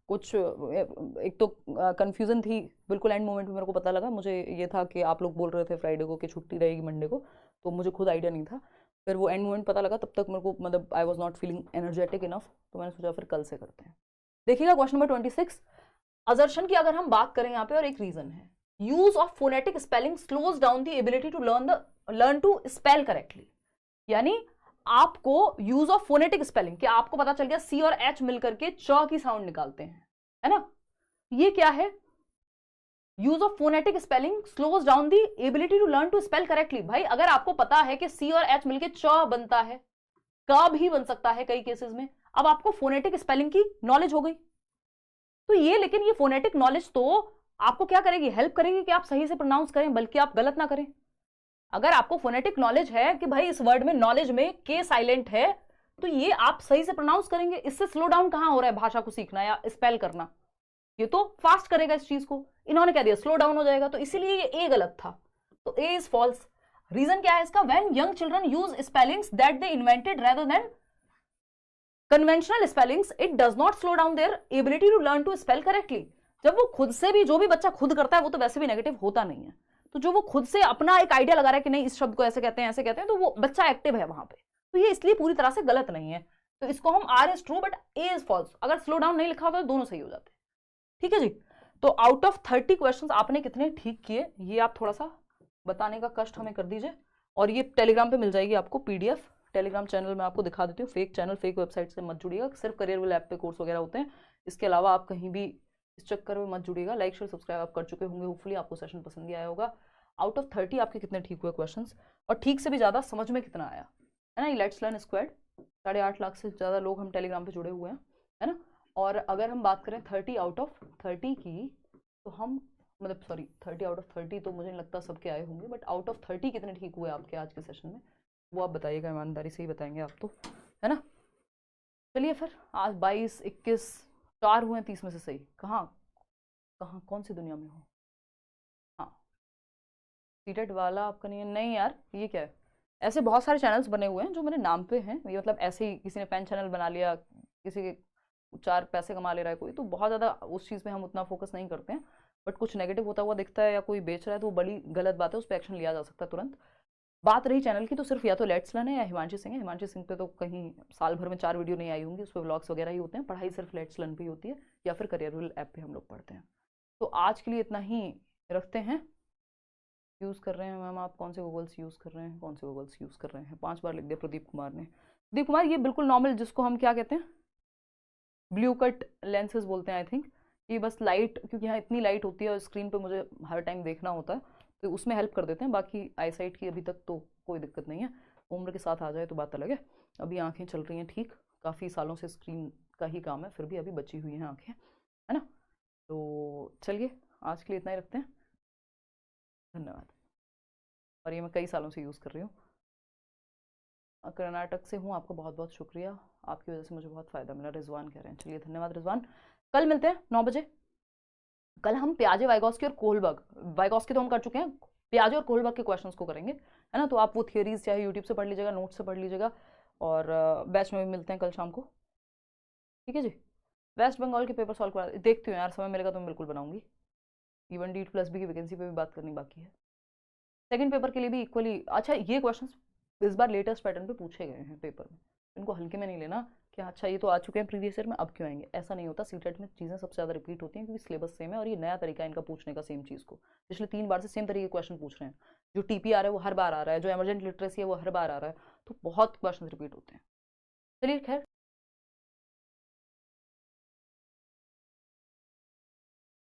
कुछ एक तो कंफ्यूजन थी, बिल्कुल एंड मोमेंट में मेरे को पता लगा। मुझे ये था कि आप लोग बोल रहे थे फ्राइडे को कि छुट्टी रहेगी मंडे को, तो मुझे खुद आइडिया नहीं था। फिर वो एंड मोमेंट पता लगा, तब तक मेरे को मतलब I was not feeling energetic enough, तो मैंने सोचा फिर कल से करते हैं। देखिएगा क्वेश्चन नंबर 26, असर्शन की अगर हम बात करें यहाँ पे, और एक रीजन है, use of phonetic spelling slows down the ability to learn to spell correctly, यानी आपको यूज ऑफ फोनेटिक स्पेलिंग, कि आपको पता चल गया सी और एच मिलकर के च की साउंड निकालते हैं, है ना। ये क्या है, use of phonetic spelling slows down the ability to learn to spell correctly. भाई अगर आपको पता है कि सी और एच मिलकर च बनता है, क भी बन सकता है कई केसेस में, अब आपको फोनेटिक स्पेलिंग की नॉलेज हो गई, तो ये, लेकिन ये फोनेटिक नॉलेज तो आपको क्या करेगी, हेल्प करेगी कि आप सही से प्रोनाउंस करें, बल्कि आप गलत ना करें। अगर आपको फोनेटिक नॉलेज है कि भाई इस वर्ड में, नॉलेज में के साइलेंट है, तो ये आप सही से प्रोनाउंस करेंगे। इससे स्लो डाउन कहां हो रहा है भाषा को सीखना या स्पेल करना, ये तो फास्ट करेगा इस चीज को। इन्होंने कह दिया स्लो डाउन हो जाएगा, तो इसीलिए ये ए गलत था, तो ए इज फॉल्स। रीजन क्या है इसका, when young children use spellings that they invented rather than conventional spellings, it does not slow down their ability to learn to spell correctly. जब वो खुद से भी, जो भी बच्चा खुद करता है वो तो वैसे भी नेगेटिव होता नहीं है, तो जो वो खुद से अपना एक आइडिया लगा रहा है कि नहीं इस शब्द को ऐसे कहते हैं, ऐसे कहते हैं, तो वो बच्चा एक्टिव है वहां पे, तो ये इसलिए पूरी तरह से गलत नहीं है। तो इसको हम R is true but A is false, अगर स्लो डाउन नहीं लिखा होता तो दोनों सही हो जाते। ठीक है जी। तो आउट ऑफ 30 क्वेश्चन आपने कितने ठीक किए, ये आप थोड़ा सा बताने का कष्ट हमें कर दीजिए। और ये टेलीग्राम पे मिल जाएगी आपको पीडीएफ, टेलीग्राम चैनल में आपको दिखा देती हूँ। फेक चैनल, फेक वेबसाइट से मत जुड़िएगा, सिर्फ करियरविल ऐप पे कोर्स वगैरह होते हैं, इसके अलावा आप कहीं भी इस चक्कर में मत जुड़िएगा। लाइक शेयर सब्सक्राइब आप कर चुके होंगे, होपफुली आपको सेशन पसंद ही आया होगा। आउट ऑफ 30 आपके कितने ठीक हुए क्वेश्चंस, और ठीक से भी ज़्यादा समझ में कितना आया, है ना। लेट्स लर्न स्क्वाड 8.5 लाख से ज़्यादा लोग हम टेलीग्राम पे जुड़े हुए हैं, है ना। और अगर हम बात करें 30 आउट ऑफ 30 की, तो हम, मतलब सॉरी 30 आउट ऑफ 30 तो मुझे नहीं लगता सबके आए होंगे, बट आउट ऑफ 30 कितने ठीक हुए आपके आज के सेशन में, वो आप बताइएगा, ईमानदारी से ही बताएंगे आप तो, है ना। चलिए फिर, आज 22, 21, 4 हुए 30 में से सही। कहाँ कहाँ कौन सी दुनिया में हो। हाँ, सीटेट वाला आपका नहीं है, नहीं यार ये क्या है। ऐसे बहुत सारे चैनल्स बने हुए हैं जो मेरे नाम पे हैं, ये मतलब ऐसे ही किसी ने पेन चैनल बना लिया, किसी के 4 पैसे कमा ले रहा है कोई, तो बहुत ज़्यादा उस चीज़ पे हम उतना फोकस नहीं करते हैं। बट कुछ नेगेटिव होता हुआ दिखता है या कोई बेच रहा है तो वो बड़ी गलत बात है, उस पर एक्शन लिया जा सकता है तुरंत। बात रही चैनल की, तो सिर्फ या तो लेट्स लर्न है या हिमांशी सिंह है। हिमांशी सिंह पे तो कहीं साल भर में 4 वीडियो नहीं आई होंगी, उस पर व्लॉग्स वगैरह ही होते हैं। पढ़ाई सिर्फ लेट्स लर्न पे ही होती है, या फिर करियरविल ऐप पे हम लोग पढ़ते हैं। तो आज के लिए इतना ही रखते हैं। यूज़ कर रहे हैं मैम आप, कौन से गूगल्स यूज़ कर रहे हैं, कौन से गूगल्स यूज़ कर रहे हैं, 5 बार लिख दिया प्रदीप कुमार ने। प्रदीप कुमार ये बिल्कुल नॉर्मल, जिसको हम क्या कहते हैं, ब्लू कट लेंसेज बोलते हैं आई थिंक। ये बस लाइट, क्योंकि यहाँ इतनी लाइट होती है और स्क्रीन पे मुझे हर टाइम देखना होता है, तो उसमें हेल्प कर देते हैं। बाकी आई साइट की अभी तक तो कोई दिक्कत नहीं है, उम्र के साथ आ जाए तो बात अलग है। अभी आंखें चल रही हैं ठीक, काफ़ी सालों से स्क्रीन का ही काम है, फिर भी अभी बची हुई हैं आंखें, है ना। तो चलिए आज के लिए इतना ही रखते हैं, धन्यवाद। और ये मैं कई सालों से यूज़ कर रही हूँ, कर्नाटक से हूँ, आपका बहुत बहुत शुक्रिया, आपकी वजह से मुझे बहुत फ़ायदा मिला। रिजवान कह रहे हैं, चलिए धन्यवाद रिजवान। कल मिलते हैं 9 बजे। कल हम प्याजे, वाइगॉस्की और कोहलबर्ग, वाइगॉस्की तो हम कर चुके हैं, प्याजे और कोहलबर्ग के क्वेश्चंस को करेंगे, है ना। तो आप वो थियरीज चाहे यूट्यूब से पढ़ लीजिएगा, नोट से पढ़ लीजिएगा, और बैच में भी मिलते हैं कल शाम को, ठीक है जी। वेस्ट बंगाल के पेपर सॉल्व करा देखती हूँ यार, समय मिलेगा तो मैं बिल्कुल बनाऊंगी। इवन D+B की वैकेंसी पे भी बात करनी बाकी है, सेकंड पेपर के लिए भी इक्वली। अच्छा ये क्वेश्चन इस बार लेटेस्ट पैटर्न पे पूछे गए हैं पेपर में, इनको हल्के में नहीं लेना कि अच्छा ये तो आ चुके हैं प्रीवियस ईयर में, अब क्यों आएंगे, ऐसा नहीं होता। सीटेट में चीज़ें सबसे ज़्यादा रिपीट होती हैं क्योंकि सिलेबस सेम है और ये नया तरीका है इनका पूछने का सेम चीज़ को। पिछले 3 बार से सेम तरीके के क्वेश्चन पूछ रहे हैं, जो टीपी आ रहा है वो हर बार आ रहा है, जो एमरजेंट लिटरेसी है वो हर बार आ रहा है, तो बहुत क्वेश्चन रिपीट होते हैं। चलिए खैर